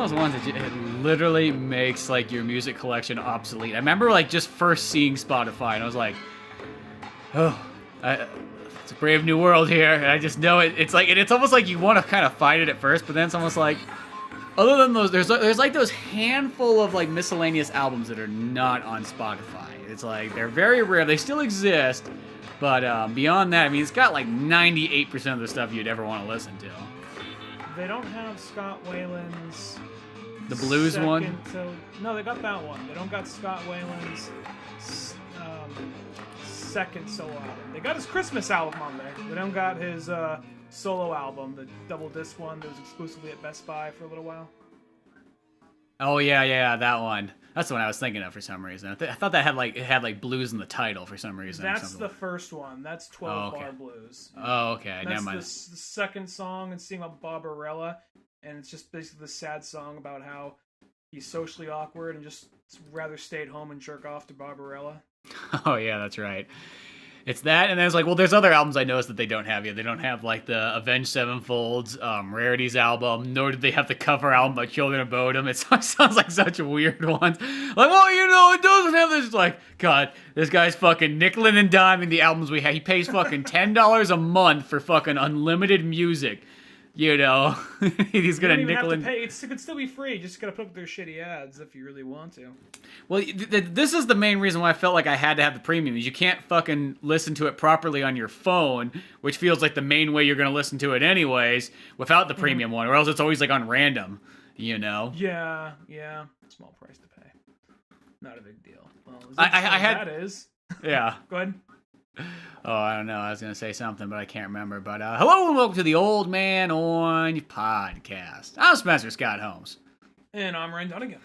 of those ones that it literally makes like your music collection obsolete. I remember like just first seeing Spotify and I was like, oh, it's a brave new world here. And I just know it. It's like, and it's almost like you want to kind of fight it at first, but then it's almost like, other than those, there's like those handful of like miscellaneous albums that are not on Spotify. It's like they're very rare. They still exist, but beyond that, I mean, it's got like 98% of the stuff you'd ever want to listen to. They don't have Scott Weiland's... The blues one? No, they got that one. They don't got Scott Weiland's second solo album. They got his Christmas album on there. They don't got his solo album, the double disc one that was exclusively at Best Buy for a little while. Oh yeah, that one. That's the one I was thinking of for some reason. I thought that had like blues in the title for some reason. That's the first one. That's 12 Bar Blues. Oh, okay. That's never mind. The second song, and singing about Barbarella, and it's just basically the sad song about how he's socially awkward and just rather stay at home and jerk off to Barbarella. Oh yeah, that's right. It's that, and then it's like, well, there's other albums I noticed that they don't have yet. They don't have like the Avenged Sevenfold's Rarities album, nor did they have the cover album by Children of Bodom. It sounds like such weird ones. Like, well, you know, it doesn't have this. Like, God, this guy's fucking nickeling and diming the albums we have. He pays fucking $10 a month for fucking unlimited music. You know, he's gonna nickel and pay. It could still be free. Just gotta put up their shitty ads if you really want to. Well, this is the main reason why I felt like I had to have the premium. Is you can't fucking listen to it properly on your phone, which feels like the main way you're gonna listen to it anyways, without the premium one, or else it's always like on random. You know? Yeah. Small price to pay. Not a big deal. Well, I had that is. Yeah. Go ahead. Oh, I don't know. I was going to say something, but I can't remember. But hello and welcome to the Old Man Orange podcast. I'm Spencer Scott Holmes. And I'm Ryan Dunigan.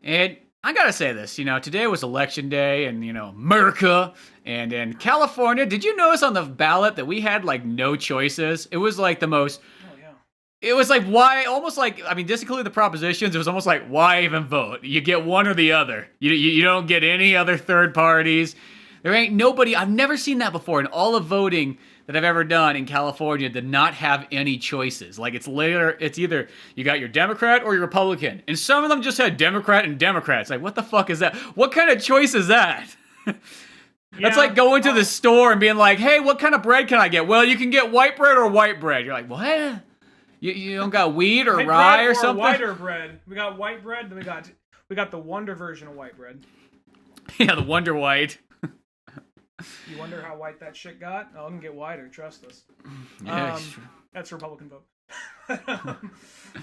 And I got to say this, you know, today was election day and, you know, America. And in California, did you notice on the ballot that we had, like, no choices? It was, like, the most... Oh, yeah. It was like, why, almost like, I mean, just including the propositions, it was almost like, why even vote? You get one or the other. You don't get any other third parties. There ain't nobody, I've never seen that before in all of voting that I've ever done in California did not have any choices. Like it's either you got your Democrat or your Republican. And some of them just had Democrat and Democrats. Like what the fuck is that? What kind of choice is that? That's like going to the store and being like, hey, what kind of bread can I get? Well, you can get white bread or white bread. You're like, what? You don't got wheat or rye or something? Whiter bread. We got white bread, then we got the Wonder version of white bread. Yeah, the Wonder White. You wonder how white that shit got? Oh, it can get whiter, trust us. Yeah, that's a Republican vote.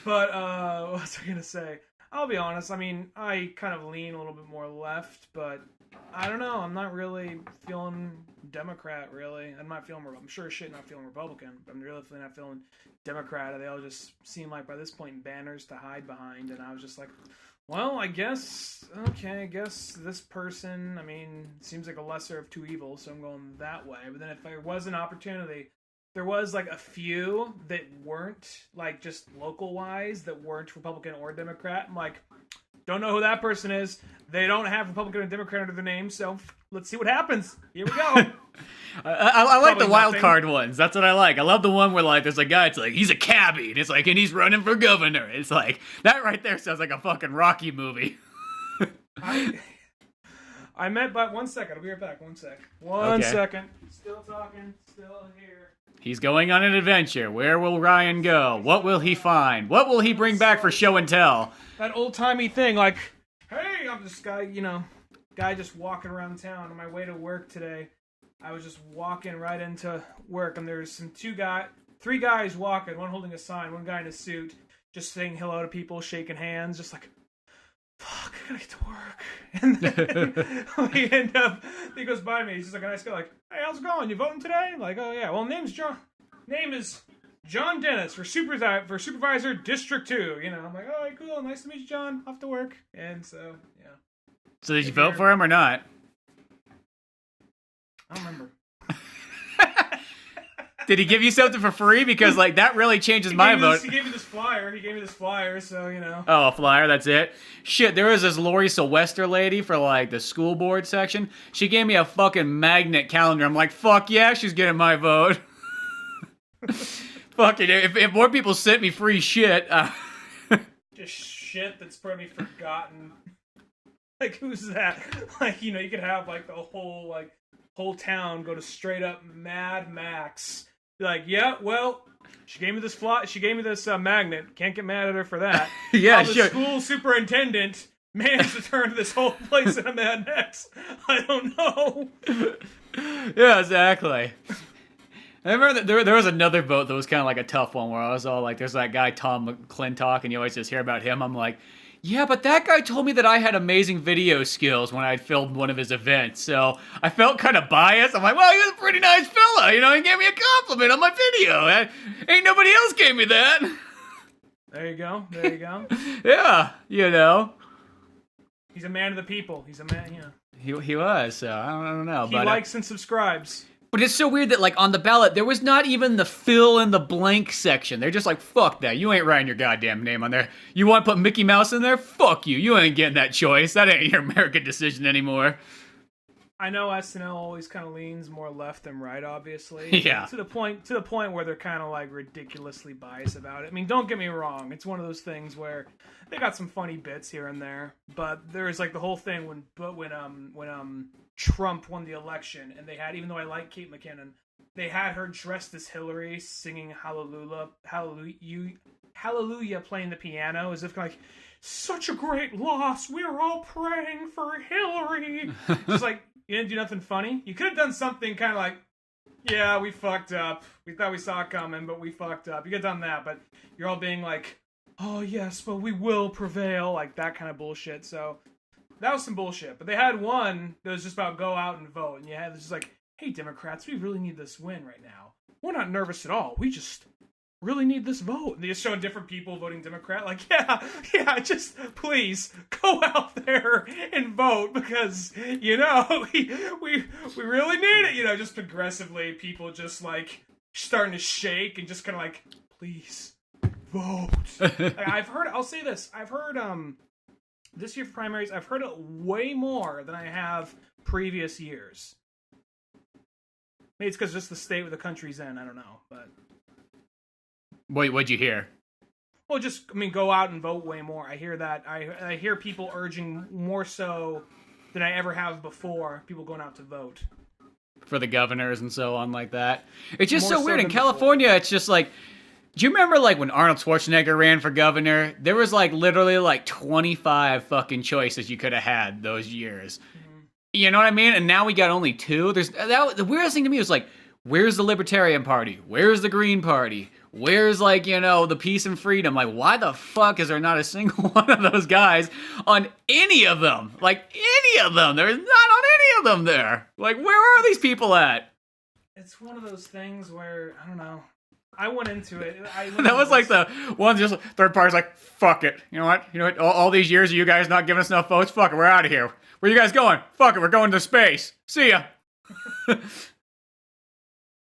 But, what was I going to say? I'll be honest, I mean, I kind of lean a little bit more left, but I don't know, I'm not really feeling Democrat, really. I'm sure as shit not feeling Republican, but I'm really not feeling Democrat. They all just seem like, by this point, banners to hide behind, and I was just like... Well, I guess this person, I mean, seems like a lesser of two evils, so I'm going that way. But then if there was an opportunity, there was like a few that weren't, like just local-wise, that weren't Republican or Democrat. I'm like, don't know who that person is. They don't have Republican and Democrat under their name, so let's see what happens. Here we go. I like the wild card ones. That's what I like. I love the one where like there's a guy. It's like he's a cabbie, and it's like and he's running for governor. It's like that right there sounds like a fucking Rocky movie. I meant, but 1 second. I'll be right back. 1 sec. One second. Still talking. Still here. He's going on an adventure. Where will Ryan go? What will he find? What will he bring back for show and tell? That old timey thing, like, hey, I'm this guy. Guy just walking around town on my way to work today. I was just walking right into work, and there's three guys walking, one holding a sign, one guy in a suit, just saying hello to people, shaking hands, just like, fuck, I gotta get to work. And then he goes by me, he's just like a nice guy, like, hey, how's it going? You voting today? I'm like, oh yeah, well, name is John Dennis for Supervisor District 2, I'm like, all right, cool, nice to meet you, John, off to work. And so, yeah. So did you vote for him or not? I don't remember. Did he give you something for free? Because, like, that really changes my vote. He gave me this flyer, so, Oh, a flyer, that's it? Shit, there was this Lori Sylvester lady for, like, the school board section. She gave me a fucking magnet calendar. I'm like, fuck yeah, she's getting my vote. Fuck it, if more people sent me free shit... just shit that's probably forgotten. Like, who's that? Like, you know, you could have like the whole town go to straight up Mad Max. Be like, yeah, well, she gave me this magnet. Can't get mad at her for that. Yeah, the sure. School superintendent managed to turn this whole place into Mad Max. I don't know. Yeah, exactly. I remember that there was another vote that was kind of like a tough one where I was all like, there's that guy Tom McClintock, and you always just hear about him. I'm like, yeah, but that guy told me that I had amazing video skills when I filmed one of his events, so I felt kind of biased. I'm like, well, he was a pretty nice fella, you know, he gave me a compliment on my video. Ain't nobody else gave me that. There you go. There you go. Yeah, you know. He's a man of the people. He's a man, you know. He was, so I don't know. He likes and subscribes. But it's so weird that, like, on the ballot, there was not even the fill in the blank section. They're just like, fuck that. You ain't writing your goddamn name on there. You want to put Mickey Mouse in there? Fuck you. You ain't getting that choice. That ain't your American decision anymore. I know SNL always kind of leans more left than right, obviously. Yeah. To the point where they're kind of like ridiculously biased about it. I mean, don't get me wrong. It's one of those things where they got some funny bits here and there, but there's like the whole thing when Trump won the election, and they had, even though I like Kate McKinnon, they had her dressed as Hillary singing Hallelujah, playing the piano as if like, such a great loss. We're all praying for Hillary. Just like, you didn't do nothing funny. You could have done something kind of like, yeah, we fucked up. We thought we saw it coming, but we fucked up. You could have done that, but you're all being like, oh yes, but we will prevail, like that kind of bullshit. So that was some bullshit. But they had one that was just about go out and vote, and you had this just like, hey Democrats, we really need this win right now. We're not nervous at all. We just really need this vote. And they just showed different people voting Democrat. Like, yeah, just please go out there and vote because, you know, we really need it. You know, just progressively people just like starting to shake and just kind of like, please vote. Like, I'll say this. I've heard this year's primaries, I've heard it way more than I have previous years. Maybe it's because just the state where the country's in. I don't know, but. What'd you hear? Well, go out and vote way more. I hear that. I hear people urging more so than I ever have before, people going out to vote. For the governors and so on like that. It's just More so weird. so In than California, it's just like, do you remember like when Arnold Schwarzenegger ran for governor? There was like literally like 25 fucking choices you could have had those years. Mm-hmm. You know what I mean? And now we got only 2. The weirdest thing to me was like, where's the Libertarian Party? Where's the Green Party? Where's, like, you know, the peace and freedom? Like, why the fuck is there not a single one of those guys on any of them? Like, any of them. There's not on any of them there. Like, where are these people at? It's one of those things where, I don't know. I went into it. That was like the one just third party's like, fuck it. You know what? All these years of you guys not giving us enough votes, fuck it, we're out of here. Where you guys going? Fuck it, we're going to space. See ya.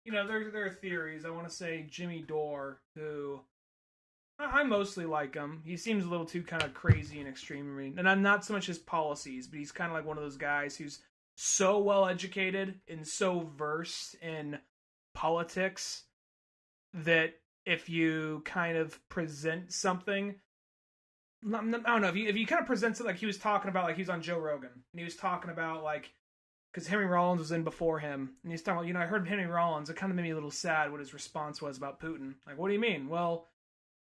You know, there are theories. I want to say Jimmy Dore, who I mostly like him. He seems a little too kind of crazy and extreme. And I'm not so much his policies, but he's kind of like one of those guys who's so well educated and so versed in politics that if you kind of present something, I don't know, if you kind of present it like he was talking about, like he was on Joe Rogan, and he was talking about like, because Henry Rollins was in before him, and he's talking about, you know, I heard Henry Rollins, it kind of made me a little sad what his response was about Putin. Like, what do you mean? Well,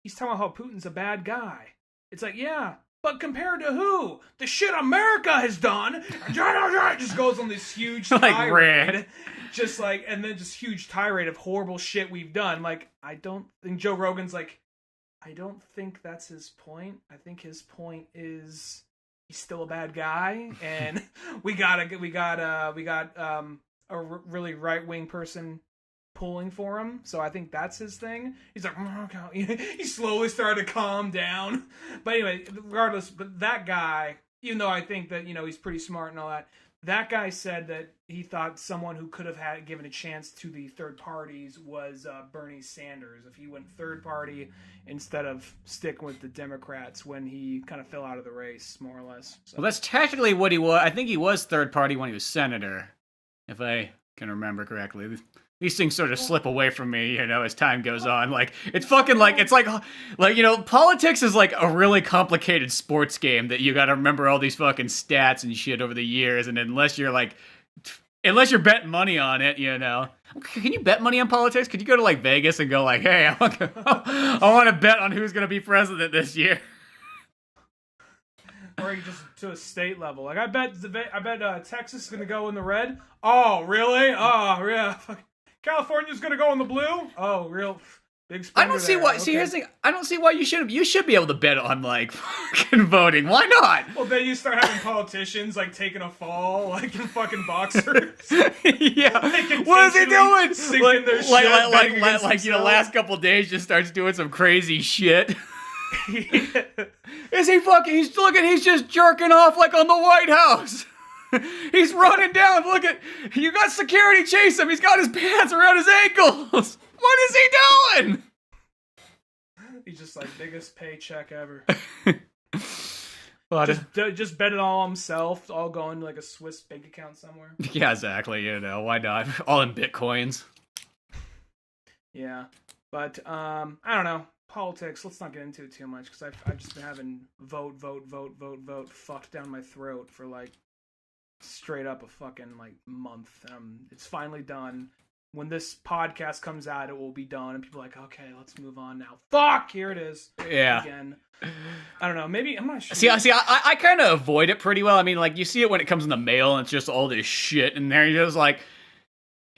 he's talking about how Putin's a bad guy. It's like, yeah, but compared to who? The shit America has done. Just goes on this huge tirade. Like just like, and then just huge tirade of horrible shit we've done. Like, I don't think Joe Rogan's like, I don't think that's his point. I think his point is he's still a bad guy, and we got a really right wing person pulling for him. So I think that's his thing. He's like, he slowly started to calm down. But anyway, regardless, but that guy, even though I think that, you know, he's pretty smart and all that guy said that he thought someone who could have had given a chance to the third parties was Bernie Sanders if he went third party instead of sticking with the Democrats when he kind of fell out of the race, more or less. So. Well, that's technically what he was. I think he was third party when he was senator, if I can remember correctly. These things sort of slip away from me, you know, as time goes on. Like, it's fucking like, you know, politics is like a really complicated sports game that you gotta remember all these fucking stats and shit over the years, and unless you're betting money on it, you know. Can you bet money on politics? Could you go to like Vegas and go like, hey, I want to bet on who's gonna be president this year? Or just to a state level. Like, I bet Texas is gonna go in the red. Oh, really? Oh, yeah. California's gonna go in the blue. Oh, real big. I don't see why. Okay. See, here's the thing. I don't see why you shouldn't. You should be able to bet on like fucking voting. Why not? Well, then you start having politicians like taking a fall, like in fucking boxers. Yeah. What is he doing? Sinking their shit. Like you know, last couple of days just starts doing some crazy shit. Yeah. Is he fucking? He's just jerking off like on the White House. He's running down. Look at, you got security chase him. He's got his pants around his ankles. What is he doing? He's just like, biggest paycheck ever. Well, just bet it all on himself. All going to like a Swiss bank account somewhere. Yeah, exactly. You know, why not? All in bitcoins. Yeah, but I don't know. Politics, let's not get into it too much, because I've just been having vote fucked down my throat for like straight up a fucking like month. It's finally done. When this podcast comes out, it will be done, and people are like, okay, let's move on now. Fuck, here it is. Yeah. Again. I don't know. Maybe I'm not sure. See, I kind of avoid it pretty well. I mean, like, you see it when it comes in the mail, and it's just all this shit in there. You're just like,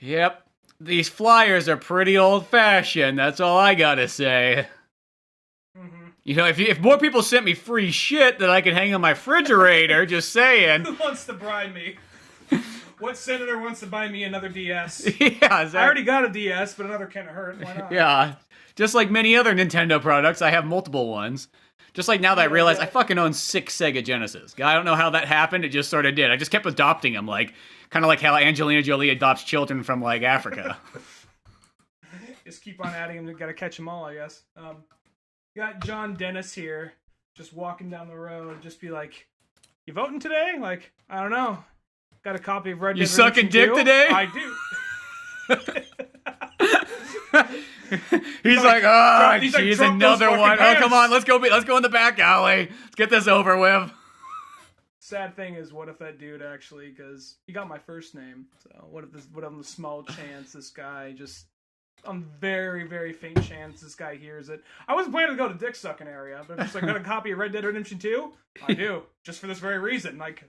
yep, these flyers are pretty old-fashioned. That's all I gotta say. Mm-hmm. You know, if more people sent me free shit that I could hang on my refrigerator, just saying. Who wants to bribe me? What senator wants to buy me another DS? Yeah, exactly. I already got a DS, but another can't hurt. Why not? Yeah, just like many other Nintendo products, I have multiple ones. Just like now that I realize I fucking own 6 Sega Genesis. I don't know how that happened, it just sort of did. I just kept adopting them, like, kind of like how Angelina Jolie adopts children from, like, Africa. Just keep on adding them, you gotta catch them all, I guess. Got John Dennis here, just walking down the road, just be like, you voting today? Like, I don't know. Got a copy of Red Dead Redemption 2. You sucking dick today? I do. He's like, oh, jeez, like, another one. Oh, come on, let's go in the back alley. Let's get this over with. Sad thing is, what if that dude actually, because he got my first name, so what on the small chance this guy just, on very, very faint chance this guy hears it. I wasn't planning to go to dick sucking area, but if I got a copy of Red Dead Redemption 2, I do. Just for this very reason. Like,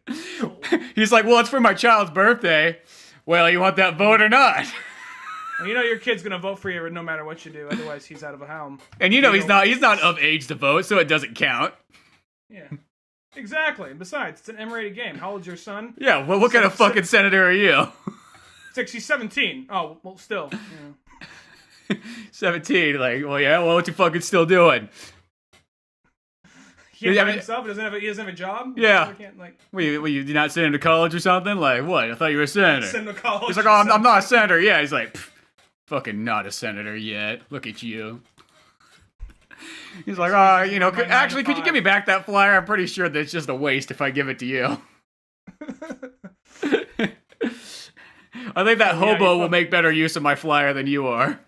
he's like, well, it's for my child's birthday. Well, you want that vote or not? Well, you know your kid's gonna vote for you no matter what you do, otherwise he's out of a helm. And you know he's not of age to vote, so it doesn't count. Yeah. Exactly. And besides, it's an M-rated game. How old's your son? Yeah, well, what kind of fucking senator are you? He's 17. Oh, well, still. Yeah. 17, like, well, yeah, well, what's he fucking still doing? He can't himself. He doesn't have a job. Yeah. So can't, like, you did not send him to college or something? Like, what? I thought you were a senator. Send him to college. He's like, oh, I'm not a senator. Yeah, he's like, fucking not a senator yet. Look at you. He's like, oh, you know, actually, could you give me back that flyer? I'm pretty sure that it's just a waste if I give it to you. I think that hobo will make better use of my flyer than you are.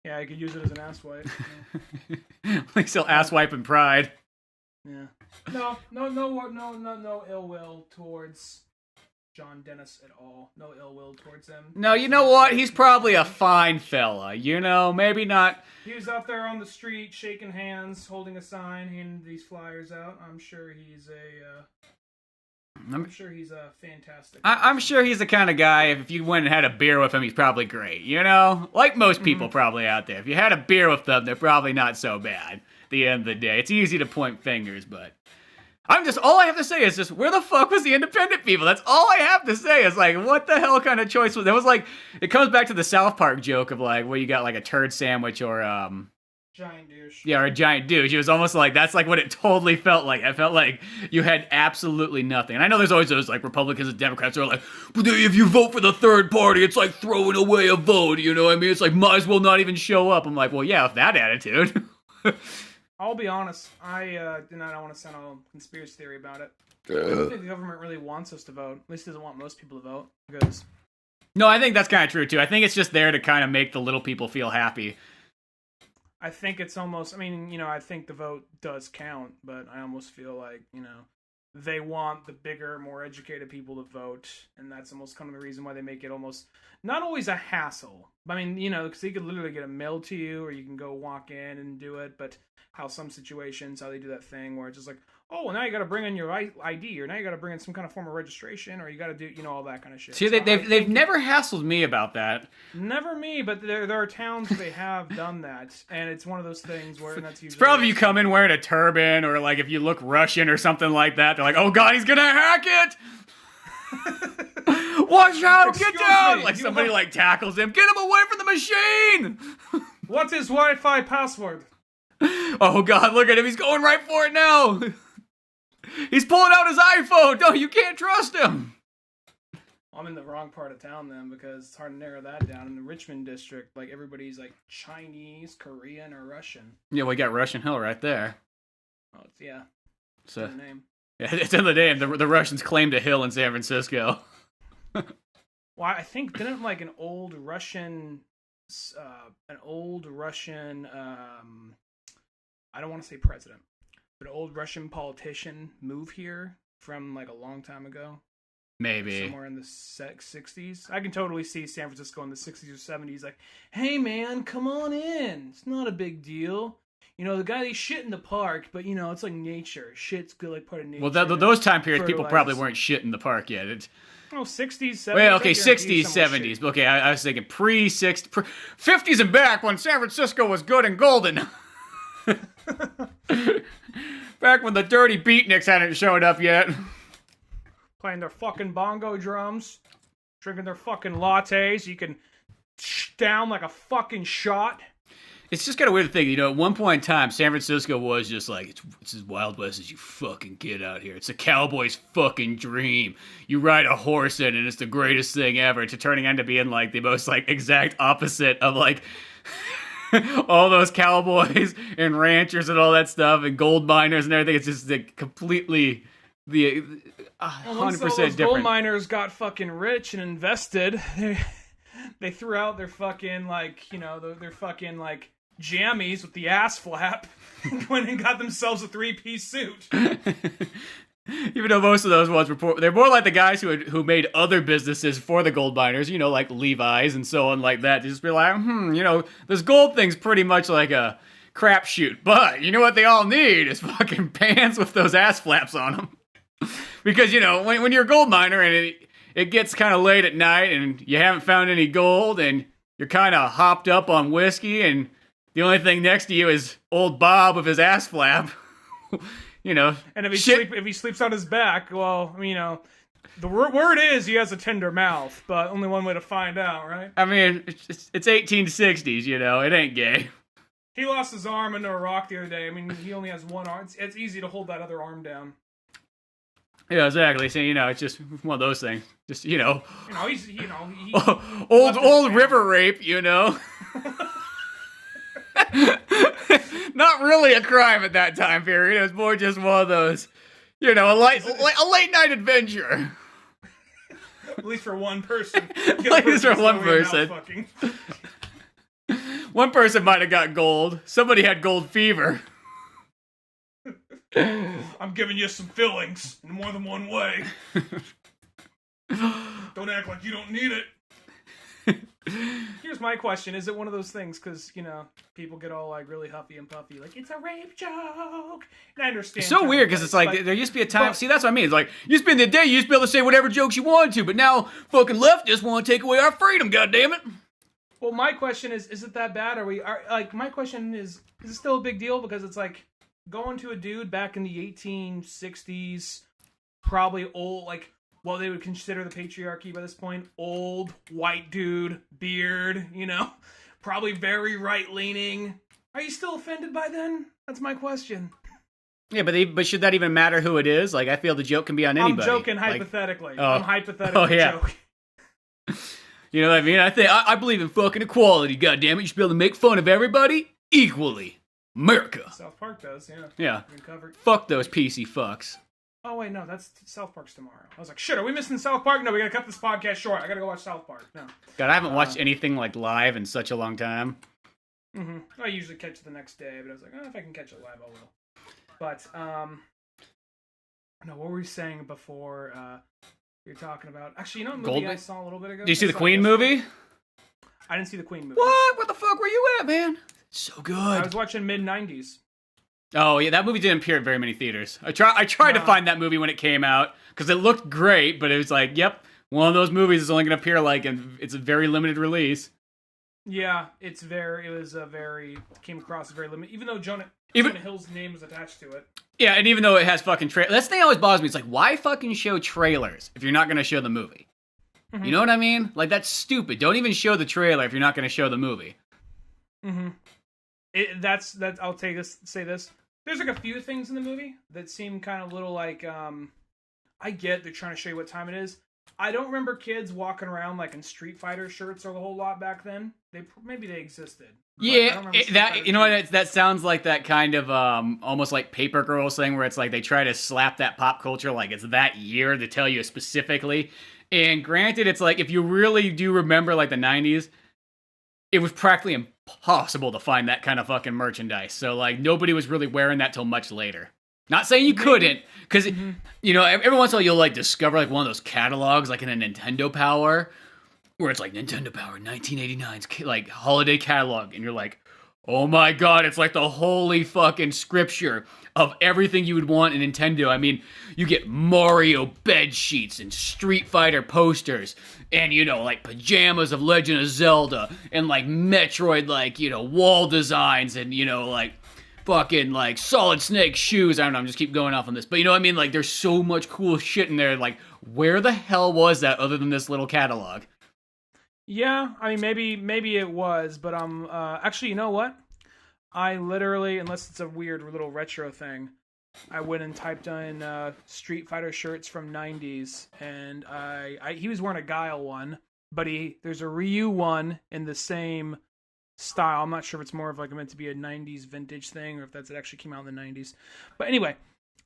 Yeah, I could use it as an ass wipe. Yeah. Like still ass wiping pride. Yeah. No ill will towards John Dennis at all. No ill will towards him. No, you know what? He's probably a fine fella. You know, maybe not. He was out there on the street shaking hands, holding a sign, handing these flyers out. I'm sure he's a fantastic. I'm sure he's the kind of guy, if you went and had a beer with him, he's probably great. You know? Like most people probably out there. If you had a beer with them, they're probably not so bad. At the end of the day. It's easy to point fingers, but all I have to say is just, where the fuck was the independent people? That's all I have to say is like, what the hell kind of choice was, that was like, it comes back to the South Park joke of like, where you got like a turd sandwich or, giant douche. Yeah, or a giant douche. It was almost like, that's like what it totally felt like. I felt like you had absolutely nothing. And I know there's always those like Republicans and Democrats who are like, but if you vote for the third party, it's like throwing away a vote, you know what I mean? It's like, might as well not even show up. I'm like, well, yeah, with that attitude. I'll be honest, I don't want to sound all conspiracy theory about it. I don't think the government really wants us to vote. At least it doesn't want most people to vote. Because No, I think that's kind of true too. I think it's just there to kind of make the little people feel happy. I think it's almost, I mean, you know, I think the vote does count, but I almost feel like, you know, they want the bigger, more educated people to vote, and that's almost kind of the reason why they make it almost not always a hassle. I mean, you know, because you could literally get it mailed to you, or you can go walk in and do it, but how some situations, how they do that thing where it's just like, oh, well, now you got to bring in your ID, or now you got to bring in some kind of form of registration, or you got to do, you know, all that kind of shit. See, So they've never hassled me about that. Never me, but there are towns where they have done that, and it's one of those things where that's usually... It's probably you come in wearing a turban, or like if you look Russian or something like that, they're like, oh god, he's gonna hack it! Watch out, Excuse get down! me, Like you somebody have- like tackles him, get him away from the machine! What's his Wi-Fi password? Oh god, look at him, he's going right for it now! He's pulling out his iPhone! No, you can't trust him! I'm in the wrong part of town then, because it's hard to narrow that down. In the Richmond district, like, everybody's like Chinese, Korean, or Russian. Yeah, we got Russian Hill right there. Oh, it's, yeah, So, the name. yeah, it's in the name. The Russians claimed a hill in San Francisco. Well, I think, didn't like an old Russian, I don't want to say president, but an old Russian politician move here from like a long time ago? Maybe. Somewhere in the 60s. I can totally see San Francisco in the 60s or 70s like, hey man, come on in. It's not a big deal. You know, the guy, they shit in the park, but you know, it's like nature. Shit's good, like part of nature. Well, those time periods, people probably Fertilized. weren't shit in the park yet. Oh, 60s, 70s. Well, I okay, guarantee 60s, someone 70s. shit. Okay, I was thinking pre-60s, 50s and back when San Francisco was good and golden. Back when the dirty beatniks hadn't showed up yet. Playing their fucking bongo drums, drinking their fucking lattes. You can down like a fucking shot. It's just kind of weird to think, you know, at one point in time, San Francisco was just like, it's as Wild West as you fucking get out here. It's a cowboy's fucking dream. You ride a horse in and it's the greatest thing ever, to turning into being like the most like exact opposite of like all those cowboys and ranchers and all that stuff and gold miners and everything. It's just like completely the 100% Once all those different. gold miners got fucking rich and invested, they threw out their fucking like, you know, their fucking like jammies with the ass flap and went and got themselves a 3-piece suit. Even though most of those ones were they're more like the guys who made other businesses for the gold miners, you know, like Levi's and so on like that. To just be like, you know, this gold thing's pretty much like a crapshoot. But you know what they all need is fucking pants with those ass flaps on them. Because, you know, when you're a gold miner and it gets kind of late at night and you haven't found any gold and you're kind of hopped up on whiskey and the only thing next to you is old Bob with his ass flap. You know, and if he sleeps on his back, well, you know, the word is he has a tender mouth, but only one way to find out, right? I mean, it's 1860s, you know, it ain't gay. He lost his arm into a rock the other day. I mean, he only has one arm. It's easy to hold that other arm down. Yeah, exactly. So, you know, it's just one of those things. Just, you know. You know, he's, you know, old river rape, you know. Not really a crime at that time period. It was more just one of those, you know, a late night adventure. At least for one person. At least for one person. One person might have got gold. Somebody had gold fever. I'm giving you some fillings in more than one way. Don't act like you don't need it. Here's my question. Is it one of those things, because, you know, people get all, like, really huffy and puffy, like, it's a rape joke, and I understand. It's so weird, because it's like, there used to be a time, see, that's what I mean, it's like, used to be in the day, you used to be able to say whatever jokes you wanted to, but now, fucking leftists want to take away our freedom, goddammit. Well, my question is it that bad? My question is it still a big deal? Because it's like, going to a dude back in the 1860s, probably old, like, well, they would consider the patriarchy by this point, old, white dude, beard, you know, probably very right-leaning. Are you still offended by then? That's my question. Yeah, but should that even matter who it is? Like, I feel the joke can be on anybody. I'm joking hypothetically. Like, I'm hypothetically joking. You know what I mean? I believe in fucking equality, goddammit. You should be able to make fun of everybody equally. America. South Park does, yeah. Yeah. Been covered. Fuck those PC fucks. Oh wait, no, that's South Park's tomorrow. I was like, shit, are we missing South Park? No, we gotta cut this podcast short. I gotta go watch South Park. No. God, I haven't watched anything like live in such a long time. I usually catch it the next day, but I was like, if I can catch it live, I will. But no, what were we saying before? You're talking about actually, you know, what movie I saw a little bit ago. Did you see the Queen movie? I didn't see the Queen movie. What the fuck were you at, man? So good. I was watching mid-90s. Oh yeah, that movie didn't appear at very many theaters. I tried to find that movie when it came out because it looked great, but it was like, yep, one of those movies is only going to appear like, and it's a very limited release. Yeah, came across very limited, even though Jonah Hill's name was attached to it. Yeah, and even though it has fucking trailers, that's the thing that always bothers me. It's like, why fucking show trailers if you're not going to show the movie? You know what I mean? Like, that's stupid. Don't even show the trailer if you're not going to show the movie. I'll say this. There's like a few things in the movie that seem kind of little like, I get they're trying to show you what time it is. I don't remember kids walking around like in Street Fighter shirts or the whole lot back then. Maybe they existed. Yeah, you know what? That sounds like that kind of almost like Paper Girls thing where it's like they try to slap that pop culture like it's that year to tell you specifically. And granted, it's like if you really do remember like the 90s, it was practically impossible to find that kind of fucking merchandise. So like nobody was really wearing that till much later. Not saying you couldn't, because you know every once in a while you'll like discover like one of those catalogs like in a Nintendo Power, where it's like Nintendo Power 1989's like holiday catalog, and you're like, oh my god, it's like the holy fucking scripture of everything you would want in Nintendo. I mean, you get Mario bed sheets and Street Fighter posters, and you know like pajamas of Legend of Zelda, and like Metroid like you know wall designs, and you know like fucking like Solid Snake shoes. I don't know, I'm just keep going off on this. But you know what I mean? Like there's so much cool shit in there. Like where the hell was that other than this little catalog? Yeah, I mean maybe it was, but actually, you know what? I literally, unless it's a weird little retro thing, I went and typed in Street Fighter shirts from 90s, and he was wearing a Guile one, but there's a Ryu one in the same style. I'm not sure if it's more of like meant to be a 90s vintage thing or if that's actually came out in the 90s. But anyway,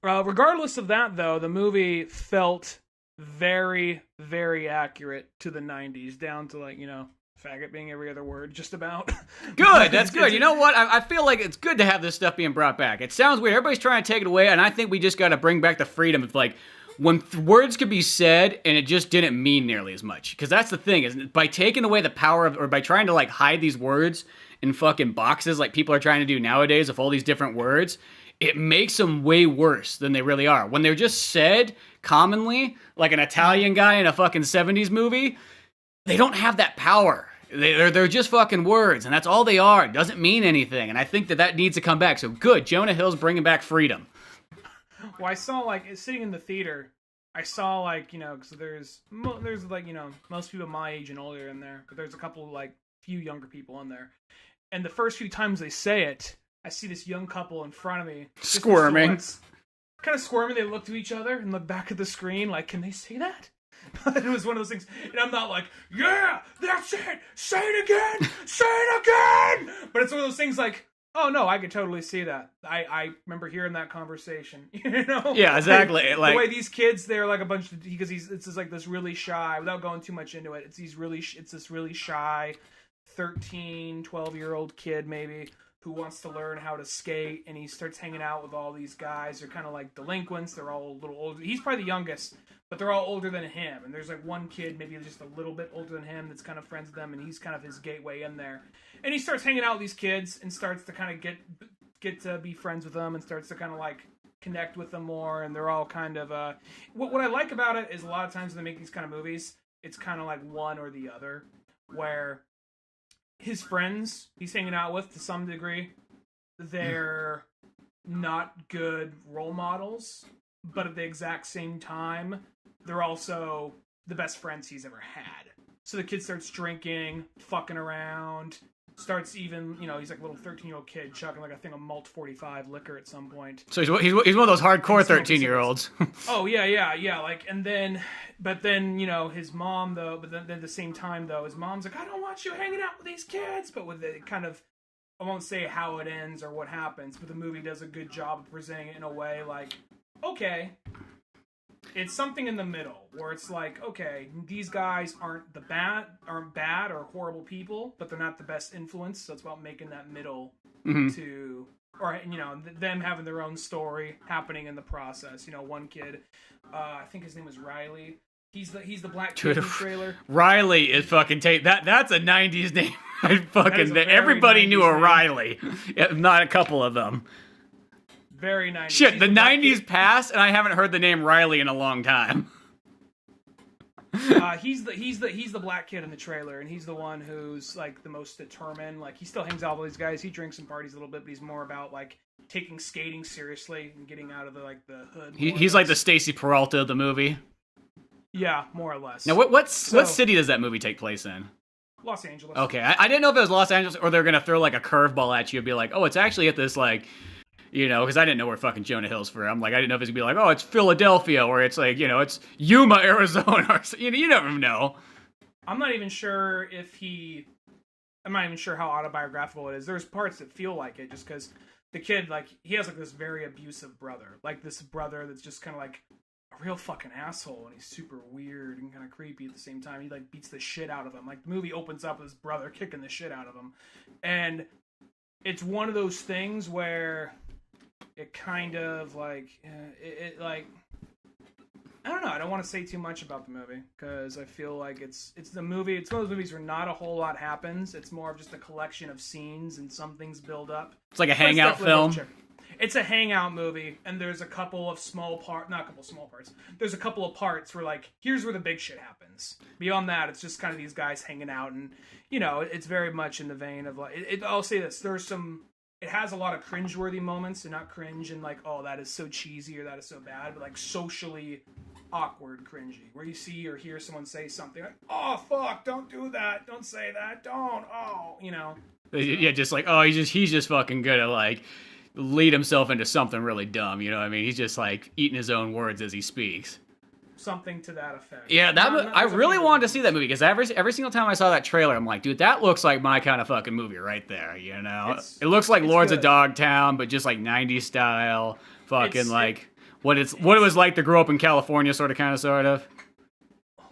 regardless of that though, the movie felt very, very accurate to the 90s, down to like, you know, faggot being every other word, just about. Good, that's good. You know what? I feel like it's good to have this stuff being brought back. It sounds weird. Everybody's trying to take it away, and I think we just got to bring back the freedom of like, when words could be said and it just didn't mean nearly as much. Because that's the thing, is by taking away the power of, or by trying to like hide these words in fucking boxes like people are trying to do nowadays with all these different words, it makes them way worse than they really are. When they're just said commonly, like an Italian guy in a fucking 70s movie, they don't have that power. They're just fucking words, and that's all they are. It doesn't mean anything, and I think that needs to come back. So good, Jonah Hill's bringing back freedom. Well, I saw, like, sitting in the theater, I saw, like, you know, because there's, like, you know, most people my age and older in there, but there's a couple, like, few younger people in there. And the first few times they say it, I see this young couple in front of me. Squirming. Kind of squirming. They look to each other and look back at the screen, like, can they say that? It was one of those things, and I'm not like, yeah, that's it, say it again, say it again! But it's one of those things like, oh no, I could totally see that. I remember hearing that conversation, you know? Yeah, exactly. Like, the way these kids, they're like a bunch of, because it's just like this really shy, without going too much into it, it's this really shy 13, 12-year-old kid maybe, who wants to learn how to skate, and he starts hanging out with all these guys. They're kind of like delinquents, they're all a little older. He's probably the youngest, but they're all older than him, and there's like one kid maybe just a little bit older than him that's kind of friends with them, and he's kind of his gateway in there. And he starts hanging out with these kids and starts to kind of get to be friends with them and starts to kind of like connect with them more, and they're all kind of what I like about it is a lot of times when they make these kind of movies, it's kind of like one or the other, where his friends he's hanging out with, to some degree, they're not good role models, but at the exact same time, they're also the best friends he's ever had. So the kid starts drinking, fucking around, starts even, you know, he's like a little 13-year-old kid chugging like a thing of Malt 45 liquor at some point. So he's one of those hardcore 13-year-olds. Oh, yeah, like, but then, you know, his mom, though, but then at the same time, though, his mom's like, I don't want you hanging out with these kids, but with it kind of, I won't say how it ends or what happens, but the movie does a good job of presenting it in a way like, okay, It's something in the middle where it's like, okay, these guys aren't bad or horrible people, but they're not the best influence. So it's about making that middle to, or them having their own story happening in the process. One kid, I think his name was Riley. He's the black kid in the trailer. Riley is fucking that's a 90s name. Everybody knew a Riley, not a couple of them. Very 90s. Shit, He's the 90s passed, and I haven't heard the name Riley in a long time. He's the black kid in the trailer, and he's the one who's like the most determined. Like he still hangs out with these guys. He drinks and parties a little bit, but he's more about like taking skating seriously and getting out of the hood. He's like the Stacy Peralta of the movie. Yeah, more or less. Now, what city does that movie take place in? Los Angeles. Okay, I didn't know if it was Los Angeles or they're gonna throw like a curveball at you and be like, oh, it's actually at this like. Because I didn't know where fucking Jonah Hill's from. Like, I didn't know if it's gonna be like, oh, it's Philadelphia, or it's like, it's Yuma, Arizona, or you never know. I'm not even sure how autobiographical it is. There's parts that feel like it, just because the kid, like, he has like this very abusive brother, like this brother that's just kind of like a real fucking asshole, and he's super weird and kind of creepy at the same time. He like beats the shit out of him. Like the movie opens up with his brother kicking the shit out of him, and it's one of those things where. It kind of like it like I don't know. I don't want to say too much about the movie because I feel like it's the movie. It's one of those movies where not a whole lot happens. It's more of just a collection of scenes and some things build up. It's like a hangout film. It's a hangout movie, and there's a couple of There's a couple of parts where like here's where the big shit happens. Beyond that, it's just kind of these guys hanging out, and it's very much in the vein of like. I'll say this: It has a lot of cringeworthy moments, and not cringe and like, oh, that is so cheesy or that is so bad, but like socially awkward cringy, where you see or hear someone say something like, oh, fuck, don't do that, don't say that, don't, Yeah, just like, oh, he's just fucking good at like lead himself into something really dumb, you know what I mean? He's just like eating his own words as he speaks. Something to that effect. Yeah, I really wanted to see that movie because every single time I saw that trailer, I'm like, dude, that looks like my kind of fucking movie right there. It looks like Lords of Dogtown, but just like '90s style, fucking what it was like to grow up in California, sort of.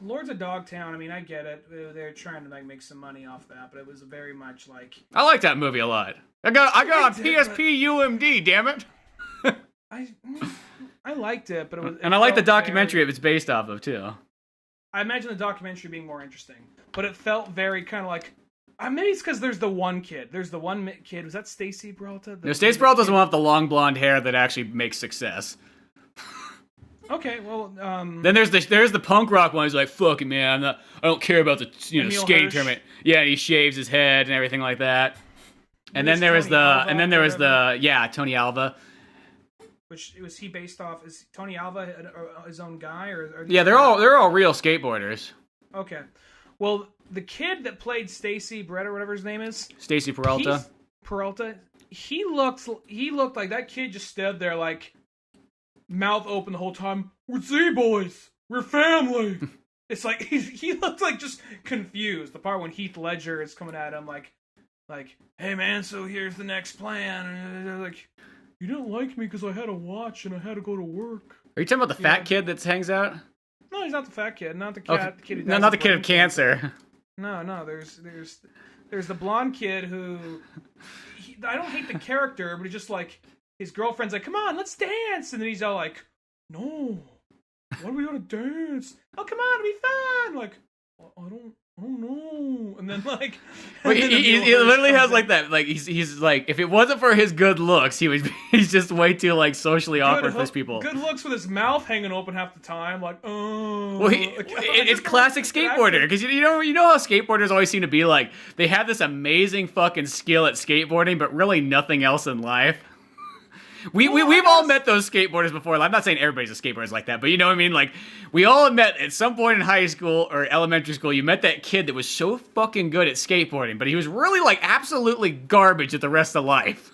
Lords of Dogtown. I mean, I get it. They're trying to like make some money off that, but it was very much like. I like that movie a lot. I got on PSP UMD. Damn it. I liked it, but and I like the documentary it was based off of too. I imagine the documentary being more interesting, but it felt very kind of like. Maybe it's because there's the one kid. There's the one kid. Was that Stacy Peralta? No, Stacy Peralta's the one with the long blonde hair that actually makes success. Okay, well. Then there's the punk rock one. He's like, "Fuck it, man. I don't care about the skating tournament." Yeah, and he shaves his head and everything like that. And then there was Tony Alva. Which was he based off? Is Tony Alva his own guy, or yeah, they're all real skateboarders. Okay, well, the kid that played Stacy Brett or whatever his name is, Stacy Peralta. He looked like that kid just stood there like mouth open the whole time. We're Z-boys. We're family. It's like he looked like just confused. The part when Heath Ledger is coming at him like, hey man, so here's the next plan. And they're like. You didn't like me because I had a watch and I had to go to work. Are you talking about the fat kid that hangs out? No, he's not the fat kid. Not the cat. Okay. The kid who no, not the kid of cancer. No. There's the blonde kid who. I don't hate the character, but he's just like his girlfriend's like, "Come on, let's dance," and then he's all like, "No, why are we gonna dance? Oh, come on, it'll be fun." Like, I don't know. And then like, he literally has like that. Like he's like, if it wasn't for his good looks, he's just way too like socially awkward for these people. Good looks with his mouth hanging open half the time. Like, oh. Well, it's classic skateboarder because you know how skateboarders always seem to be like they have this amazing fucking skill at skateboarding, but really nothing else in life. We've all met those skateboarders before. I'm not saying everybody's a skateboarder like that, but you know what I mean? Like, we all met at some point in high school or elementary school, you met that kid that was so fucking good at skateboarding, but he was really, like, absolutely garbage at the rest of life.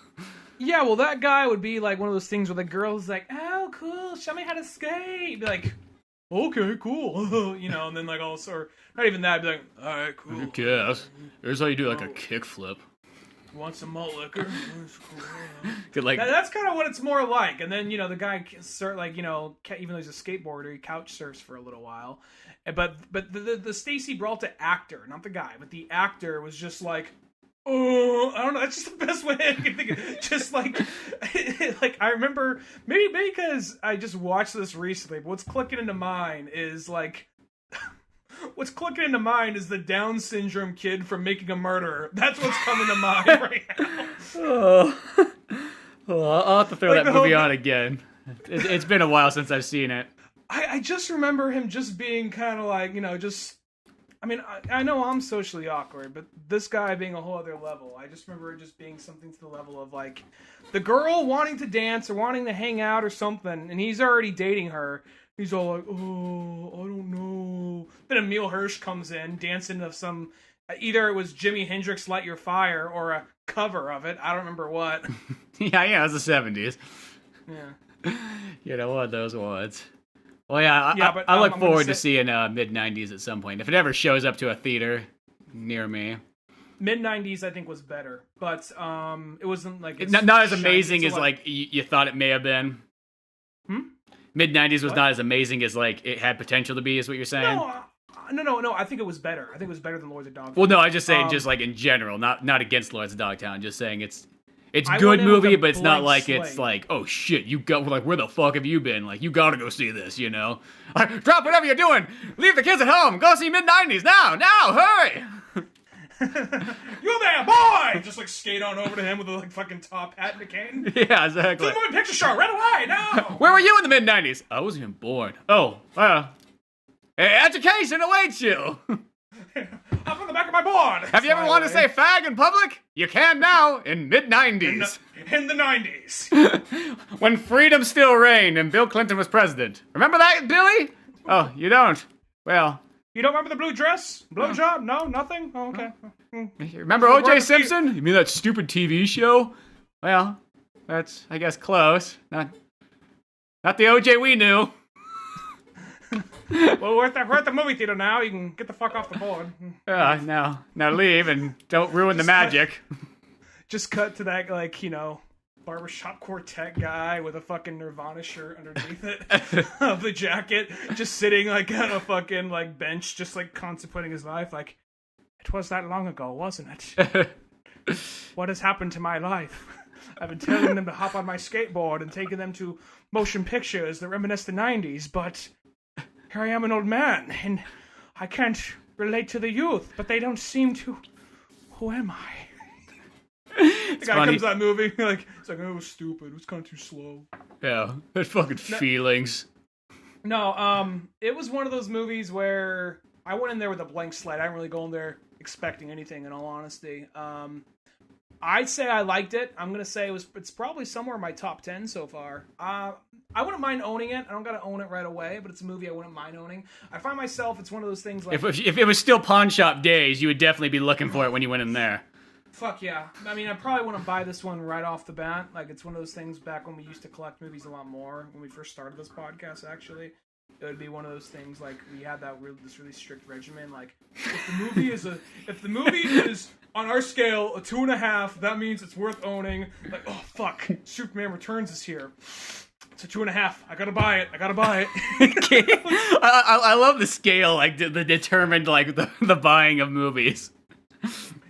Yeah, well, that guy would be, like, one of those things where the girl's like, oh, cool, show me how to skate. Be like, okay, cool. You know, and then, like, also, or not even that, be like, all right, cool. I guess. Here's how you do, like, a kickflip. You want some malt liquor? Could, like, That's kind of what it's more like. And then, the guy like, even though he's a skateboarder, he couch surfs for a little while. But the Stacy Peralta actor, not the guy, but the actor was just like, oh, I don't know. That's just the best way I can think of. Just like, like I remember maybe because I just watched this recently. But what's clicking into mind is like, the Down syndrome kid from Making a Murderer. That's what's coming to mind right now. I'll have to throw that movie on again. It's been a while since I've seen it. I just remember him just being kind of like, just... I mean, I know I'm socially awkward, but this guy being a whole other level. I just remember it just being something to the level of, like, the girl wanting to dance or wanting to hang out or something, and he's already dating her. He's all like, oh, I don't know. Then Emile Hirsch comes in, dancing to some... Either it was Jimi Hendrix' Light Your Fire or a cover of it. I don't remember what. Yeah, it was the 70s. Yeah. One of those ones. Well, yeah, but I look forward to seeing mid-90s at some point. If it ever shows up to a theater near me. Mid-90s, I think, was better. But it wasn't like... It's not as amazing as, like, you thought it may have been. Mid-90s was not as amazing as, like, it had potential to be, is what you're saying? No, I think it was better. I think it was better than Lords of Dogtown. Well, no, I just saying, just, like, in general, not against Lords of Dogtown. Just saying it's I good went in movie, with a but it's not blank like slate. it's like, oh shit, you got, like, where the fuck have you been? Like, you gotta go see this, Drop whatever you're doing. Leave the kids at home. Go see mid-90s now, hurry. You there, boy! Just like skate on over to him with a like fucking top hat and a cane. Yeah, exactly. To the movie picture show right away, no! Where were you in the mid-90s? I wasn't even born. Oh, well. Education awaits you. Up on the back of my board. Have you ever wanted to say fag in public? You can now in mid-90s. In the 90s. When freedom still reigned and Bill Clinton was president. Remember that, Billy? Oh, you don't? Well. You don't remember the blue dress? Blowjob? No, nothing? Oh, okay. Remember O.J. Simpson? You mean that stupid TV show? Well, that's, I guess, close. Not the O.J. we knew. Well, we're at the movie theater now. You can get the fuck off the board. Now leave and don't ruin the magic. Just cut to that, like, barbershop quartet guy with a fucking Nirvana shirt underneath it of the jacket, just sitting, like, on a fucking, like, bench, just, like, contemplating his life, like, it was that long ago, wasn't it? What has happened to my life? I've been telling them to hop on my skateboard and taking them to motion pictures that reminisce the 90s, but... Here I am, an old man, and I can't relate to the youth, but they don't seem to... Who am I? The guy comes to that movie, it's like, oh, it was stupid, it was kind of too slow. Yeah, that fucking feelings. No, it was one of those movies where I went in there with a blank slate. I didn't really go in there expecting anything, in all honesty. I'd say I liked it. I'm gonna say it's probably somewhere in my top 10 so far. I wouldn't mind owning it. I don't gotta own it right away, but it's a movie I wouldn't mind owning. I find myself, it's one of those things like... If it was still pawn shop days, you would definitely be looking for it when you went in there. Fuck yeah. I mean, I probably wouldn't buy this one right off the bat. Like, it's one of those things back when we used to collect movies a lot more, when we first started this podcast, actually. It would be one of those things, like, we had this really strict regimen, like, if the movie is on our scale a 2.5, that means it's worth owning. Like, oh fuck, Superman Returns is here. It's a 2.5. I gotta buy it. I love the scale, like the determined, like the buying of movies.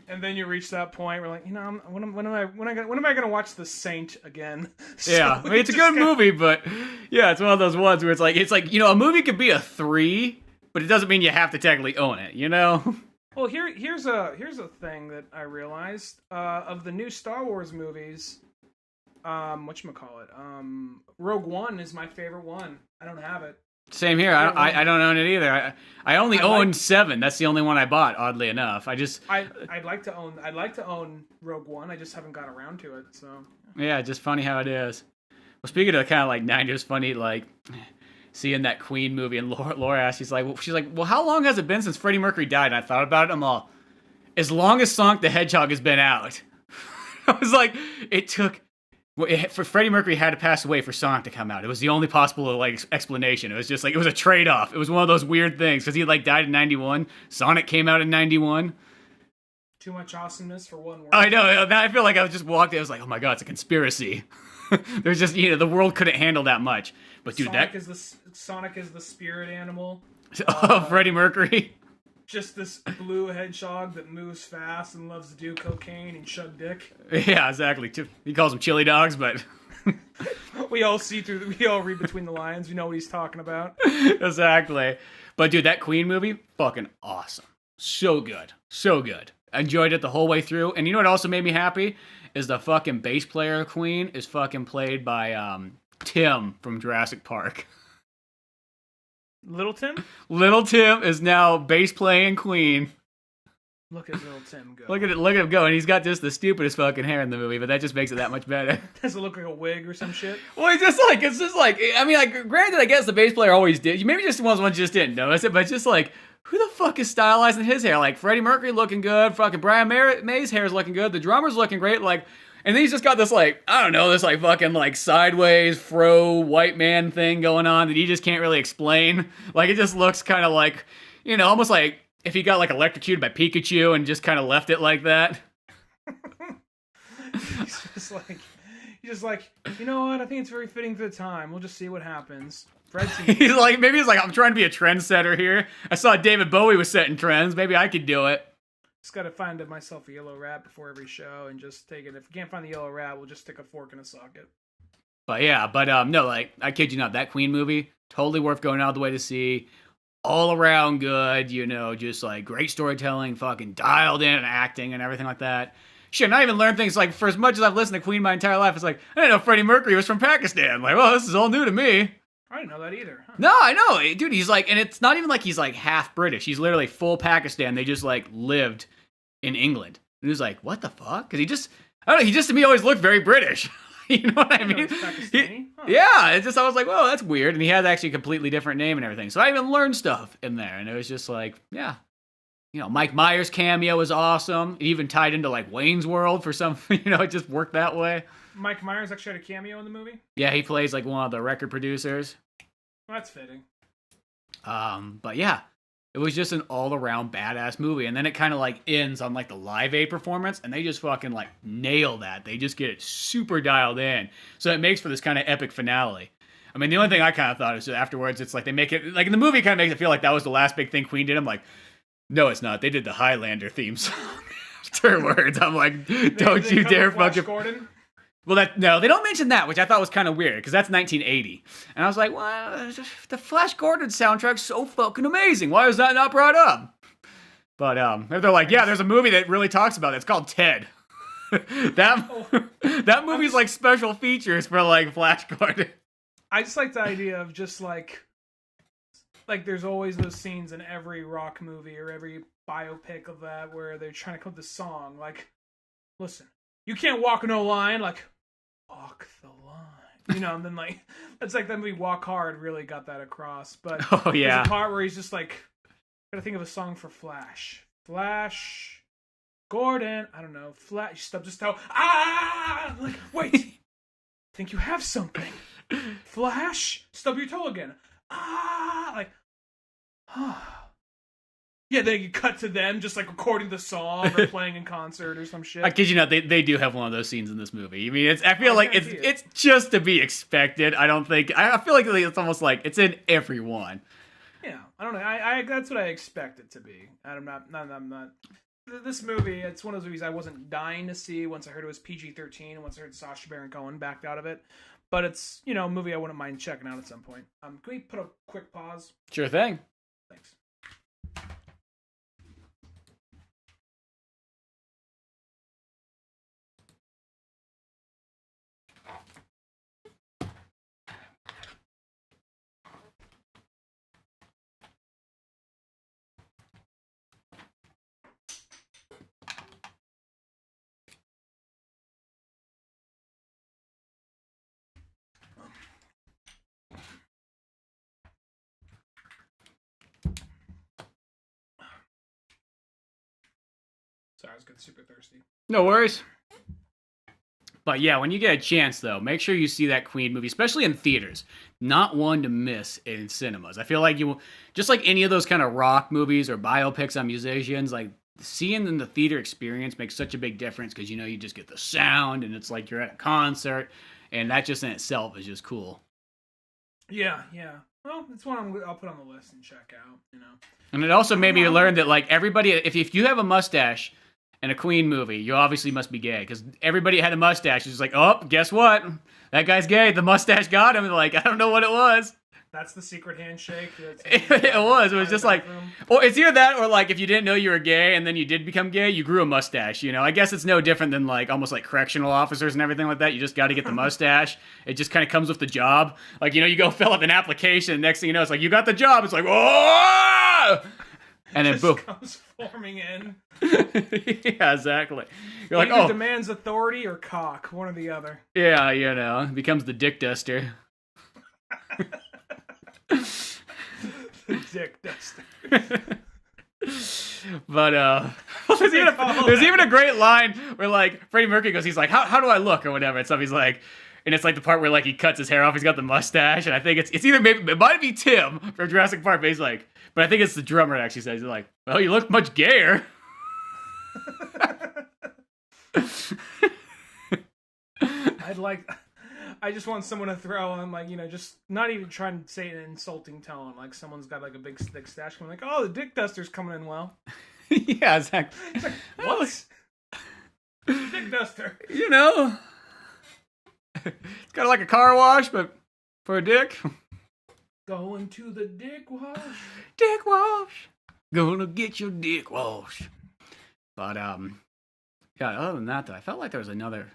And then you reach that point where, like, when am I gonna watch The Saint again? Yeah, I mean, it's a good movie, but yeah, it's one of those ones where it's like a movie could be a 3, but it doesn't mean you have to technically own it, Well, here's a thing that I realized of the new Star Wars movies. Whatchamacallit? Rogue One is my favorite one. I don't have it. Same here. I don't own it either. I only own 7. That's the only one I bought. Oddly enough, I'd like to own Rogue One. I just haven't got around to it. So yeah, just funny how it is. Well, speaking of kind of like 90s funny, like seeing that Queen movie, and Laura asked, she's like, well, how long has it been since Freddie Mercury died? And I thought about it. I'm all, as long as Sonic the Hedgehog has been out. I was like, it took. For Freddie Mercury had to pass away for Sonic to come out. It was the only possible explanation. It was just like, it was a trade-off. It was one of those weird things because he died in 91. Sonic came out in 91. Too much awesomeness for one word. I know. I feel like I was just walked in. I was like, oh my god, it's a conspiracy. There's just the world couldn't handle that much. But dude, Sonic is the spirit animal. Freddie Mercury. Just this blue hedgehog that moves fast and loves to do cocaine and chug dick. Yeah, exactly. He calls them chili dogs, but we all read between the lines. We know what he's talking about. Exactly. But dude, that Queen movie, fucking awesome. So good. So good. I enjoyed it the whole way through. And you know what also made me happy? Is the fucking bass player of Queen is fucking played by Tim from Jurassic Park. Little Tim? Little Tim is now bass playing Queen. Look at Little Tim go. Look at him go, and he's got just the stupidest fucking hair in the movie, but that just makes it that much better. Does it look like a wig or some shit? Well, it's just like, I mean, like, granted, I guess the bass player always did. Maybe just one just didn't notice it, but it's just like, who the fuck is stylizing his hair? Like, Freddie Mercury looking good, fucking Brian May's hair is looking good, the drummer's looking great, like, and then he's just got this, like, I don't know, this, like, fucking, like, sideways, fro, white man thing going on that he just can't really explain. Like, it just looks kind of like, almost like if he got, like, electrocuted by Pikachu and just kind of left it like that. He's just like, you know what, I think it's very fitting for the time. We'll just see what happens. He's like, I'm trying to be a trendsetter here. I saw David Bowie was setting trends. Maybe I could do it. Just gotta find myself a yellow rat before every show and just take it. If we can't find the yellow rat, we'll just stick a fork in a socket. But yeah, no, like, I kid you not, that Queen movie, totally worth going out of the way to see. All around good, just like great storytelling, fucking dialed in and acting and everything like that. Shit, and I even learned things like, for as much as I've listened to Queen my entire life, it's like, I didn't know Freddie Mercury was from Pakistan. Like, well, this is all new to me. I didn't know that either. Huh? No, I know. Dude, he's like, and it's not even like he's like half British. He's literally full Pakistan. They just like lived in England. And he was like, what the fuck? Because I don't know, he just to me always looked very British. You know what I mean? Yeah, it's just, I was like, whoa, that's weird. And he had actually a completely different name and everything. So I even learned stuff in there. And it was just like, yeah. Mike Myers' cameo was awesome. It even tied into like Wayne's World for some, it just worked that way. Mike Myers actually had a cameo in the movie? Yeah, he plays like one of the record producers. That's fitting. But yeah, it was just an all-around badass movie. And then it kind of like ends on like the Live Aid performance, and they just fucking like nail that. They just get it super dialed in. So it makes for this kind of epic finale. I mean, the only thing I kind of thought is that afterwards, it's like they make it, like in the movie, it kind of makes it feel like that was the last big thing Queen did. I'm like, no, it's not. They did the Highlander theme song afterwards. I'm like, don't you dare fucking... Gordon? Well, no, they don't mention that, which I thought was kind of weird, because that's 1980. And I was like, well, the Flash Gordon soundtrack's so fucking amazing. Why is that not brought up? But they're like, yeah, there's a movie that really talks about it. It's called Ted. That movie's like special features for like Flash Gordon. I just like the idea of just like there's always those scenes in every rock movie or every biopic of that where they're trying to come up with this song. Like, listen, you can't walk no line. Like, walk the line. And then like, it's like that movie Walk Hard really got that across. But there's a part where he's just like, gotta think of a song for Flash. Flash Gordon. I don't know. Flash. Stub just toe. Ah! Like, wait. Think you have something. Flash. Stub your toe again. Ah! Like, yeah, then you cut to them just like recording the song or playing in concert or some shit. I kid you not, they do have one of those scenes in this movie. I mean, I feel like it's just to be expected. I feel like it's almost like it's in every one. Yeah, I don't know. I that's what I expect it to be. I'm not. This movie, it's one of those movies I wasn't dying to see once I heard it was PG-13 and once I heard Sacha Baron Cohen backed out of it. But it's, a movie I wouldn't mind checking out at some point. Can we put a quick pause? Sure thing. Thanks. Sorry, I was getting super thirsty. No worries. But yeah, when you get a chance, though, make sure you see that Queen movie, especially in theaters. Not one to miss in cinemas. I feel like just like any of those kind of rock movies or biopics on musicians, like seeing in the theater experience makes such a big difference because, you just get the sound and it's like you're at a concert, and that just in itself is just cool. Yeah. Well, it's one I'll put on the list and check out, And it also made me learn that, like, everybody, if you have a mustache in a Queen movie, you obviously must be gay, because everybody had a mustache. It's just like, oh, guess what? That guy's gay. The mustache got him. Like, I don't know what it was. That's the secret handshake. It was. It was just like, or it's either that or like if you didn't know you were gay and then you did become gay, you grew a mustache. I guess it's no different than like almost like correctional officers and everything like that. You just got to get the mustache. It just kind of comes with the job. Like, you go fill up an application. Next thing you know, it's like, you got the job. It's like, oh! And then boom. Comes forming in. Yeah, exactly. You're like, Either demands authority or cock, one or the other. Yeah, it becomes the dick duster. Dick duster. But there's even a great line where like Freddie Mercury goes, he's like, how do I look or whatever and stuff. He's like, and it's like the part where like he cuts his hair off. He's got the mustache, and I think it's either maybe it might be Tim from Jurassic Park, but he's like, but I think it's the drummer that actually says, he's like, well, you look much gayer. I just want someone to throw on, like, just not even trying to say it in an insulting tone. Like, someone's got, like, a big thick stash. I'm like, oh, the dick duster's coming in well. Yeah, exactly. It's like, what? Dick duster. It's kind of like a car wash, but for a dick. Going to the dick wash. Dick wash. Gonna get your dick wash. But, yeah, other than that, though, I felt like there was another...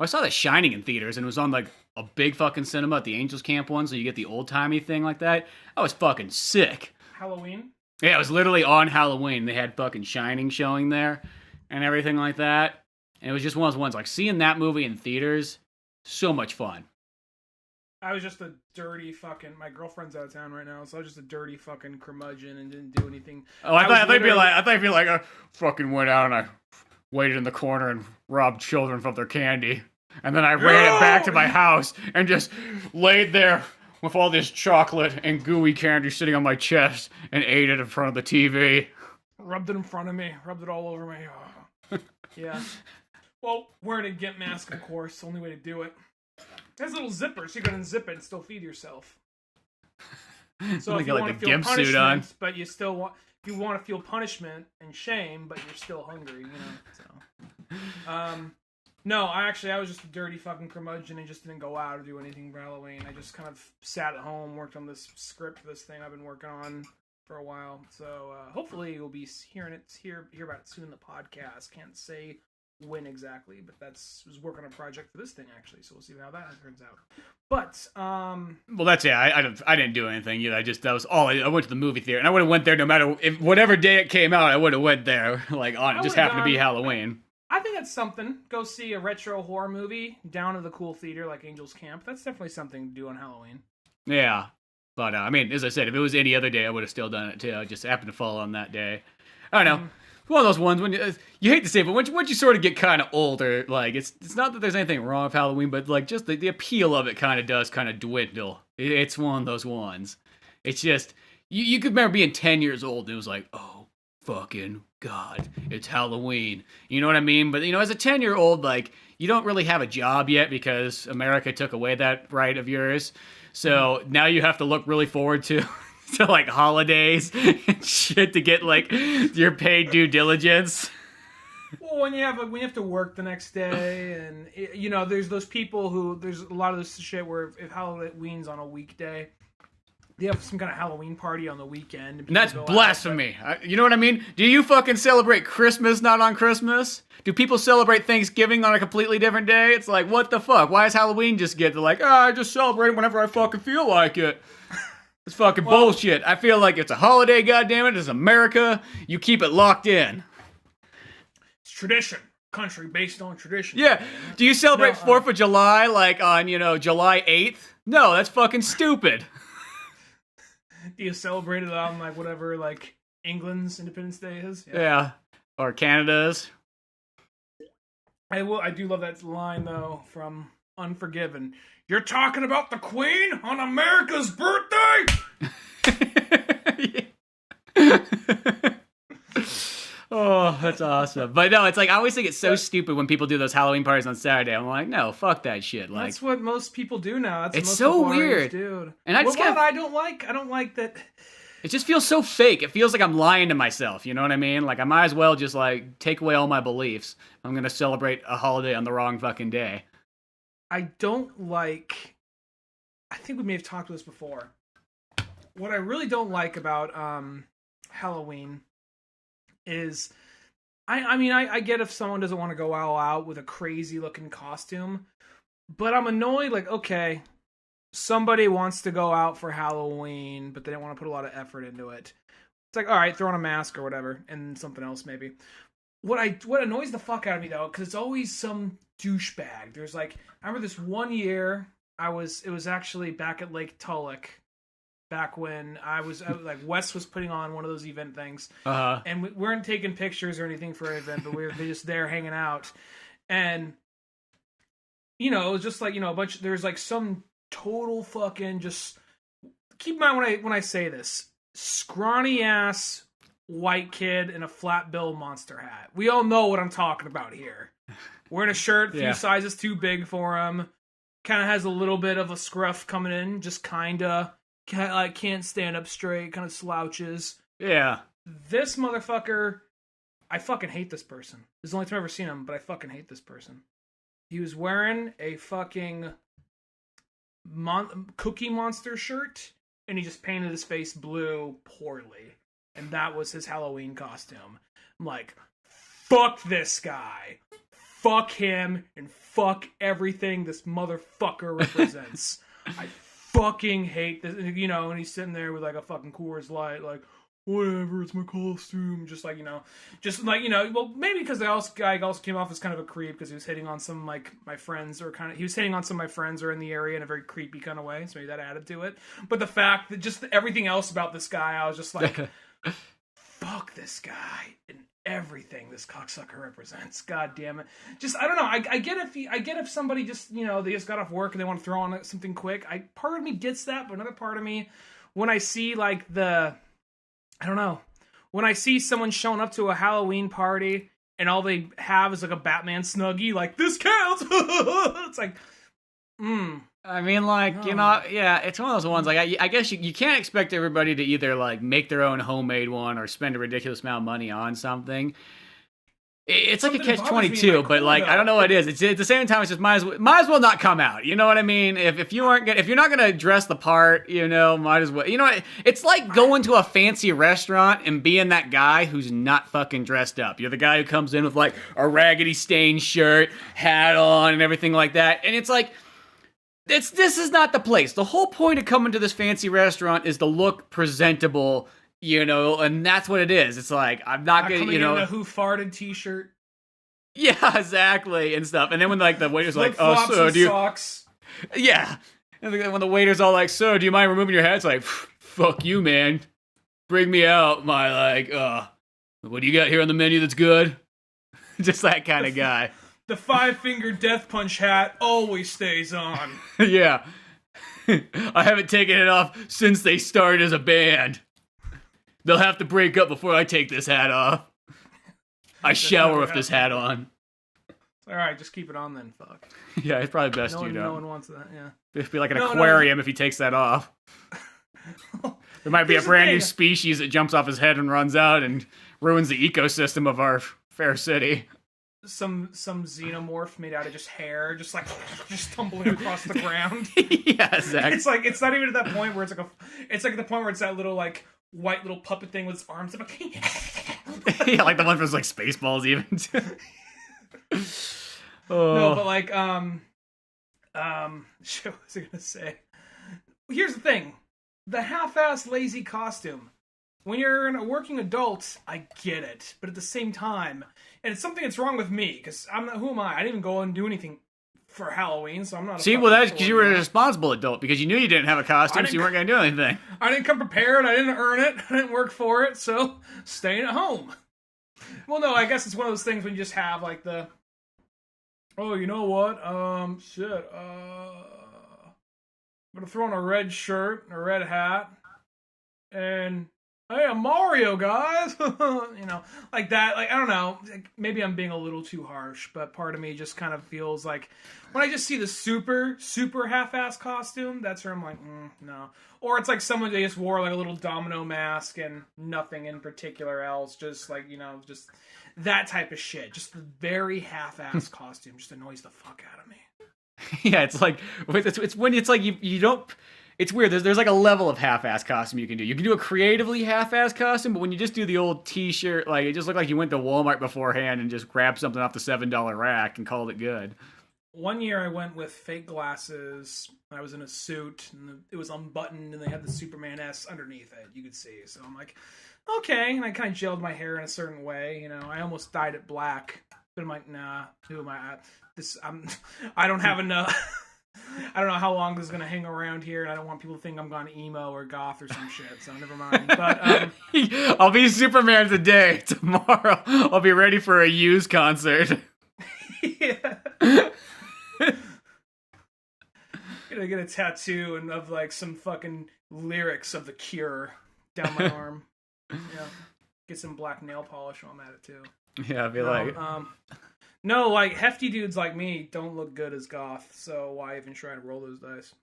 I saw The Shining in theaters, and it was on, like, a big fucking cinema at the Angels Camp one, so you get the old-timey thing like that. I was fucking sick. Halloween? Yeah, it was literally on Halloween. They had fucking Shining showing there and everything like that. And it was just one of those ones, like, seeing that movie in theaters, so much fun. I was just a dirty fucking... My girlfriend's out of town right now, so I was just a dirty fucking curmudgeon and didn't do anything. Oh, I thought you'd be like, I fucking went out and I waited in the corner and robbed children from their candy. And then I ran it back to my house and just laid there with all this chocolate and gooey candy sitting on my chest and ate it in front of the TV. Rubbed it in front of me. Rubbed it all over me. Oh. Yeah. Well, wearing a GIMP mask, of course. Only way to do it. It has little zippers. So you can unzip it and still feed yourself. So if you want to feel punishment, but you still want... If you want to feel punishment and shame, but you're still hungry, so... No, I was just a dirty fucking curmudgeon and just didn't go out or do anything for Halloween. I just kind of sat at home, worked on this script for this thing I've been working on for a while. So hopefully you'll be hear about it soon in the podcast. Can't say when exactly, but was working on a project for this thing actually. So we'll see how that turns out. But well, that's I didn't do anything either. That was all. I went to the movie theater, and I would have went there no matter whatever day it came out. I would have went there. Like on it just happened to be Halloween. I think that's something. Go see a retro horror movie down at the cool theater like Angels Camp. That's definitely something to do on Halloween. Yeah. But, I mean, as I said, if it was any other day, I would have still done it, too. I just happened to fall on that day. I don't know. It's one of those ones when you hate to say it, but once you sort of get kind of older, like, it's not that there's anything wrong with Halloween, but, like, just the appeal of it kind of does kind of dwindle. It's one of those ones. It's just, you could remember being 10 years old, and it was like, oh, fucking God, it's Halloween. You know what I mean? But, as a 10-year-old, like, you don't really have a job yet because America took away that right of yours. So now you have to look really forward to like holidays and shit to get like your paid due diligence. Well, when you have to work the next day, and there's those people there's a lot of this shit where if Halloween's on a weekday, they have some kind of Halloween party on the weekend. And that's blasphemy. You know what I mean? Do you fucking celebrate Christmas not on Christmas? Do people celebrate Thanksgiving on a completely different day? It's like, what the fuck? Why does Halloween just get to like, I just celebrate it whenever I fucking feel like it? It's fucking bullshit. I feel like it's a holiday, goddammit. It's America. You keep it locked in. It's tradition. Country based on tradition. Yeah. Do you celebrate 4th of July like on, July 8th? No, that's fucking stupid. Do you celebrate it on like whatever like England's Independence Day is? Yeah. Or Canada's. I do love that line though from Unforgiven. You're talking about the Queen on America's birthday? Oh, that's awesome. But no, it's like I always think it's so stupid when people do those Halloween parties on Saturday. I'm like, no, fuck that shit. Like, That's what most people do now. That's it's what most so people our age weird. do. And I just what I don't like that. it just feels so fake. It feels like I'm lying to myself. You know what I mean? Like I might as well just like take away all my beliefs. I'm gonna celebrate a holiday on the wrong fucking day. I don't like. I think we may have talked about this before. What I really don't like about Halloween is, I mean, I get if someone doesn't want to go all out with a crazy looking costume, but I'm annoyed. Like, okay, somebody wants to go out for Halloween, but they don't want to put a lot of effort into it. It's like, all right, throw on a mask or whatever, and something else maybe. What annoys the fuck out of me though, because it's always some douchebag. There's like, I remember this one year it was actually back at Lake Tulloch, back when I was like Wes was putting on one of those event things, and we weren't taking pictures or anything for an event, but we were just there hanging out, and it was just like a bunch. There's like some total fucking just. Keep in mind when I say this, scrawny ass white kid in a flat bill monster hat. We all know what I'm talking about here. Wearing a shirt a few sizes too big for him. Kind of has a little bit of a scruff coming in. Just kinda can't stand up straight. Kind of slouches. Yeah. This motherfucker, I fucking hate this person. This is the only time I've ever seen him, but I fucking hate this person. He was wearing a fucking Cookie Monster shirt, and he just painted his face blue poorly. And that was his Halloween costume. I'm like, fuck this guy. Fuck him, and fuck everything this motherfucker represents. I fucking hate this. And he's sitting there with like a fucking Coors Light, like, whatever, it's my costume. Well, maybe because the guy also came off as kind of a creep because he was hitting on some of like my friends, he was hitting on some of my friends who are in the area in a very creepy kind of way, so maybe that added to it. But the fact that just everything else about this guy, I was just like, fuck this guy and everything this cocksucker represents. God damn it. Just, I don't know. I get if somebody just, they just got off work and they want to throw on something quick. Part of me gets that, but another part of me, when I see like when I see someone showing up to a Halloween party and all they have is like a Batman Snuggie, like, this counts! It's like, I mean, like, it's one of those ones, like, I guess you can't expect everybody to either, like, make their own homemade one or spend a ridiculous amount of money on something. It's like a catch-22, but, like, I don't know what it is. It's at the same time, it's just might as well not come out. You know what I mean? If you're not gonna dress the part, might as well. You know what? It's like going to a fancy restaurant and being that guy who's not fucking dressed up. You're the guy who comes in with, like, a raggedy stained shirt, hat on, and everything like that. And it's like, this is not the place. The whole point of coming to this fancy restaurant is to look presentable, and that's what it is. It's like, I'm not gonna, in a Who Farted t-shirt. Yeah, exactly, and stuff. And then when like the waiter's like, "Oh, so do you?" Socks. Yeah, and then when the waiter's all like, "So, do you mind removing your hat?" It's like, "Fuck you, man. Bring me out my what do you got here on the menu that's good?" Just that kind of guy. The 5-finger death punch hat always stays on. Yeah, I haven't taken it off since they started as a band. They'll have to break up before I take this hat off. I shower with this hat on. All right, just keep it on then. Fuck. Yeah, it's probably best you don't. No one wants that. Yeah. It'd be like an aquarium if he takes that off. There might be a brand new species that jumps off his head and runs out and ruins the ecosystem of our fair city. Some xenomorph made out of just hair, just tumbling across the ground. Yeah, exactly. It's like, it's not even at that point where it's like the point where it's that little like white little puppet thing with its arms. Yeah, like the one from like Spaceballs even. No, but like what was I gonna say? Here's the thing. The half-ass lazy costume. When you're a working adult, I get it. But at the same time, and it's something that's wrong with me, because who am I? I didn't even go and do anything for Halloween, so I'm not that's because you were a responsible adult, because you knew you didn't have a costume, so you weren't going to do anything. I didn't come prepared, I didn't earn it, I didn't work for it, so staying at home. Well, no, I guess it's one of those things when you just have, like, oh, you know what? I'm gonna throw on a red shirt, a red hat, and hey, I'm Mario, guys. You know, like that. Like, I don't know. Like, maybe I'm being a little too harsh, but part of me just kind of feels like when I just see the super, super half-ass costume, that's where I'm like, no. Or it's like someone they just wore like a little domino mask and nothing in particular else. Just like, you know, just that type of shit. Just the very half-ass costume just annoys the fuck out of me. Yeah, it's like it's when it's like you don't. It's weird. There's like a level of half-ass costume you can do. You can do a creatively half-ass costume, but when you just do the old T-shirt, like it just looked like you went to Walmart beforehand and just grabbed something off the $7 rack and called it good. One year I went with fake glasses. I was in a suit, and it was unbuttoned, and they had the Superman S underneath it. You could see. So I'm like, okay. And I kind of gelled my hair in a certain way. You know, I almost dyed it black, but I'm like, nah. Who am I? I don't have enough. I don't know how long this is gonna hang around here, and I don't want people to think I'm gone emo or goth or some shit. So never mind. But I'll be Superman today. Tomorrow, I'll be ready for a Used concert. Yeah. Gonna get a tattoo and of like some fucking lyrics of The Cure down my arm. Yeah. Get some black nail polish while I'm at it too. Yeah, I'd be like. No, like, hefty dudes like me don't look good as goth, so why even try to roll those dice?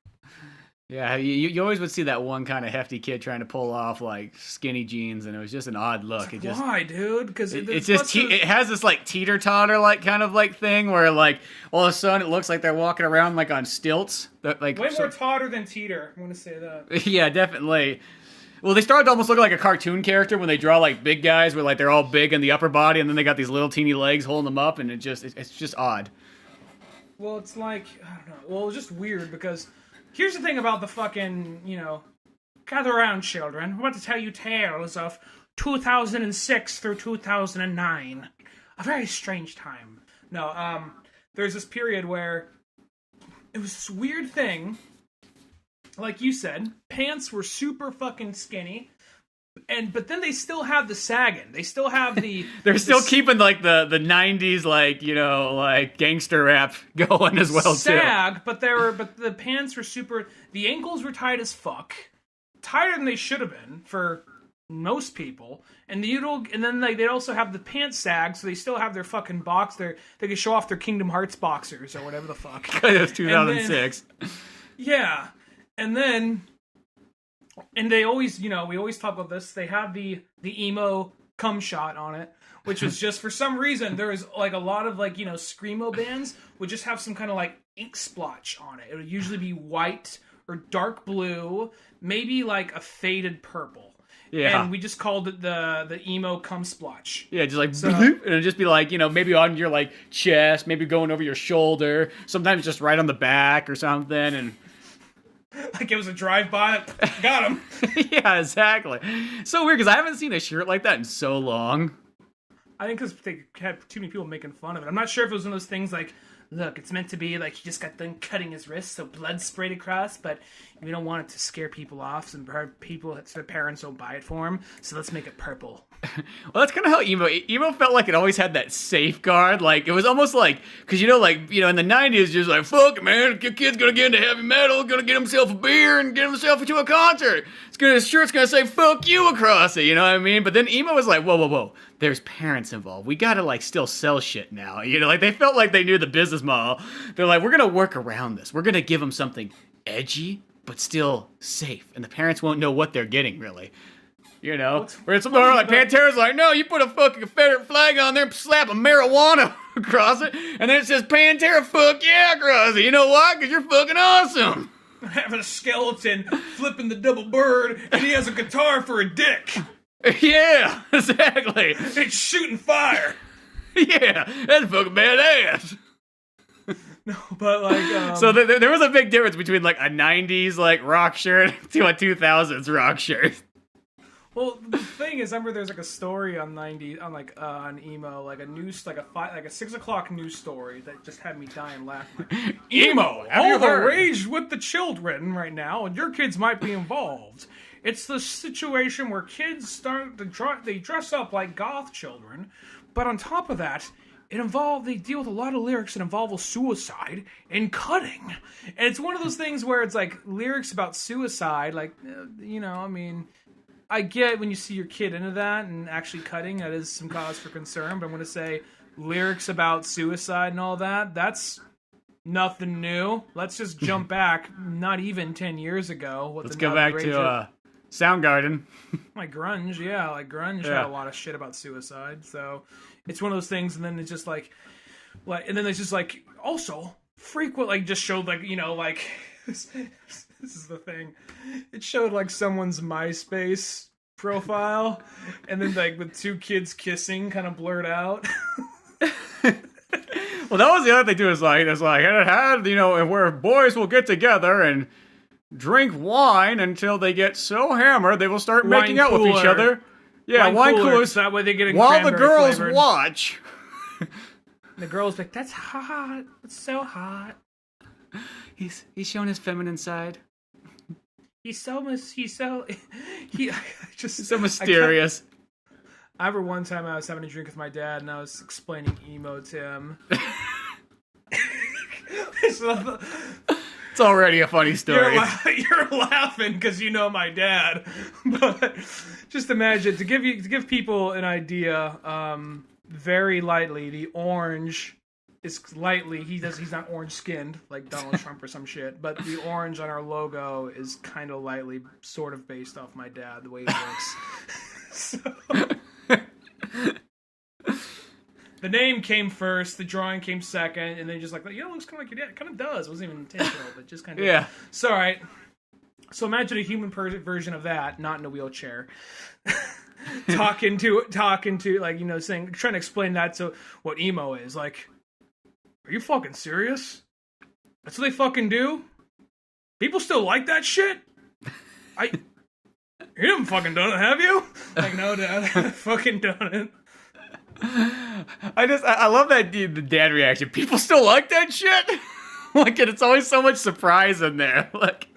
Yeah, you always would see that one kind of hefty kid trying to pull off, like, skinny jeans, and it was just an odd look. Why, dude? Because it has this, like, teeter-totter, like, kind of, like, thing where, like, all of a sudden it looks like they're walking around, like, on stilts. Like, way more totter than teeter, I'm going to say that. Yeah, definitely. Well, they started to almost look like a cartoon character when they draw, like, big guys where, like, they're all big in the upper body, and then they got these little teeny legs holding them up, and it's just odd. Well, it's like, I don't know. Well, it's just weird, because here's the thing about the fucking, you know, gather around, children. I'm about to tell you tales of 2006 through 2009. A very strange time. No, there's this period where it was this weird thing. Like you said, pants were super fucking skinny, but then they still have the sagging. They still have the. They're still keeping like the 90s, like, you know, like gangster rap going as well sag, too. but the pants were super. The ankles were tight as fuck, tighter than they should have been for most people. And then like they'd also have the pants sag, so they still have their fucking box. They could show off their Kingdom Hearts boxers or whatever the fuck. That's 2006. Yeah. And they always, you know, we always talk about this. They have the emo cum shot on it, which was just for some reason there was like a lot of like, you know, screamo bands would just have some kind of like ink splotch on it. It would usually be white or dark blue, maybe like a faded purple. Yeah. And we just called it the emo cum splotch. Yeah, just like, and it'd just be like, you know, maybe on your like chest, maybe going over your shoulder, sometimes just right on the back or something, and like it was a drive-by. Got him. Yeah, exactly. So weird, because I haven't seen a shirt like that in so long. I think because they had too many people making fun of it. I'm not sure if it was one of those things like, look, it's meant to be like he just got done cutting his wrist, so blood sprayed across, but we don't want it to scare people off, so their parents don't buy it for him, so let's make it purple. Well, that's kind of how emo felt like it always had that safeguard. Like, it was almost like, because, you know, like, you know, in the 90s, just like, fuck it, man, your kid's gonna get into heavy metal, gonna get himself a beer and get himself into a concert. His shirt's gonna say, fuck you across it, you know what I mean? But then emo was like, whoa, there's parents involved. We gotta, like, still sell shit now. You know, like, they felt like they knew the business model. They're like, we're gonna work around this. We're gonna give them something edgy, but still safe. And the parents won't know what they're getting, really. You know, where it's more like Pantera's like, no, you put a fucking Confederate flag on there and slap a marijuana across it, and then it says Pantera, fuck yeah, across it. You know why? Because you're fucking awesome. Having a skeleton flipping the double bird, and he has a guitar for a dick. Yeah, exactly. It's shooting fire. Yeah, that's fucking badass. No, but like, so there was a big difference between like a 90s like rock shirt to a 2000s rock shirt. Well, the thing is, I remember there's like a story on on emo, like a news, like a 6 o'clock news story that just had me dying laughing. Emo, all the rage with the children right now, and your kids might be involved. It's the situation where kids start to they dress up like goth children, but on top of that, they deal with a lot of lyrics that involve suicide and cutting. And it's one of those things where it's like lyrics about suicide, like, you know, I mean, I get when you see your kid into that and actually cutting, that is some cause for concern. But I'm going to say lyrics about suicide and all that, that's nothing new. Let's just jump back, not even 10 years ago. Let's go back to Soundgarden. Like grunge, yeah. Like grunge had a lot of shit about suicide. So it's one of those things, and then it's just like, and then it's just like, also, frequent, like, just showed, like, you know, like, this is the thing. It showed, like, someone's MySpace profile, and then, like, with two kids kissing kind of blurred out. Well, that was the other thing, too, is like, it had, you know, where boys will get together and drink wine until they get so hammered they will start making out with each other. Yeah, wine coolers. That way they get while the girls flavored. watch. The girl's like, that's hot. It's so hot. He's showing his feminine side. He's so mysterious. I remember one time I was having a drink with my dad and I was explaining emo to him. It's already a funny story. You're laughing because you know my dad, but just imagine to give people an idea. Very lightly, the orange is lightly. He's not orange skinned like Donald Trump or some shit, but the orange on our logo is kind of lightly, sort of based off my dad, the way he looks. So, the name came first, the drawing came second, and then just like, you know, it looks kind of like your dad. It kind of does. It wasn't even intentional, but just kind of. Yeah. So, all right. So imagine a human version of that, not in a wheelchair. talking to like, you know, saying, trying to explain that to what emo is. Like, are you fucking serious? That's what they fucking do? People still like that shit? You haven't fucking done it, have you? Like, no, Dad, I fucking done it. I love that the dad reaction. People still like that shit? Like, it's always so much surprise in there. Like,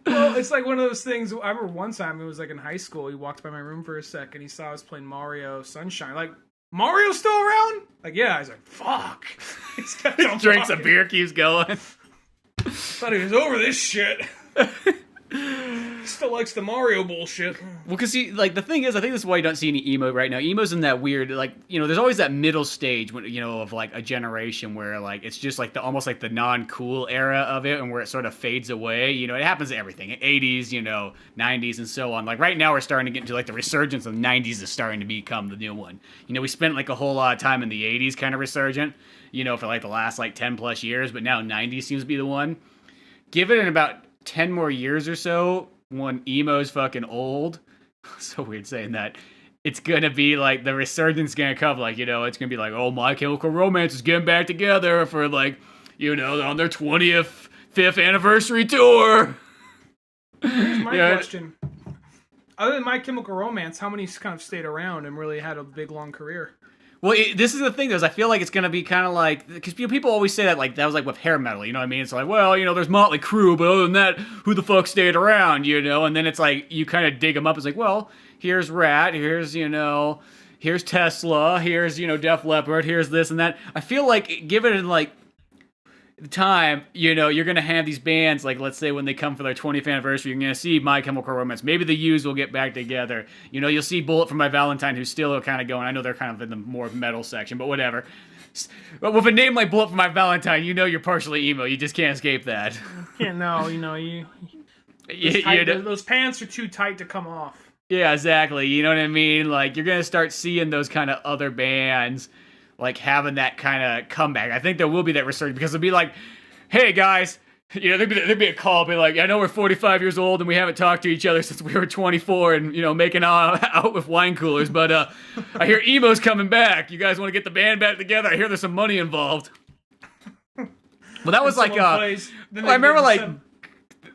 well, it's like one of those things. I remember one time, it was like in high school, he walked by my room for a second, he saw us playing Mario Sunshine. Like, Mario's still around? Like, yeah. I was like, fuck. He's got he drinks a beer, keeps going. Thought he was over this shit. He still likes the Mario bullshit. Well, because like the thing is, I think this is why you don't see any emo right now. Emo's in that weird, like, you know, there's always that middle stage when, you know, of like a generation where like it's just like almost like the non-cool era of it, and where it sort of fades away. You know, it happens to everything. 80s, you know, 90s, and so on. Like right now, we're starting to get into like the resurgence of the 90s is starting to become the new one. You know, we spent like a whole lot of time in the 80s kind of resurgent, you know, for like the last like 10 plus years, but now 90s seems to be the one. Give it in about 10 more years or so, when emo's fucking old, so weird saying that, it's gonna be like the resurgence gonna come, like, you know, it's gonna be like, oh, My Chemical Romance is getting back together for like, you know, on their 5th anniversary tour. Here's my question. Other than My Chemical Romance, how many kind of stayed around and really had a big long career? Well, this is the thing, though, is I feel like it's going to be kind of like, because people always say that, like, that was like with hair metal, you know what I mean? It's like, well, you know, there's Motley Crue, but other than that, who the fuck stayed around, you know? And then it's like, you kind of dig them up. It's like, well, here's Rat, here's, you know, here's Tesla, here's, you know, Def Leppard, here's this and that. I feel like, given, like, the time, you know, you're going to have these bands, like, let's say when they come for their 20th anniversary, you're going to see My Chemical Romance. Maybe the Used will get back together. You know, you'll see Bullet for My Valentine, who's still kind of going. I know they're kind of in the more metal section, but whatever. But with a name like Bullet for My Valentine, you know you're partially emo. You just can't escape that. Can't know, you know, those pants are too tight to come off. Yeah, exactly. You know what I mean? Like, you're going to start seeing those kind of other bands like having that kind of comeback. I think there will be that resurgence, because it'll be like, hey guys, you know, there'd be a call, be like, I know we're 45 years old and we haven't talked to each other since we were 24 and, you know, making out with wine coolers, but I hear emo's coming back. You guys want to get the band back together? I hear there's some money involved. Well, that was like, I remember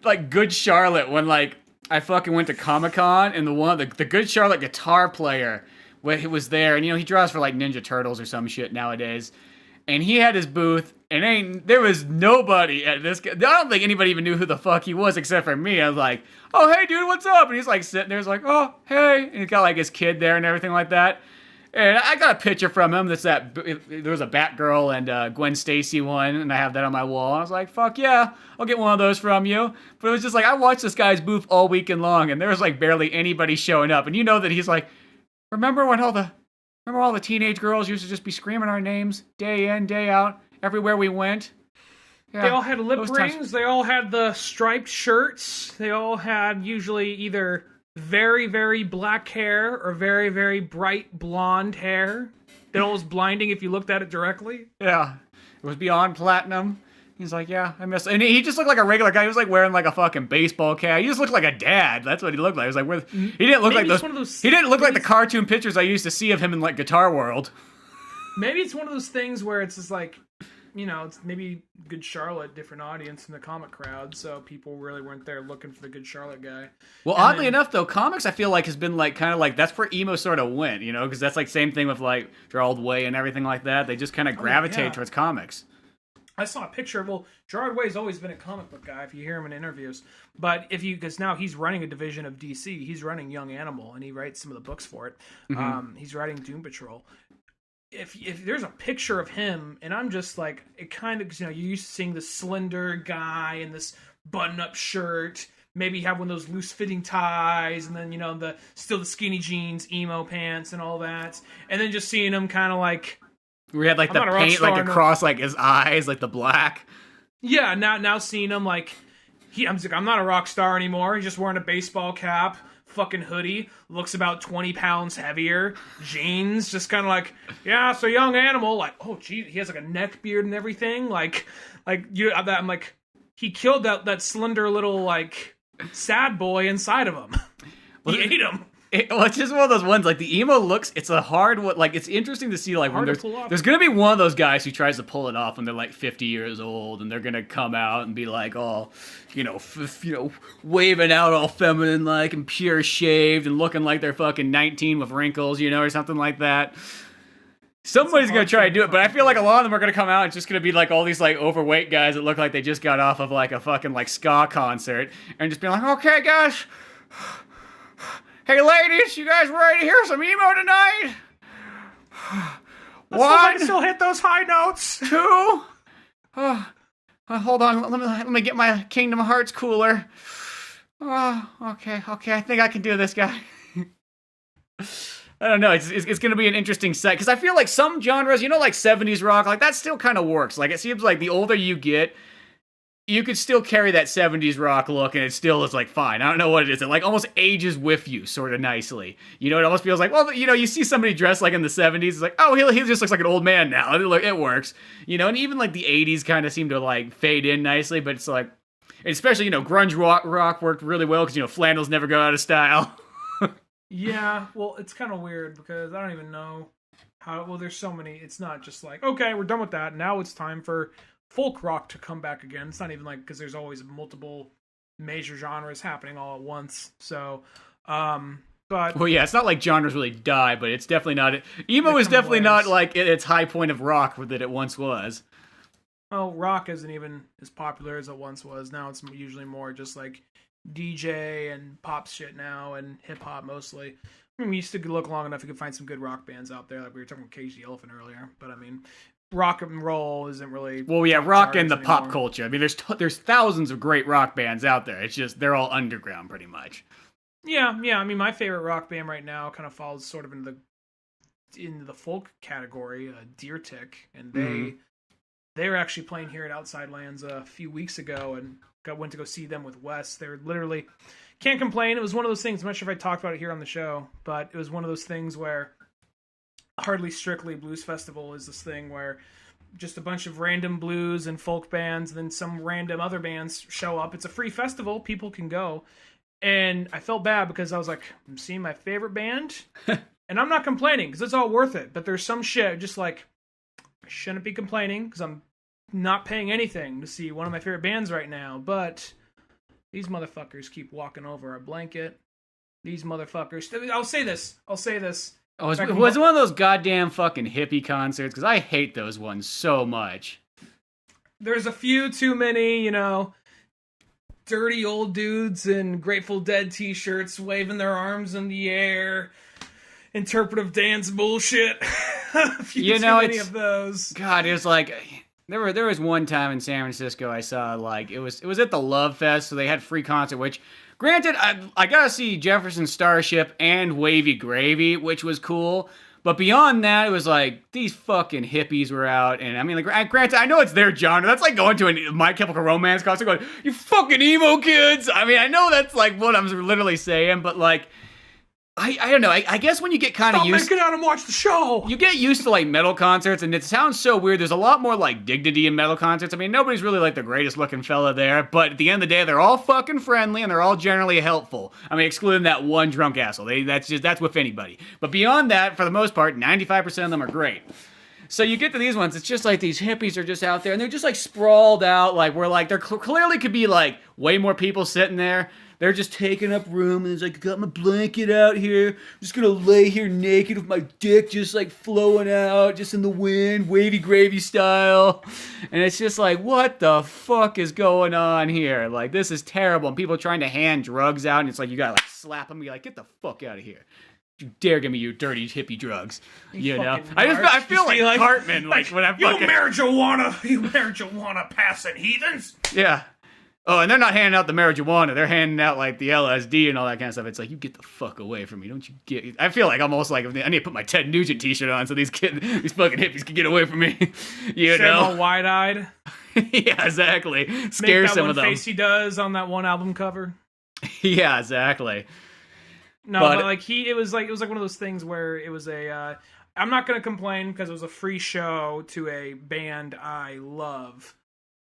like Good Charlotte, when like I fucking went to Comic-Con, and the Good Charlotte guitar player, when he was there, and, you know, he draws for like Ninja Turtles or some shit nowadays, and he had his booth, and there was nobody at this. I don't think anybody even knew who the fuck he was except for me. I was like, oh, hey dude, what's up? And he's like sitting there, he's like, oh, hey, and he's got like his kid there and everything like that. And I got a picture from him. There was a Batgirl and Gwen Stacy one, and I have that on my wall. I was like, fuck yeah, I'll get one of those from you. But it was just like, I watched this guy's booth all weekend long, and there was like barely anybody showing up. And you know that he's like, remember all the teenage girls used to just be screaming our names day in, day out, everywhere we went? Yeah, they all had lip rings. They all had the striped shirts. They all had usually either very, very black hair or very, very bright blonde hair that was blinding if you looked at it directly. Yeah, it was beyond platinum. He's like, yeah, I miss. And he just looked like a regular guy. He was like wearing like a fucking baseball cap. He just looked like a dad. That's what he looked like. He was like, he didn't look like those. He didn't look like the cartoon pictures I used to see of him in like Guitar World. Maybe it's one of those things where it's just like, you know, it's maybe Good Charlotte, different audience in the comic crowd, so people really weren't there looking for the Good Charlotte guy. Well, oddly enough, though, comics I feel like has been like kind of like that's where emo sort of went, you know, because that's like same thing with like Gerard Way and everything like that. They just kind of gravitate towards comics. I saw a picture of, Gerard Way's always been a comic book guy if you hear him in interviews, but because now he's running a division of DC, he's running Young Animal, and he writes some of the books for it. Mm-hmm. He's writing Doom Patrol. If there's a picture of him, and I'm just like, it kind of, you know, you're used to seeing this slender guy in this button-up shirt, maybe have one of those loose-fitting ties, and then, you know, the skinny jeans, emo pants, and all that, and then just seeing him kind of like, we had like the paint like across like his eyes, like the black. Yeah, now seeing him like, I'm not a rock star anymore. He's just wearing a baseball cap, fucking hoodie, looks about 20 pounds heavier, jeans, just kind of like, yeah, so Young Animal, like, oh gee, he has like a neck beard and everything, like you. I'm like, he killed that slender little like sad boy inside of him. He ate him. It's just one of those ones, like, the emo looks, it's a hard one, like, it's interesting to see, like, when there's going to be one of those guys who tries to pull it off when they're, like, 50 years old, and they're going to come out and be, like, all, waving out all feminine-like and pure shaved and looking like they're fucking 19 with wrinkles, or something like that. Somebody's going to try to do it, but I feel like a lot of them are going to come out and it's just going to be, like, all these, like, overweight guys that look like they just got off of, like, a fucking, like, ska concert, and just be like, okay, guys, hey, ladies, you guys ready to hear some emo tonight? One, still hit those high notes. Two. Hold on, let me get my Kingdom Hearts cooler. Okay, I think I can do this, guy. I don't know, it's going to be an interesting set, because I feel like some genres, like 70s rock, like that still kind of works. Like, it seems like the older you get, you could still carry that 70s rock look, and it still is, like, fine. I don't know what it is. It, like, almost ages with you sort of nicely. It almost feels like, well, you see somebody dressed, like, in the 70s, it's like, oh, he just looks like an old man now. It works. And even, like, the 80s kind of seem to, like, fade in nicely, but it's, like, especially, grunge rock worked really well, because, flannels never go out of style. Yeah, well, it's kind of weird, because I don't even know how, there's so many, it's not just like, okay, we're done with that, now it's time for folk rock to come back again. It's not even like, because there's always multiple major genres happening all at once. So, but well, yeah, it's not like genres really die, but it's definitely not. Emo is definitely not like its high point of rock that it once was. Oh, rock isn't even as popular as it once was. Now it's usually more just like DJ and pop shit now, and hip hop mostly. I mean, we used to look long enough, you could find some good rock bands out there. Like we were talking about Cage the Elephant earlier, but I mean, rock and roll isn't really. Well, yeah, rock and the pop culture. I mean, there's thousands of great rock bands out there. It's just they're all underground, pretty much. Yeah. I mean, my favorite rock band right now kind of falls sort of into the folk category, Deer Tick, and they were actually playing here at Outside Lands a few weeks ago, and went to go see them with Wes. They're literally can't complain. It was one of those things. I'm not sure if I talked about it here on the show, but it was one of those things where. Hardly Strictly Blues Festival is this thing where just a bunch of random blues and folk bands, and then some random other bands show up. It's a free festival. People can go. And I felt bad because I was like, I'm seeing my favorite band. And I'm not complaining because it's all worth it. But there's some shit just like, I shouldn't be complaining because I'm not paying anything to see one of my favorite bands right now. But these motherfuckers keep walking over our blanket. These motherfuckers. I'll say this. Oh, it was one of those goddamn fucking hippie concerts, because I hate those ones so much. There's a few too many, dirty old dudes in Grateful Dead t-shirts waving their arms in the air. interpretive dance bullshit. You know, many of those. God, it was like there was one time in San Francisco I saw like it was at the Love Fest, so they had free concert. Which, granted, I gotta see Jefferson Starship and Wavy Gravy, which was cool. But beyond that, it was like these fucking hippies were out, and I mean, like, granted, I know it's their genre. That's like going to a My Chemical Romance concert, going, "You fucking emo kids." I mean, I know that's like what I'm literally saying, but like, I don't know. I guess when you get kind of used, get out and watch the show. You get used to like metal concerts, and it sounds so weird. There's a lot more like dignity in metal concerts. I mean, nobody's really like the greatest looking fella there, but at the end of the day, they're all fucking friendly and they're all generally helpful. I mean, excluding that one drunk asshole. That's with anybody. But beyond that, for the most part, 95% of them are great. So you get to these ones, it's just like these hippies are just out there, and they're just like sprawled out, like where like there clearly could be like way more people sitting there. They're just taking up room, and it's like, got my blanket out here. I'm just gonna lay here naked with my dick just like flowing out, just in the wind, Wavy Gravy style. And it's just like, what the fuck is going on here? Like, this is terrible. And people trying to hand drugs out, and it's like, you gotta like slap them and be like, get the fuck out of here. You dare give me your dirty hippie drugs, you know? I feel like Cartman, like when I'm fucking... You marijuana passing heathens? Yeah. Oh, and they're not handing out the marijuana. They're handing out, like, the LSD and all that kind of stuff. It's like, you get the fuck away from me. Don't you get... I feel like almost like I need to put my Ted Nugent t-shirt on so these fucking hippies can get away from me. You know? All wide-eyed. Yeah, exactly. Scare some of them. Make that one face he does on that one album cover. Yeah, exactly. No, but like it was like one of those things where it was a... I'm not going to complain because it was a free show to a band I love.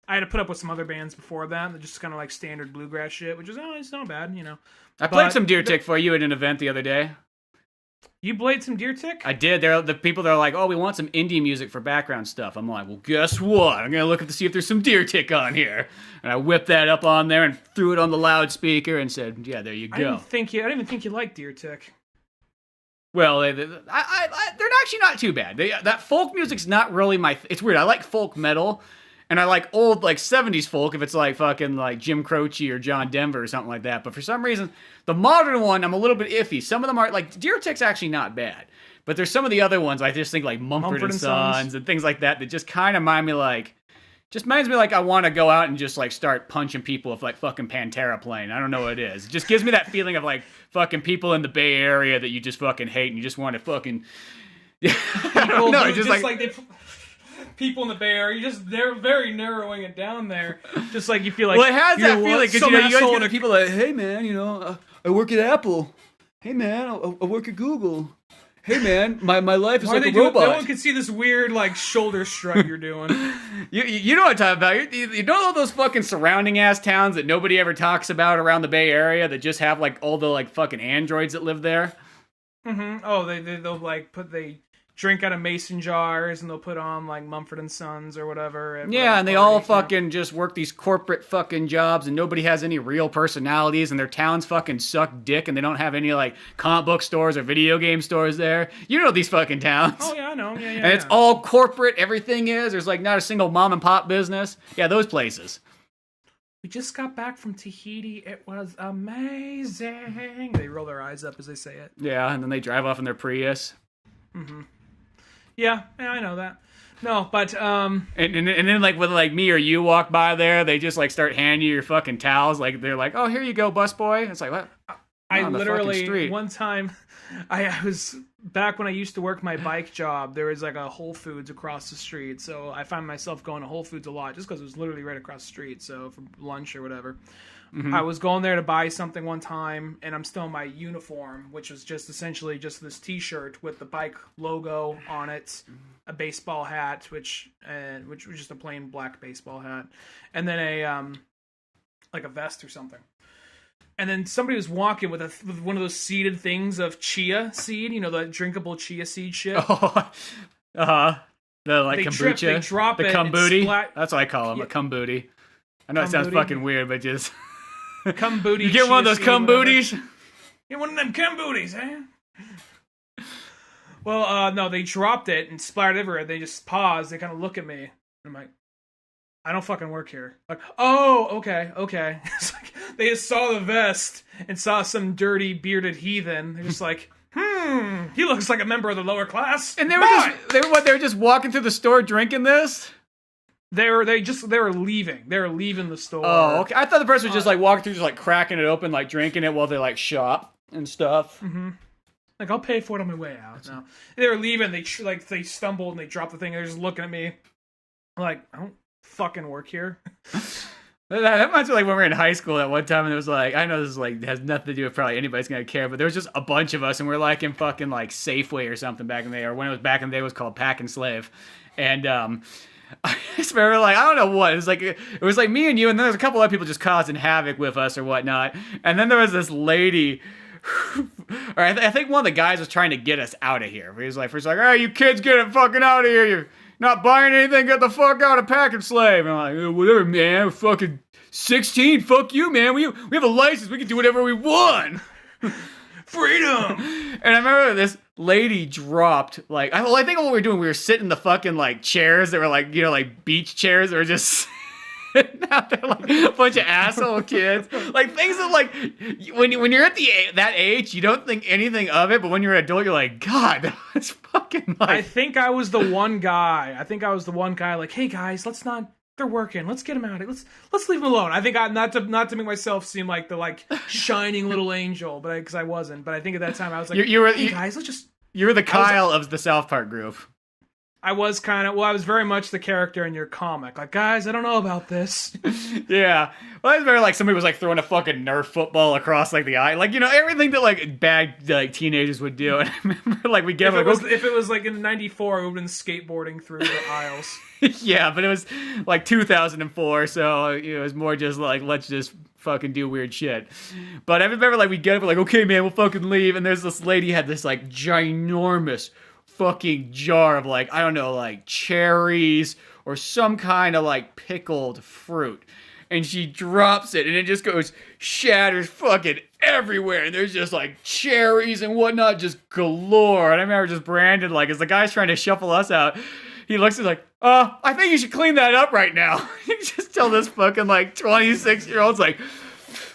I had to put up with some other bands before that just kind of like standard bluegrass shit, which is, it's not bad, you know. I played some Deer Tick for you at an event the other day. You played some Deer Tick? I did. They're the people that are like, oh, we want some indie music for background stuff. I'm like, well, guess what? I'm going to look to see if there's some Deer Tick on here. And I whipped that up on there and threw it on the loudspeaker and said, yeah, there you go. I didn't even think you liked Deer Tick. Well, they're actually not too bad. That folk music's not really my... It's weird. I like folk metal. And I like old, like, 70s folk if it's like fucking like Jim Croce or John Denver or something like that. But for some reason, the modern one, I'm a little bit iffy. Some of them are, like, Deer Tick's actually not bad. But there's some of the other ones I just think like Mumford & Sons and things like that just kind of remind me like... Just reminds me like I want to go out and just like start punching people with like fucking Pantera playing. I don't know what it is. It just gives me that feeling of like fucking people in the Bay Area that you just fucking hate and you just want to fucking... I don't know. Just like they... People in the Bay Area, they're very narrowing it down there. Just like you feel like... Well, it has that feeling, because you guys get people like, hey man, I work at Apple. Hey man, I work at Google. Hey man, my life is like a robot. No one can see this weird like shoulder shrug you're doing. You know what I'm talking about. You know all those fucking surrounding ass towns that nobody ever talks about around the Bay Area that just have like all the like fucking androids that live there? Mm-hmm. Oh, they'll like they drink out of mason jars and they'll put on like Mumford & Sons or whatever. Yeah, and they all fucking just work these corporate fucking jobs and nobody has any real personalities and their towns fucking suck dick and they don't have any like comic book stores or video game stores there. You know these fucking towns. Oh yeah, I know. Yeah. And it's all corporate, everything is. There's like not a single mom and pop business. Yeah, those places. We just got back from Tahiti. It was amazing. They roll their eyes up as they say it. Yeah, and then they drive off in their Prius. Mm-hmm. Yeah, I know that. No, but and then like when like me or you walk by there, they just like start handing you your fucking towels. Like they're like, oh, here you go, busboy. It's like what? I literally one time, I was back when I used to work my bike job. There was like a Whole Foods across the street, so I found myself going to Whole Foods a lot just because it was literally right across the street. So for lunch or whatever. Mm-hmm. I was going there to buy something one time, and I'm still in my uniform, which was just essentially just this T-shirt with the bike logo on it, a baseball hat, which was just a plain black baseball hat, and then a like a vest or something. And then somebody was walking with one of those seeded things of chia seed, the drinkable chia seed shit. Oh, the like kombucha, they drop the it, kumbuti. That's what I call them, a kumbuti. I know it sounds fucking weird, but just. Cum booty. You get one of those cum booties? Get one of them cum booties, eh? Well, no, they dropped it and splattered everywhere. They just paused. They kind of look at me. I'm like, I don't fucking work here. Like, oh, okay. It's like they just saw the vest and saw some dirty bearded heathen. They're just like, He looks like a member of the lower class. And they were just walking through the store drinking this? They were leaving. They were leaving the store. Oh, okay. I thought the person was just like walking through, just like cracking it open, like drinking it while they like shop and stuff. Mm-hmm. Like, I'll pay for it on my way out. No. They were leaving. They stumbled and they dropped the thing. They're just looking at me like, I don't fucking work here. That reminds me like when we were in high school at one time, and it was like, I know this is like has nothing to do with probably anybody's gonna care, but there was just a bunch of us, and we're like in fucking like Safeway or something back in the day, or when it was back in the day, it was called Pack and Slave, and I just remember like I don't know what it was like me and you, and then there's a couple other people just causing havoc with us or whatnot, and then there was this lady. Or I think one of the guys was trying to get us out of here. He was like, all right, you kids get it fucking out of here. You're not buying anything. Get the fuck out of Pack and Slave. And I'm like, whatever, man. We're fucking 16. Fuck you, man. We have a license. We can do whatever we want. Freedom. And I remember this lady dropped, like, I think what we were doing, we were sitting in the fucking, like, chairs that were, like, you know, like, beach chairs that were just out there like a bunch of asshole kids. Like, things that, like, when you're at that age, you don't think anything of it, but when you're an adult, you're like, God, it's fucking like... I think I was the one guy, like, hey, guys, let's not... They're working. Let's get them out. Let's leave them alone. I think not to make myself seem like the like shining little angel, but because I wasn't. But I think at that time I was like, hey guys, let's just. You were the Kyle of the South Park group. I was I was very much the character in your comic. Like, guys, I don't know about this. Yeah. Well, I was very like somebody was like throwing a fucking Nerf football across like the eye, like, you know, everything that like bad like teenagers would do. And I remember like we get if it was like in '94, we would have been skateboarding through the aisles. Yeah, but it was like 2004, so it was more just like let's just fucking do weird shit. But I remember like we get up, we're like, okay, man, we'll fucking leave. And there's this lady had this like ginormous fucking jar of like, I don't know, like cherries or some kind of like pickled fruit. And she drops it and it just goes, shatters fucking everywhere. And there's just like cherries and whatnot just galore. And I remember just Brandon, like, as the guy's trying to shuffle us out, he looks at like, I think you should clean that up right now. You just tell this fucking like 26-year-old's like,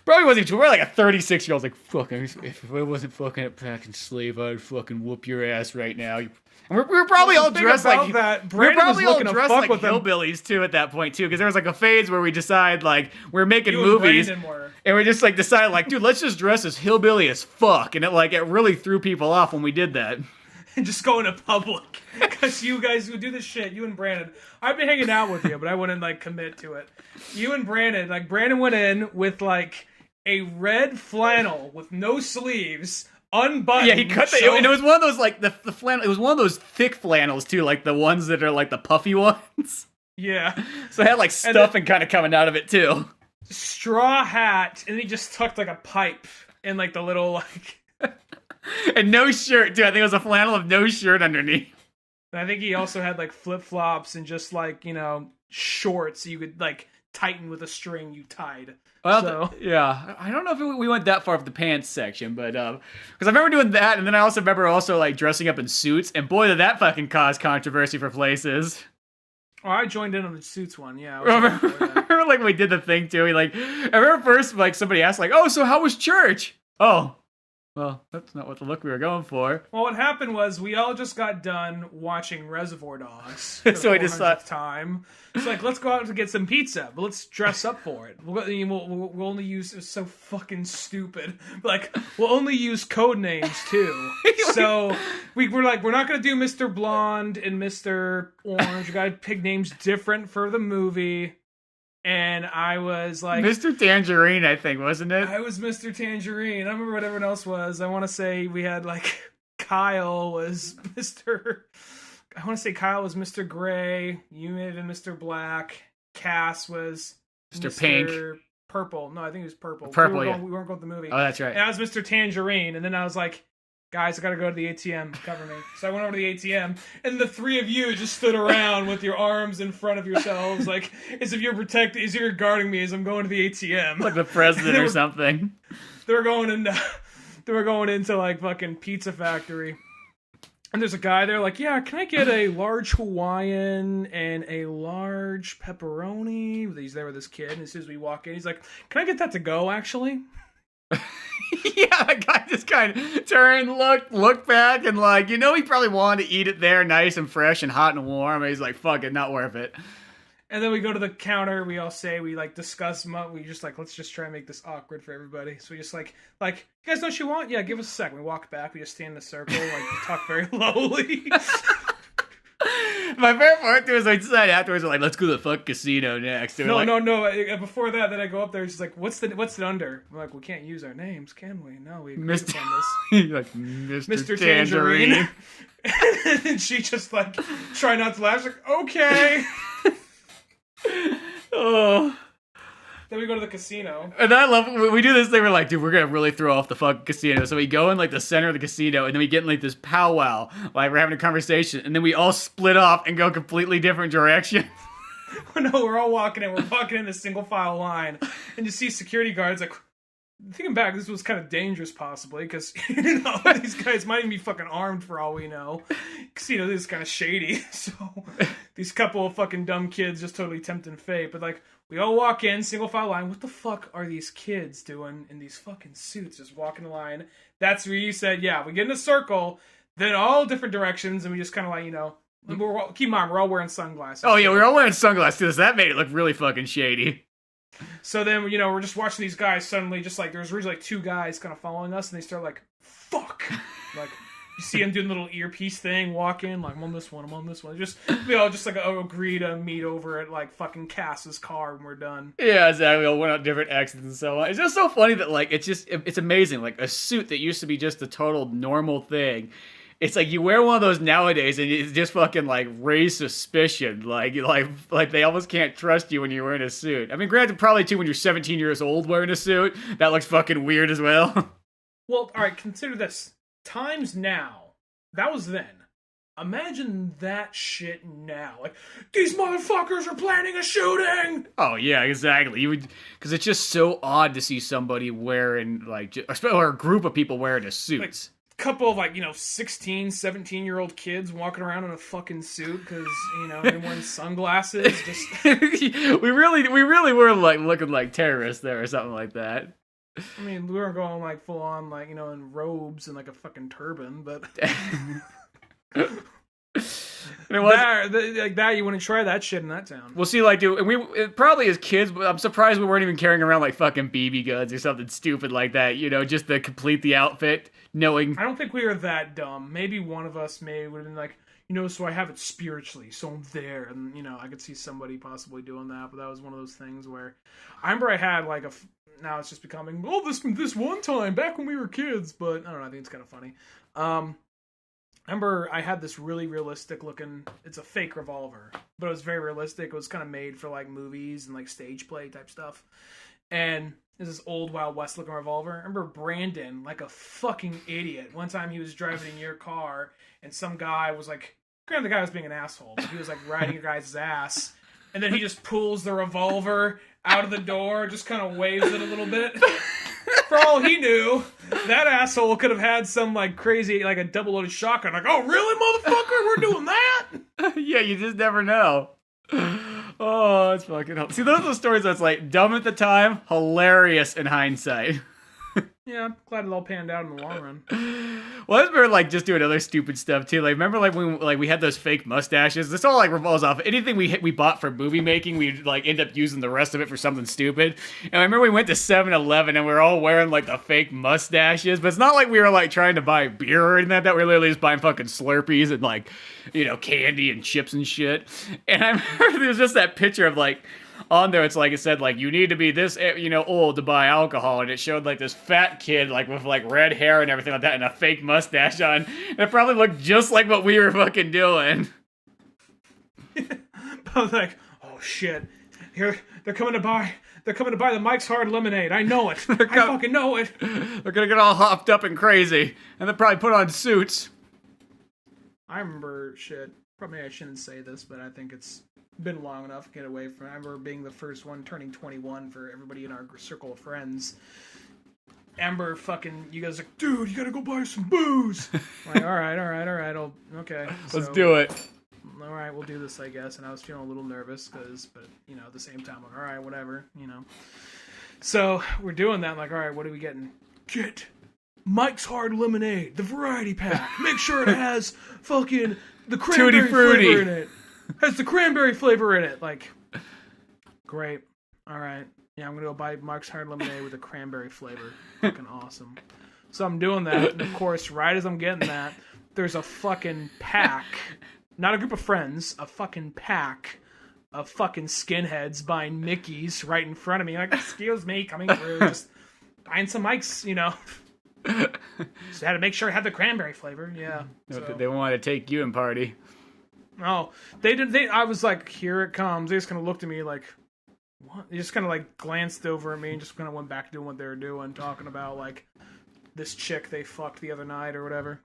probably wasn't even, we're like a 36-year-old's like, fucking, if it wasn't fucking at Pack and Slave, I'd fucking whoop your ass right now. And we were probably all dressed like that. We were probably all dressed like hillbillies too at that point too, because there was like a phase where we decide like we're making movies, and we just like decided like, dude, let's just dress as hillbilly as fuck, and it really threw people off when we did that. And just go into public, because you guys would do this shit. You and Brandon, I've been hanging out with you, but I wouldn't like commit to it. You and Brandon, like Brandon went in with like a red flannel with no sleeves, unbuttoned. Yeah, he cut and it was one of those like the flannel. It was one of those thick flannels too, like the ones that are like the puffy ones. Yeah. So it had like stuffing kind of coming out of it too. Straw hat, and he just tucked like a pipe in like the little like. And no shirt too. I think it was a flannel with no shirt underneath. And I think he also had like flip flops and just like, you know, shorts you could like tighten with a string you tied. Well, so yeah, I don't know if we went that far with the pants section, but because I remember doing that, and then I also remember like dressing up in suits, and boy, did that fucking cause controversy for places. Oh, I joined in on the suits one, yeah. I remember like we did the thing too. I remember first like somebody asked like, "Oh, so how was church?" Oh. Well, that's not what the look we were going for. Well, what happened was we all just got done watching Reservoir Dogs. So I just thought, time. It's like, let's go out to get some pizza, but let's dress up for it. We'll only use, it was so fucking stupid. Like, we'll only use code names too. So we're like, we're not going to do Mr. Blonde and Mr. Orange. We got to pick names different for the movie. And I was like... Mr. Tangerine, I think, wasn't it? I was Mr. Tangerine. I don't remember what everyone else was. I want to say we had, like... Kyle was Mr... I want to say Kyle was Mr. Gray. You may have been Mr. Black. Cass was... Mr. Pink. Purple. No, I think it was Purple. Purple, we yeah. We weren't going to the movie. Oh, that's right. And I was Mr. Tangerine. And then I was like... Guys, I gotta go to the ATM. Cover me. So I went over to the ATM, and the three of you just stood around with your arms in front of yourselves, like as if you're protecting, as if you're guarding me as I'm going to the ATM. Like the president or something. They were going into like fucking Pizza Factory. And there's a guy there like, yeah, can I get a large Hawaiian and a large pepperoni? He's there with this kid, and as soon as we walk in, he's like, can I get that to go, actually? Yeah, that guy just kind of turned, looked back, and like, he probably wanted to eat it there nice and fresh and hot and warm. And he's like, fuck it, not worth it. And then we go to the counter. We all say, we like discuss. We just like, let's just try and make this awkward for everybody. So we just like, you guys know what you want? Yeah, give us a second. We walk back. We just stand in a circle. Like, we talk very lowly. My favorite part too is I decided afterwards, like, let's go to the fuck casino next. No. Before that, then I go up there. She's like, "What's it under?" I'm like, "We can't use our names, can we? No, we agreed upon this." Like, Mr. Tangerine. And she just like try not to laugh. She's like, "Okay." Oh. Then we go to the casino. And I love when we do this thing. We're like, dude, we're gonna really throw off the fucking casino. So we go in like the center of the casino, and then we get in like this powwow, like we're having a conversation, and then we all split off and go completely different directions. No, we're all walking in. We're walking in a single file line, and you see security guards like. Thinking back, this was kind of dangerous, possibly, because these guys might even be fucking armed for all we know. Casino is kind of shady, so these couple of fucking dumb kids just totally tempting fate. But like, we all walk in, single file line. What the fuck are these kids doing in these fucking suits, just walking the line? That's where you said, yeah, we get in a circle, then all different directions, and we just kind of like, keep in mind, we're all wearing sunglasses. Oh yeah, we're all wearing sunglasses too, so that made it look really fucking shady. So then, we're just watching these guys suddenly, just like, there's originally like two guys kind of following us, and they start like, fuck! Like, you see them doing the little earpiece thing, walk in, like, I'm on this one. Just, just like, agree to meet over at, like, fucking Cass's car when we're done. Yeah, exactly. We all went out different exits and so on. It's just so funny that, like, it's amazing. Like, a suit that used to be just a total normal thing. It's like you wear one of those nowadays and it's just fucking like raise suspicion. Like they almost can't trust you when you're wearing a suit. I mean, granted, probably too when you're 17 years old wearing a suit. That looks fucking weird as well. Well, alright, consider this. Times now. That was then. Imagine that shit now. Like, these motherfuckers are planning a shooting! Oh, yeah, exactly. You would, because it's just so odd to see somebody wearing, like, or a group of people wearing a suit. Like, couple of 16, 17-year-old kids walking around in a fucking suit because they're wearing sunglasses. Just we really were like looking like terrorists there or something like that. I mean, we weren't going like full on in robes and like a fucking turban, but like that you wouldn't try that shit in that town. We'll see, like, dude, and probably as kids, but I'm surprised we weren't even carrying around like fucking BB guns or something stupid like that. Just to complete the outfit. Knowing, I don't think we were that dumb. Maybe one of us would have been like, so I have it spiritually, so I'm there, and I could see somebody possibly doing that. But that was one of those things where I remember I had like now it's just becoming this one time back when we were kids. But I don't know. I think it's kind of funny. I remember I had this really realistic looking. It's a fake revolver, but it was very realistic. It was kind of made for like movies and like stage play type stuff, and. This is old Wild West looking revolver. I remember Brandon, like a fucking idiot. One time he was driving in your car, and some guy was like, granted the guy was being an asshole, but he was like riding your guy's ass, and then he just pulls the revolver out of the door, just kind of waves it a little bit. For all he knew, that asshole could have had some like crazy, like a double-loaded shotgun. Like, oh really, motherfucker, we're doing that? Yeah, you just never know. Oh, it's fucking hell. See, those are the stories that's like dumb at the time, hilarious in hindsight. Yeah, I'm glad it all panned out in the long run. Well, I remember like just doing other stupid stuff too. Like remember like when we had those fake mustaches. This all like revolves off anything we bought for movie making. We'd like end up using the rest of it for something stupid. And I remember we went to 7-Eleven and we were all wearing like the fake mustaches. But it's not like we were like trying to buy beer or anything like that. We were literally just buying fucking Slurpees and like candy and chips and shit. And I remember there was just that picture of like. On there, it's like it said, like, you need to be this, old to buy alcohol, and it showed, like, this fat kid, like, with, like, red hair and everything like that, and a fake mustache on, and it probably looked just like what we were fucking doing. I was like, oh, shit, here, they're coming to buy the Mike's Hard Lemonade, I know it, I fucking know it. They're gonna get all hopped up and crazy, and they'll probably put on suits. I remember, probably I shouldn't say this, but I think it's been long enough to get away from it. I remember being the first one turning 21 for everybody in our circle of friends. Amber fucking, you guys are like, dude, you gotta go buy some booze. I'm like, all right, okay. Let's do it. All right, we'll do this, I guess. And I was feeling a little nervous but at the same time, like, all right, whatever, So we're doing that. I'm like, all right, what are we getting? Get Mike's Hard Lemonade, the variety pack. Make sure it has fucking the cranberry flavor in it. Has the cranberry flavor in it. Like, great. All right. Yeah, I'm going to go buy Mike's Hard Lemonade with a cranberry flavor. Fucking awesome. So I'm doing that. And of course, right as I'm getting that, there's a fucking pack. Not a group of friends. A fucking pack of fucking skinheads buying Mickeys right in front of me. Like, excuse me, coming through. Just buying some Mike's, you know. So I had to make sure it had the cranberry flavor. Yeah. No, So. they wanted to take you and party. Oh, they did. I was like, here it comes. They just kind of looked at me like, what? They just kind of like glanced over at me and just kind of went back to doing what they were doing, talking about like this chick they fucked the other night or whatever.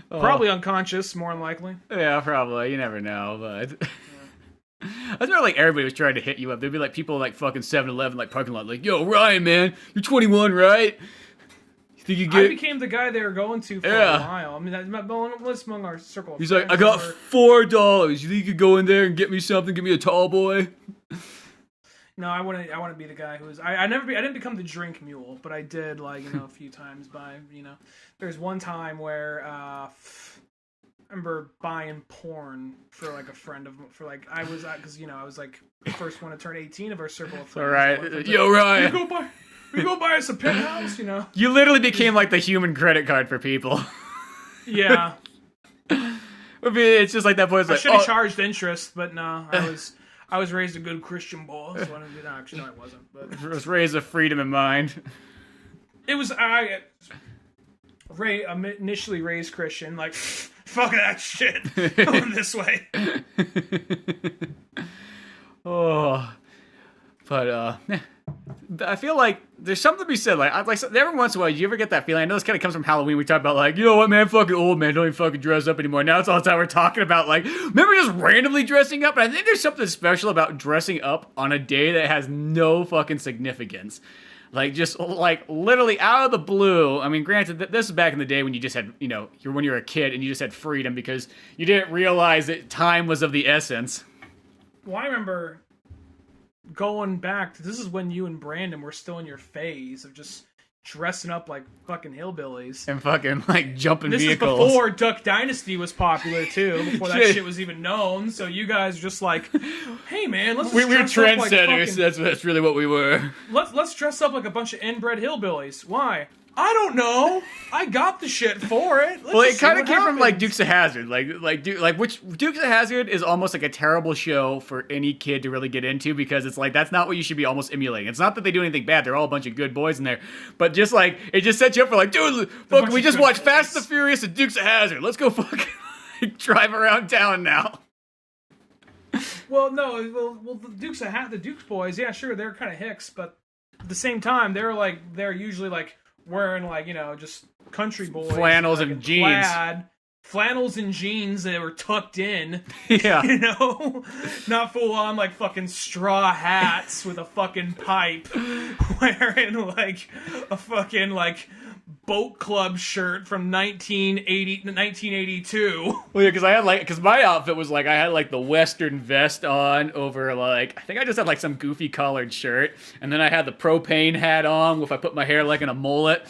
Probably unconscious, more than likely. Yeah, probably. You never know, but... I remember like everybody was trying to hit you up. There'd be like people like fucking 7-Eleven like parking lot like, yo, Ryan, man, you're 21, right? You think you get... I became the guy they were going to for a while. I mean, that's among our circle of He's friends. like, I got $4. You think you could go in there and get me something? Give me a tall boy? No, I want to be the guy who was. I didn't become the drink mule, but I did like a few times by There's one time where I remember buying porn for like a friend of I was like the first one to turn 18 of our circle of friends. All right, yo, Ryan. We go buy us a penthouse, You literally became like the human credit card for people. Yeah. It's just like that boy's I like, should have charged interest, but no, I was raised a good Christian boy, so I didn't. Actually, no, I wasn't. But I was raised with freedom in mind. It was initially raised Christian, like fuck that shit, going this way. Oh, but I feel like there's something to be said. Like every once in a while, you ever get that feeling? I know this kind of comes from Halloween. We talk about like, you know what, man, fucking old man, don't even fucking dress up anymore. Now it's all the time we're talking about like, remember just randomly dressing up? And I think there's something special about dressing up on a day that has no fucking significance. Like just like literally out of the blue. I mean, granted, this is back in the day when you just had, when you were a kid and you just had freedom because you didn't realize that time was of the essence. Well, I remember going back, this is when you and Brandon were still in your phase of just dressing up like fucking hillbillies. And fucking like jumping vehicles. This is before Duck Dynasty was popular too, before that shit was even known. So you guys just like, hey man, let's we were trendsetters. Like that's really what we were. Let's dress up like a bunch of inbred hillbillies. Why? I don't know. I got the shit for it. It kind of came from like Dukes of Hazzard, which Dukes of Hazzard is almost like a terrible show for any kid to really get into because it's like that's not what you should be almost emulating. It's not that they do anything bad; they're all a bunch of good boys in there, but just like it just sets you up for like, dude, fuck, we just watched Fast and the Furious and Dukes of Hazzard. Let's go fucking drive around town now. Well, no, the Dukes boys, yeah, sure, they're kind of hicks, but at the same time, they're usually like wearing like just country boys flannels and jeans, flannels and jeans that were tucked in. Yeah, not full on like fucking straw hats with a fucking pipe, wearing like a fucking like boat club shirt from 1982. Well, yeah, because my outfit was like I had like the Western vest on over like I think I just had like some goofy collared shirt, and then I had the propane hat on if I put my hair like in a mullet,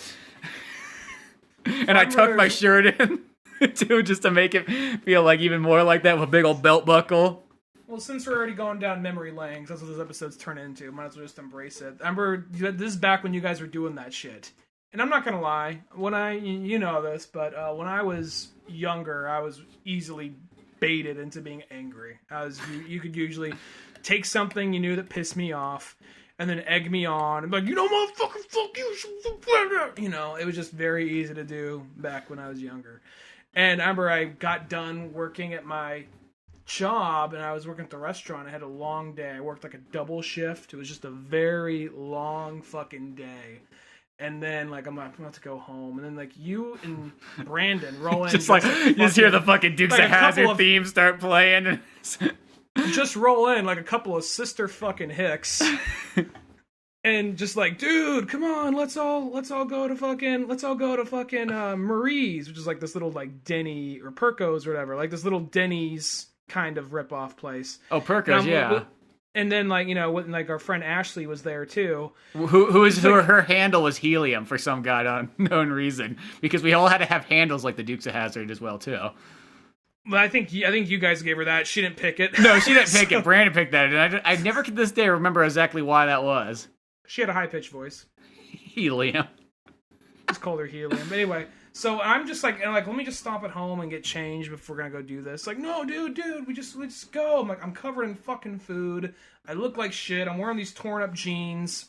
and I tucked my shirt in too just to make it feel like even more like that with a big old belt buckle. Well, since we're already going down memory lane, that's what this episode's turn into. Might as well just embrace it. I remember this is back when you guys were doing that shit. And I'm not gonna lie, when you know this, but when I was younger, I was easily baited into being angry. You could usually take something you knew that pissed me off, and then egg me on, and be like, motherfucker, fuck you, it was just very easy to do back when I was younger. And I remember I got done working at my job, and I was working at the restaurant. I had a long day. I worked like a double shift. It was just a very long fucking day. And then, like, I'm about to go home. And then, like, you and Brandon roll in. Just hear the fucking Dukes of Hazzard theme start playing. Just roll in like a couple of sister fucking hicks. And just like, dude, come on, let's all go to fucking Marie's, which is like this little like Denny or Perco's or whatever, like this little Denny's kind of rip-off place. Oh, Perco's, yeah. And then, like, you know, when, like, our friend Ashley was there too. Her handle was Helium for some god unknown reason, because we all had to have handles like the Dukes of Hazzard as well too. But I think you guys gave her that. She didn't pick it. No, she didn't pick it. Brandon picked that, and I never to this day remember exactly why that was. She had a high pitched voice. Helium. Just called her Helium. But anyway, so I'm just like, let me just stop at home and get changed before we're gonna go do this. Like, no, dude, we just go. I'm like, I'm covered in fucking food. I look like shit. I'm wearing these torn up jeans.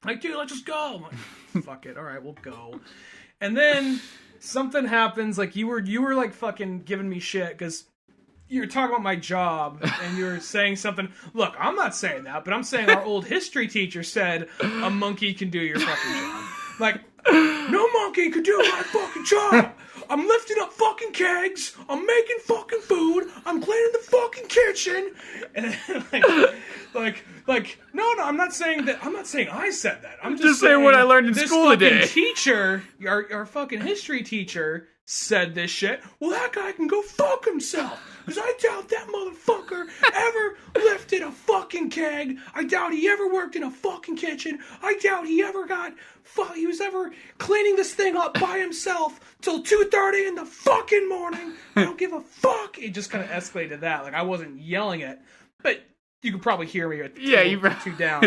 Like, dude, let's just go. I'm like, fuck it. All right, we'll go. And then something happens. Like, you were like fucking giving me shit because you were talking about my job and you were saying something. Look, I'm not saying that, but I'm saying our old history teacher said a monkey can do your fucking job. Like, no monkey can do my fucking job. I'm lifting up fucking kegs. I'm making fucking food. I'm cleaning the fucking kitchen. And no, I'm not saying that. I'm not saying I said that. I'm just saying what I learned in school today. This teacher, our fucking history teacher, said this shit. Well, that guy can go fuck himself. Because I doubt that motherfucker ever lifted a fucking keg. I doubt he ever worked in a fucking kitchen. I doubt he ever he was ever cleaning this thing up by himself till 2:30 in the fucking morning. I don't give a fuck. It just kind of escalated to that. Like, I wasn't yelling it, but you could probably hear me two down.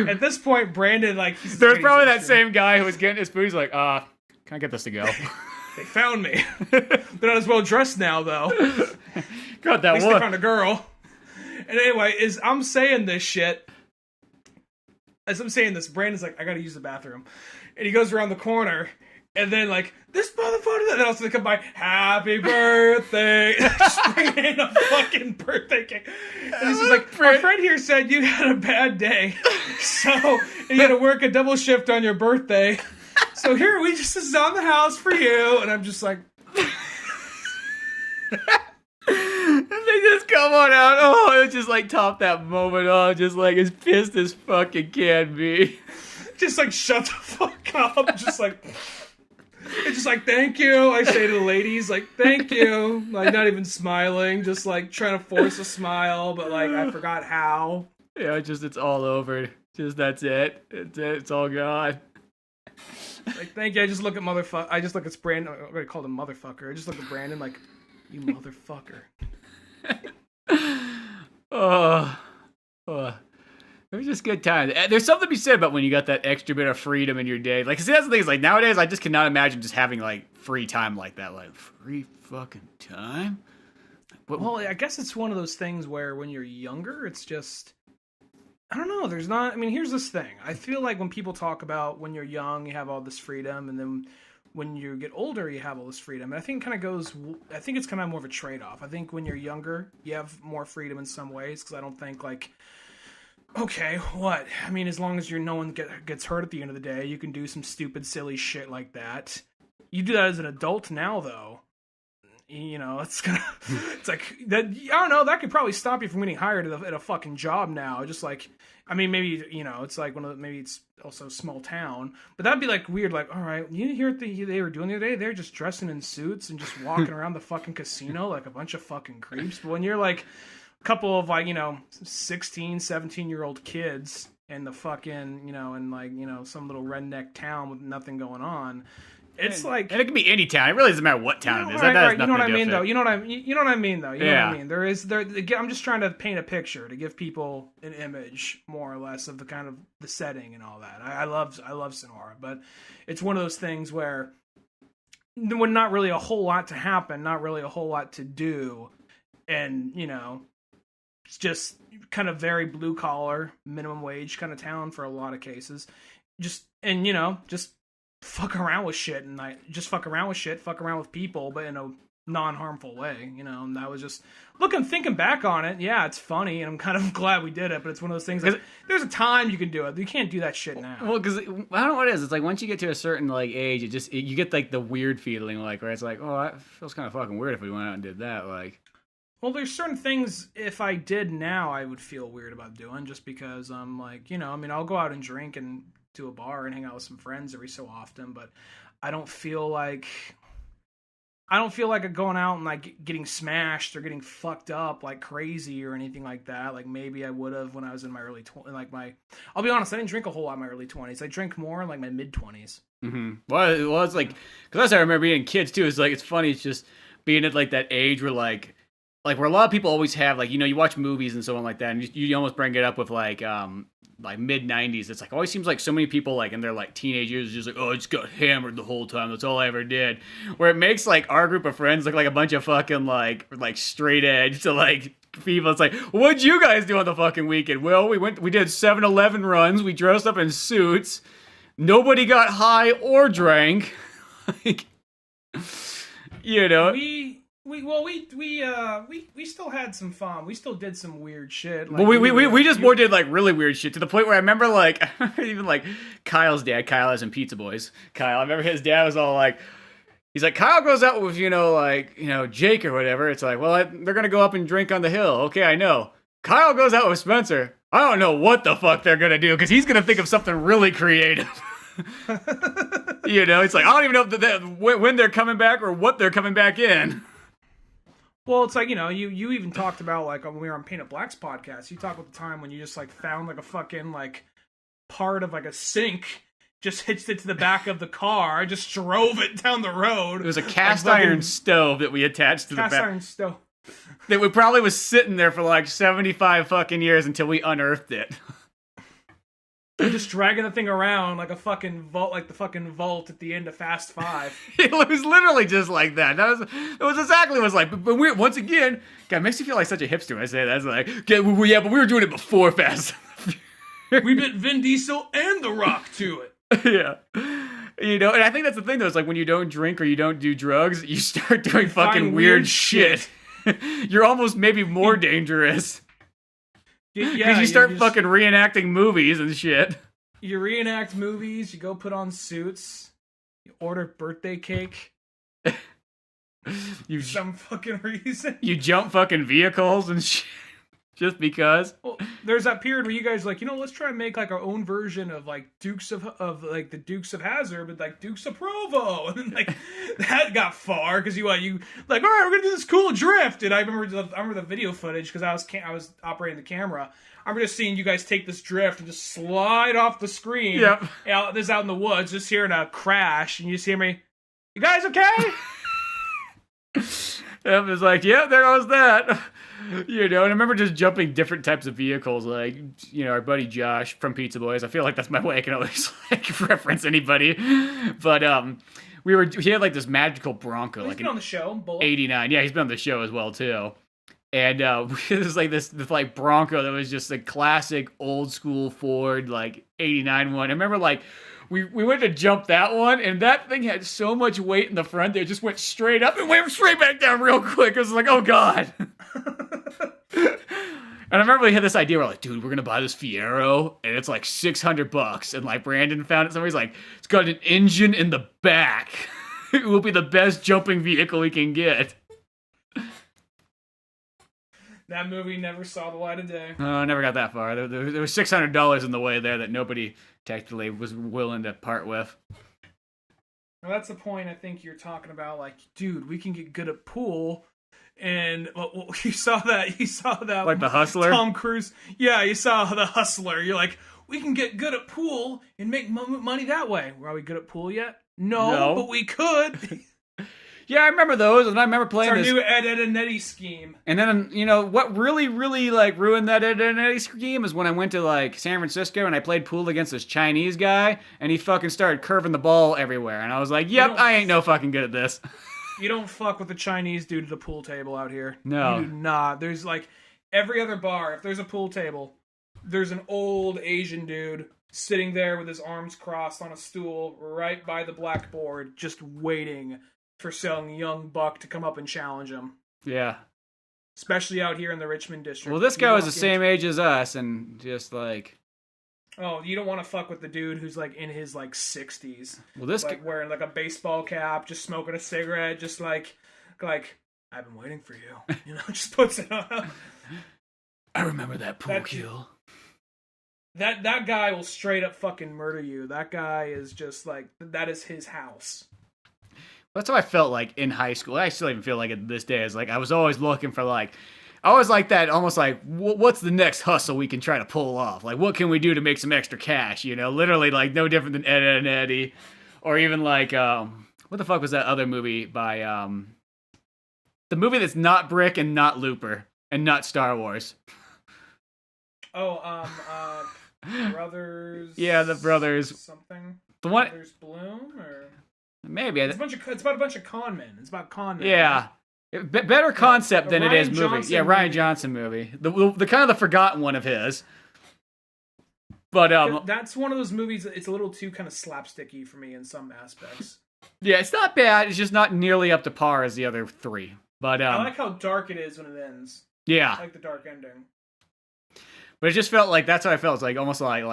At this point, Brandon, like, there's probably that same guy who was getting his food. He's like, can I get this to go? They found me. They're not as well dressed now, though. Got that At least one. they found a girl. And anyway, as I'm saying this shit, Brandon's like, I gotta use the bathroom. And he goes around the corner, and then, like, this motherfucker, and then also they come by, happy birthday. Just bringing in a fucking birthday cake. And he's just like, our friend here said you had a bad day. So, you had to work a double shift on your birthday. So here, this is on the house for you. And I'm just like... And they just come on out. Oh, it just like top that moment off, just like as pissed as fucking can be. Just like shut the fuck up. Just like, it's just like, thank you. I say to the ladies, like, thank you. Like, not even smiling, just like trying to force a smile, but like I forgot how. Yeah, it's all over. Just that's it. It's all gone. Like, thank you. I just look at Brandon. I'm gonna call him motherfucker. I just look at Brandon like, you motherfucker. It was just good times. There's something to be said about when you got that extra bit of freedom in your day. Like, see, that's the thing. Is like nowadays, I just cannot imagine just having like free time like that. Like, free fucking time. Well, I guess it's one of those things where when you're younger, it's just, I don't know. There's not. I mean, here's this thing. I feel like when people talk about when you're young, you have all this freedom, and then when you get older, you have all this freedom. And I think I think it's kind of more of a trade-off. I think when you're younger, you have more freedom in some ways, because I don't think, like, okay, what? I mean, as long as no one gets hurt at the end of the day, you can do some stupid, silly shit like that. You do that as an adult now, though. You know, it's like that. I don't know. That could probably stop you from getting hired at a fucking job now. Just like, I mean, maybe, you know, it's like maybe it's also a small town, but that'd be like weird. Like, all right, you hear what they were doing the other day? They're just dressing in suits and just walking around the fucking casino like a bunch of fucking creeps. But when you're like a couple of, like, you know, 16, 17-year-old kids in the fucking, you know, in, like, you know, some little redneck town with nothing going on. It's like, and it can be any town. It really doesn't matter what town it is. Right, you know what I mean, though. You know what I mean, though. You know what I mean. I'm just trying to paint a picture to give people an image, more or less, of the kind of the setting and all that. I love Sonora, but it's one of those things where when not really a whole lot to happen, not really a whole lot to do, and, you know, it's just kind of very blue collar, minimum wage kind of town for a lot of cases. Just fuck around with shit, and fuck around with people, but in a non-harmful way, you know. And that was just, thinking back on it, yeah, it's funny, and I'm kind of glad we did it, but it's one of those things, like, there's a time you can do it. You can't do that shit now. Well, because I don't know what it is. It's like once you get to a certain, like, age, you get, like, the weird feeling, like, where it's like, oh, it feels kind of fucking weird if we went out and did that, like. Well, there's certain things, if I did now, I would feel weird about doing, just because I'm like, you know, I mean, I'll go out and drink and to a bar and hang out with some friends every so often, but I don't feel like I don't feel like going out and like getting smashed or getting fucked up like crazy or anything like that. Like maybe I would have when I was in my early 20s. Like I'll be honest, I didn't drink a whole lot in my early 20s. I drank more in like my mid 20s. Mm-hmm. Well, it's like, because I remember being kids too. It's like, it's funny. It's just being at like that age where like where a lot of people always have like, you watch movies and so on like that, and you almost bring it up with like mid 90s. It's like always seems like so many people like in their like teenage years just like, oh, I just got hammered the whole time, that's all I ever did, where it makes like our group of friends look like a bunch of fucking like straight edge to like people. It's like, what'd you guys do on the fucking weekend? Well, we did 7-Eleven runs, we dressed up in suits, nobody got high or drank. Like, We still had some fun. We still did some weird shit. Like, well, we just more did like really weird shit to the point where I remember like even like Kyle's dad. Kyle as in Pizza Boys. Kyle. I remember his dad was all like, he's like, Kyle goes out with Jake or whatever. It's like, well, they're gonna go up and drink on the hill. Okay, I know. Kyle goes out with Spencer. I don't know what the fuck they're gonna do because he's gonna think of something really creative. It's like I don't even know when they're coming back or what they're coming back in. Well, it's like, you even talked about, like, when we were on Painted Black's podcast, you talked about the time when you just, like, found, like, a fucking, like, part of, like, a sink, just hitched it to the back of the car, just drove it down the road. It was a cast iron stove that we attached to the back. Cast iron stove. That we probably was sitting there for, like, 75 fucking years until we unearthed it. We're just dragging the thing around like a fucking vault, like the fucking vault at the end of Fast 5. It was literally just like that. That was exactly what it was like. But we once again, God, it makes me feel like such a hipster when I say that. It's like, yeah, but we were doing it before Fast. We bit Vin Diesel and The Rock to it. Yeah. And I think that's the thing though. It's like when you don't drink or you don't do drugs, you start doing fucking weird shit. You're almost maybe more dangerous. Because you start fucking reenacting movies and shit. You reenact movies, you go put on suits, you order birthday cake. Some fucking reason. You jump fucking vehicles and shit. Just because. Well, there's that period where you guys like, let's try and make like our own version of like Dukes of like the Dukes of Hazzard, but like Dukes of Provo, and then like that got far because you like, all right, we're gonna do this cool drift, and I remember the video footage because I was operating the camera. I remember just seeing you guys take this drift and just slide off the screen. Yep. This is out in the woods, just hearing a crash, and you just hear me, you guys okay? It was like, yeah, there goes that. And I remember just jumping different types of vehicles, like, our buddy Josh from Pizza Boys. I feel like that's my way I can always like reference anybody. But he had like this magical Bronco. He's like been on the show, Bullet. 89. Yeah, he's been on the show as well too. And it was like this like Bronco that was just a classic old school Ford like 89 one. I remember like we went to jump that one, and that thing had so much weight in the front that it just went straight up and went straight back down real quick. It was like, oh god. And I remember we had this idea, we're like, dude, we're gonna buy this Fiero, and it's like $600. And like Brandon found it somewhere, he's like, it's got an engine in the back. It will be the best jumping vehicle we can get. That movie never saw the light of day. I never got that far. There was $600 in the way there that nobody technically was willing to part with. Well, that's the point I think you're talking about. Like, dude, we can get good at pool. And you saw that. Like The Hustler? Tom Cruise. Yeah, you saw The Hustler. You're like, we can get good at pool and make money that way. Are we good at pool yet? No. But we could. Yeah, I remember those, and I remember playing it's our new Ed, and Eddie scheme. And then, what really, really, like, ruined that Ed, and Eddie scheme is when I went to, like, San Francisco, and I played pool against this Chinese guy, and he fucking started curving the ball everywhere. And I was like, yep, I ain't no fucking good at this. You don't fuck with the Chinese dude at the pool table out here. No. You do not. There's, like, every other bar, if there's a pool table, there's an old Asian dude sitting there with his arms crossed on a stool right by the blackboard, just waiting for some young buck to come up and challenge him. Yeah. Especially out here in the Richmond district. Well, this guy was the same age as us, and just like... Oh, you don't want to fuck with the dude who's like in his like 60s. Well, this like wearing like a baseball cap, just smoking a cigarette, just like I've been waiting for you. Just puts it on. I remember that pool kill. That guy will straight up fucking murder you. That guy is just like, that is his house. That's how I felt like in high school. I still even feel like it this day. It's like I was always looking for like, I always like that, almost like, what's the next hustle we can try to pull off? Like, what can we do to make some extra cash? You know, literally like no different than Ed, Ed and Eddie, or even like, what the fuck was that other movie by, the movie that's not Brick and not Looper and not Star Wars? Brothers. Yeah, the Brothers. Something. The one. Brothers Bloom or. Maybe. It's about a bunch of con men. It's about con men. Yeah. Better concept than it is movie. Johnson Yeah, Ryan movie. Johnson movie. The kind of the forgotten one of his. But that's one of those movies that it's a little too kind of slapsticky for me in some aspects. yeah, it's not bad. It's just not nearly up to par as the other three. But I like how dark it is when it ends. yeah. I like the dark ending. But it just felt like that's how I felt. It's like almost like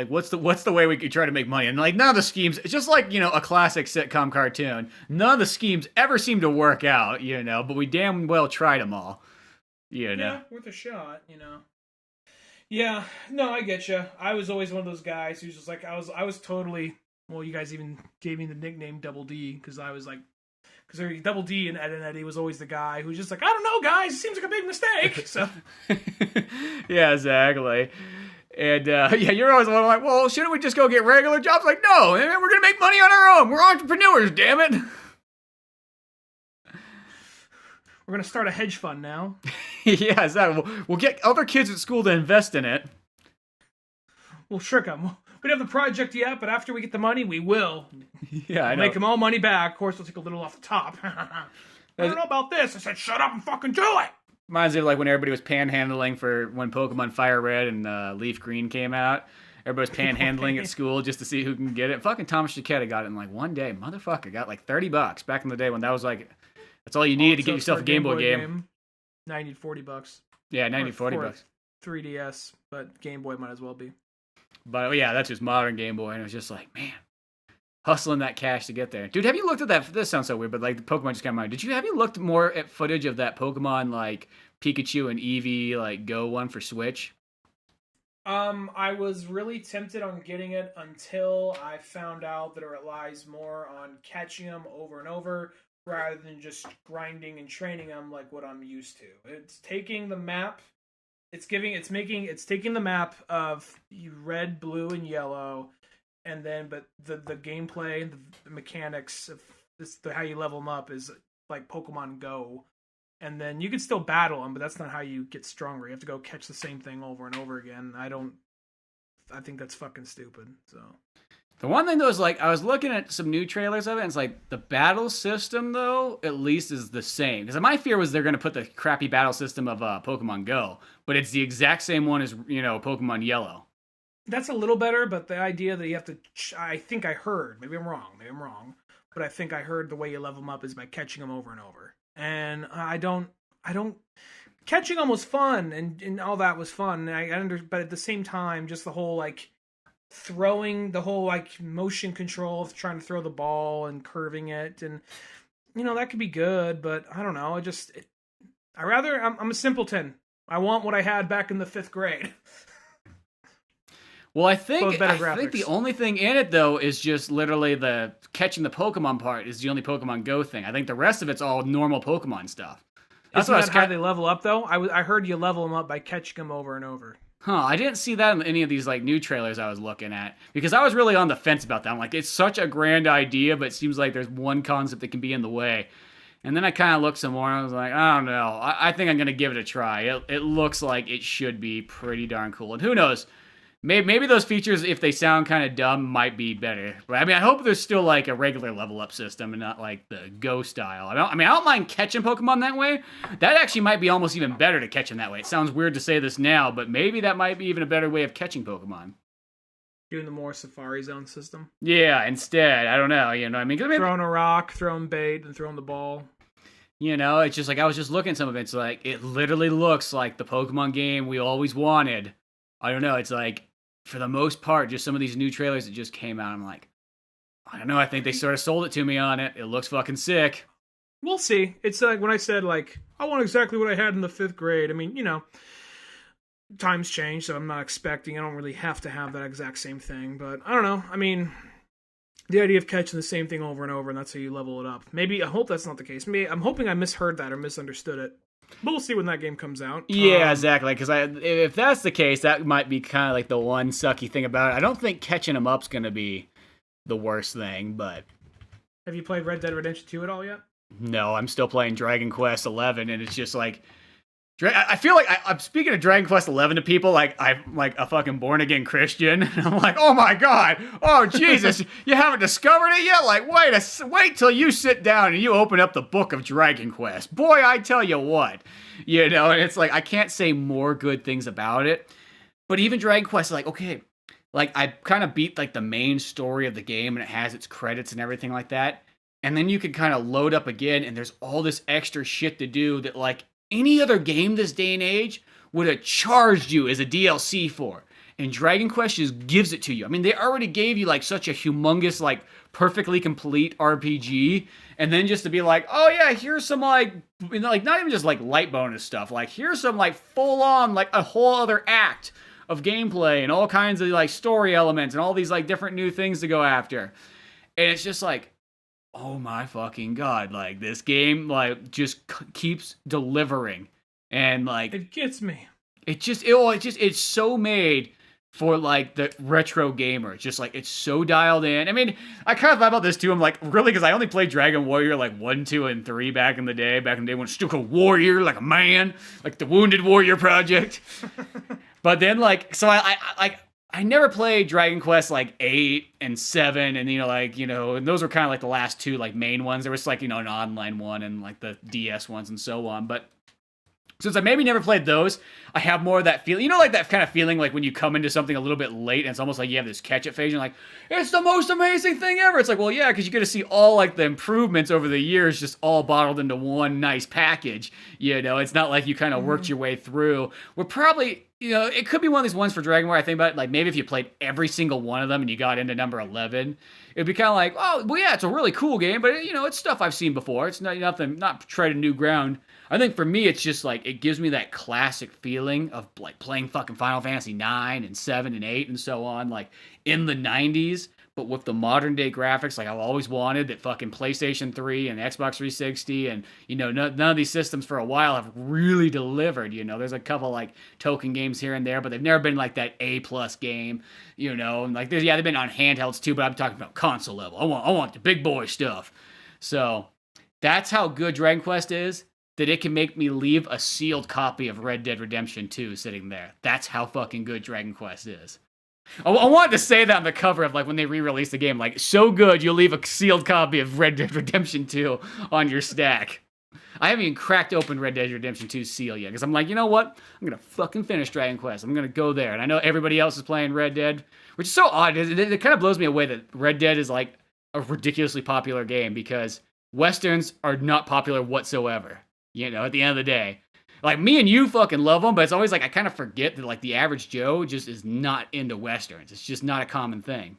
what's the way we could try to make money? And like none of the schemes, it's just like, you know, a classic sitcom cartoon. None of the schemes ever seem to work out, you know, but we damn well tried them all. You know. Yeah, worth a shot, you know. Yeah, no, I get you. I was always one of those guys who's just like I was totally. Well, you guys even gave me the nickname Double D because I was like, because Double D and Ed and Eddie was always the guy who's just like, I don't know, guys, it seems like a big mistake. So yeah, exactly. And yeah, you're always like, well, shouldn't we just go get regular jobs? Like, no, man, we're gonna make money on our own. We're entrepreneurs, damn it. We're gonna start a hedge fund now. Yeah, exactly. We'll get other kids at school to invest in it. We'll trick them. We don't have the project yet, but after we get the money, we will. Yeah, I know. Make them all money back. Of course, we'll take a little off the top. I don't know about this. I said, shut up and fucking do it. Reminds me of like when everybody was panhandling for when Pokemon Fire Red and Leaf Green came out. Everybody was panhandling at school just to see who can get it. Fucking Thomas Chiquetta got it in like one day. Motherfucker got like $30 back in the day when that was like, that's all you needed to get yourself a Game Boy game. Now you need $40. Yeah, $40. 3DS, but Game Boy might as well be. But yeah, that's just modern Game Boy, and it was just like, man, hustling that cash to get there. Dude, have you looked at that? This sounds so weird, but like the Pokemon just came out. Have you looked more at footage of that Pokemon like Pikachu and Eevee like Go one for Switch? I was really tempted on getting it until I found out that it relies more on catching them over and over rather than just grinding and training them like what I'm used to. It's taking the map. It's taking the map of red, blue, and yellow, and then but the gameplay and the mechanics of how you level them up is like Pokemon Go, and then you can still battle them, but that's not how you get stronger. You have to go catch the same thing over and over again. I think that's fucking stupid. So the one thing though is like I was looking at some new trailers of it, and it's like the battle system though at least is the same. Because my fear was they're going to put the crappy battle system of Pokemon Go, but it's the exact same one as Pokemon Yellow. That's a little better, but the idea that you have to, I think I heard, maybe I'm wrong, but I think I heard the way you level them up is by catching them over and over. And I don't, catching them was fun and all that was fun. But at the same time, just the whole like throwing, the whole like motion control of trying to throw the ball and curving it, and that could be good, but I don't know. I'm a simpleton. I want what I had back in the 5th grade. Well, I think the only thing in it though is just literally the catching the Pokemon part is the only Pokemon Go thing. I think the rest of it's all normal Pokemon stuff. Isn't that how they level up though? I heard you level them up by catching them over and over. Huh, I didn't see that in any of these like new trailers I was looking at because I was really on the fence about that. I'm like, it's such a grand idea, but it seems like there's one concept that can be in the way. And then I kind of looked some more and I was like, I don't know. I think I'm going to give it a try. It looks like it should be pretty darn cool. And who knows? Maybe those features, if they sound kind of dumb, might be better. But I mean, I hope there's still like a regular level up system and not like the Go style. I don't mind catching Pokemon that way. That actually might be almost even better to catch them that way. It sounds weird to say this now, but maybe that might be even a better way of catching Pokemon. Doing the more Safari Zone system. Yeah, instead, I don't know. You know what I mean? Throwing a rock, throwing bait, and throwing the ball. It's just like I was just looking at some of it. It's like it literally looks like the Pokemon game we always wanted. I don't know. It's like, for the most part, just some of these new trailers that just came out, I'm like, I don't know. I think they sort of sold it to me on it. It looks fucking sick. We'll see. It's like when I said, like, I want exactly what I had in the 5th grade. I mean, times change, so I'm not expecting. I don't really have to have that exact same thing. But I don't know. I mean, The idea of catching the same thing over and over, and that's how you level it up. Maybe, I hope that's not the case. Maybe, I'm hoping I misheard that or misunderstood it. But we'll see when that game comes out. Yeah, exactly. Because if that's the case, that might be kind of like the one sucky thing about it. I don't think catching them up's going to be the worst thing, but... Have you played Red Dead Redemption 2 at all yet? No, I'm still playing Dragon Quest 11, and it's just like... I feel like I'm speaking of Dragon Quest 11 to people like I'm like a fucking born again Christian. And I'm like, oh my god, oh Jesus, you haven't discovered it yet? Like, wait till you sit down and you open up the book of Dragon Quest. Boy, I tell you what, you know. And it's like I can't say more good things about it. But even Dragon Quest, like, okay, like I kind of beat like the main story of the game, and it has its credits and everything like that. And then you can kind of load up again, and there's all this extra shit to do that like. Any other game this day and age would have charged you as a DLC for. And Dragon Quest just gives it to you. I mean, they already gave you like such a humongous, like perfectly complete RPG. And then just to be like, oh yeah, here's some like not even just like light bonus stuff. Like here's some like full on, like a whole other act of gameplay and all kinds of like story elements and all these like different new things to go after. And it's just like, oh my fucking god, like this game like just keeps delivering, and like it gets me. It's so made for like the retro gamer. Just like it's so dialed in. I mean, I kind of thought about this too. I'm like, really, because I only played Dragon Warrior like 1, 2, and 3 back in the day when it was still called Warrior, like a man, like the Wounded Warrior Project. But then like, so I never played Dragon Quest like 8 and 7 and and those were kind of like the last two like main ones. There was like, an online one and like the DS ones and so on. But since I maybe never played those, I have more of that feeling. Like that kind of feeling like when you come into something a little bit late and it's almost like you have this catch-up phase. You're like, it's the most amazing thing ever. It's like, well, yeah, because you get to see all like the improvements over the years just all bottled into one nice package. It's not like you kind of worked your way through. We're probably... it could be one of these ones for Dragon Warrior. I think about it, like maybe if you played every single one of them and you got into number 11, it'd be kind of like, oh, well, yeah, it's a really cool game, but it's stuff I've seen before. It's not treading new ground. I think for me, it's just like, it gives me that classic feeling of like playing fucking Final Fantasy 9 and 7 and 8 and so on, like in the 90s, but with the modern day graphics, like I've always wanted that fucking PlayStation 3 and Xbox 360 and, none of these systems for a while have really delivered. There's a couple like token games here and there, but they've never been like that A+ game, and like they've been on handhelds too, but I'm talking about console level. I want the big boy stuff. So that's how good Dragon Quest is, that it can make me leave a sealed copy of Red Dead Redemption 2 sitting there. That's how fucking good Dragon Quest is. I wanted to say that on the cover of like when they re-released the game, like so good you'll leave a sealed copy of Red Dead Redemption 2 on your stack. I haven't even cracked open Red Dead Redemption 2's seal yet because I'm like, you know what? I'm gonna fucking finish Dragon Quest. I'm gonna go there, and I know everybody else is playing Red Dead, which is so odd. It kind of blows me away that Red Dead is like a ridiculously popular game because Westerns are not popular whatsoever. At the end of the day. Like, me and you fucking love them, but it's always like I kind of forget that, like, the average Joe just is not into Westerns. It's just not a common thing.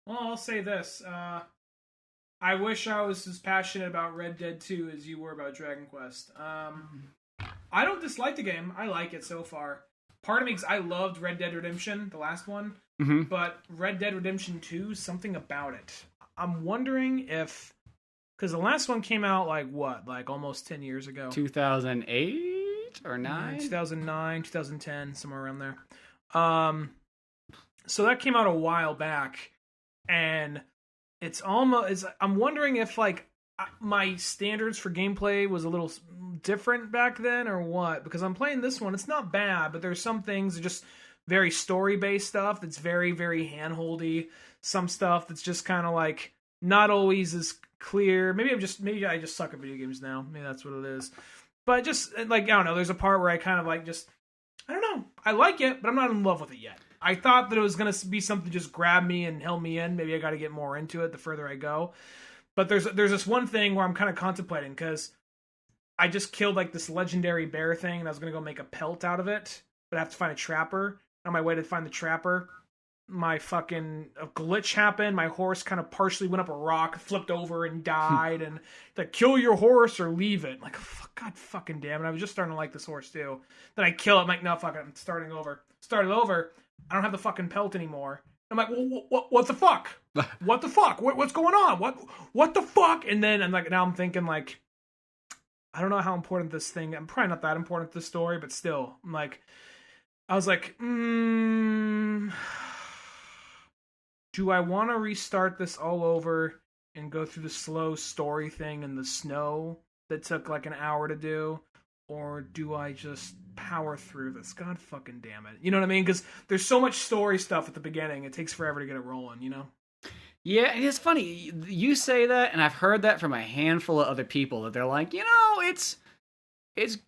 Well, I'll say this. I wish I was as passionate about Red Dead 2 as you were about Dragon Quest. I don't dislike the game. I like it so far. Part of me, because I loved Red Dead Redemption, the last one, but Red Dead Redemption 2, something about it. I'm wondering if... Because the last one came out, like, what? Like, almost 10 years ago. 2008 or 9? 2009, 2010, somewhere around there. So that came out a while back. And it's almost... I'm wondering if, like, my standards for gameplay was a little different back then or what. Because I'm playing this one. It's not bad, but there's some things that just very story-based stuff that's very, very hand-holdy. Some stuff that's just kind of, like, not always as... clear. Maybe I just suck at video games now. Maybe that's what it is. But just like, I don't know, there's a part where I kind of like I don't know. I like it, but I'm not in love with it yet. I thought that it was going to be something to just grab me and held me in. Maybe I got to get more into it the further I go. But there's this one thing where I'm kind of contemplating because I just killed like this legendary bear thing and I was going to go make a pelt out of it, but I have to find a trapper. On my way to find the trapper, my fucking glitch happened. My horse kind of partially went up a rock, flipped over and died. And like, kill your horse or leave it. I'm like, God fucking damn it. I was just starting to like this horse too. Then I kill it. I'm like, no, fuck it. I'm starting over. Started over. I don't have the fucking pelt anymore. I'm like, well, what the fuck? what the fuck? What's going on? What the fuck? And then I'm thinking like, I don't know how important this thing. I'm probably not that important to the story, but still, I was like, do I want to restart this all over and go through the slow story thing in the snow that took like an hour to do? Or do I just power through this? God fucking damn it. You know what I mean? Because there's so much story stuff at the beginning. It takes forever to get it rolling, you know? Yeah, and it's funny. You say that, and I've heard that from a handful of other people that they're like, it's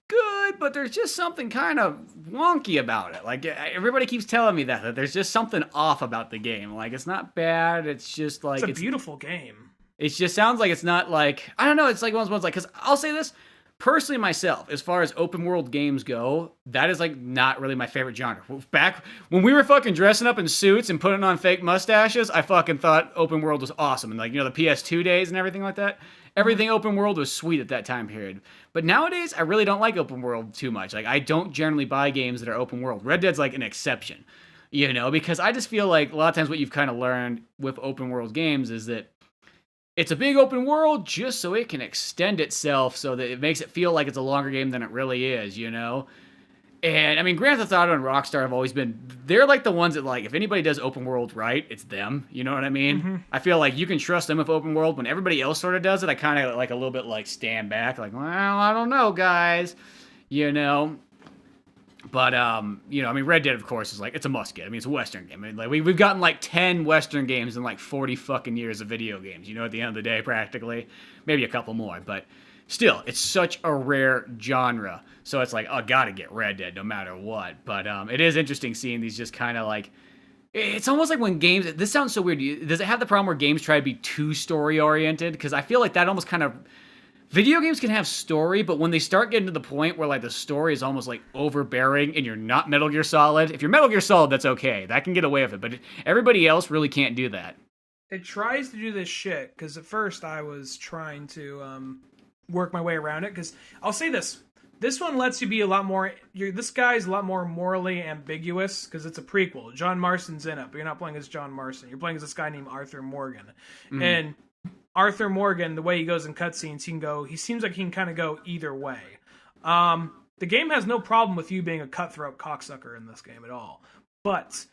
good, but there's just something kind of wonky about it. Like, everybody keeps telling me that there's just something off about the game. Like, it's not bad. It's just like... It's a beautiful game. It just sounds like it's not like... I don't know. It's like one of those ones like... Because I'll say this... Personally, myself, as far as open world games go, that is like not really my favorite genre. Back when we were fucking dressing up in suits and putting on fake mustaches, I fucking thought open world was awesome. And like, the PS2 days and everything like that, everything open world was sweet at that time period. But nowadays, I really don't like open world too much. Like, I don't generally buy games that are open world. Red Dead's like an exception, because I just feel like a lot of times what you've kind of learned with open world games is that it's a big open world just so it can extend itself so that it makes it feel like it's a longer game than it really is, And, I mean, Grand Theft Auto and Rockstar have always been... They're like the ones that, like, if anybody does open world right, it's them. You know what I mean? Mm-hmm. I feel like you can trust them with open world. When everybody else sort of does it, I kind of, like, a little bit, like, stand back. Like, well, I don't know, guys. But, I mean, Red Dead, of course, is like, it's a must-get. I mean, it's a Western game. I mean, like, we've gotten, like, 10 Western games in, like, 40 fucking years of video games, at the end of the day, practically. Maybe a couple more, but still, it's such a rare genre. So it's like, oh, gotta get Red Dead no matter what. But it is interesting seeing these just kind of, like, it's almost like when games, this sounds so weird. Does it have the problem where games try to be too story-oriented? Because I feel like that almost kind of... Video games can have story, but when they start getting to the point where, like, the story is almost, like, overbearing and you're not Metal Gear Solid, if you're Metal Gear Solid, that's okay. That can get away with it, but everybody else really can't do that. It tries to do this shit, because at first I was trying to work my way around it, because I'll say this. This one lets you be a lot more... This guy's a lot more morally ambiguous, because it's a prequel. John Marston's in it, but you're not playing as John Marston. You're playing as this guy named Arthur Morgan. Mm-hmm. And... Arthur Morgan, the way he goes in cutscenes, he seems like he can kind of go either way. The game has no problem with you being a cutthroat cocksucker in this game at all. But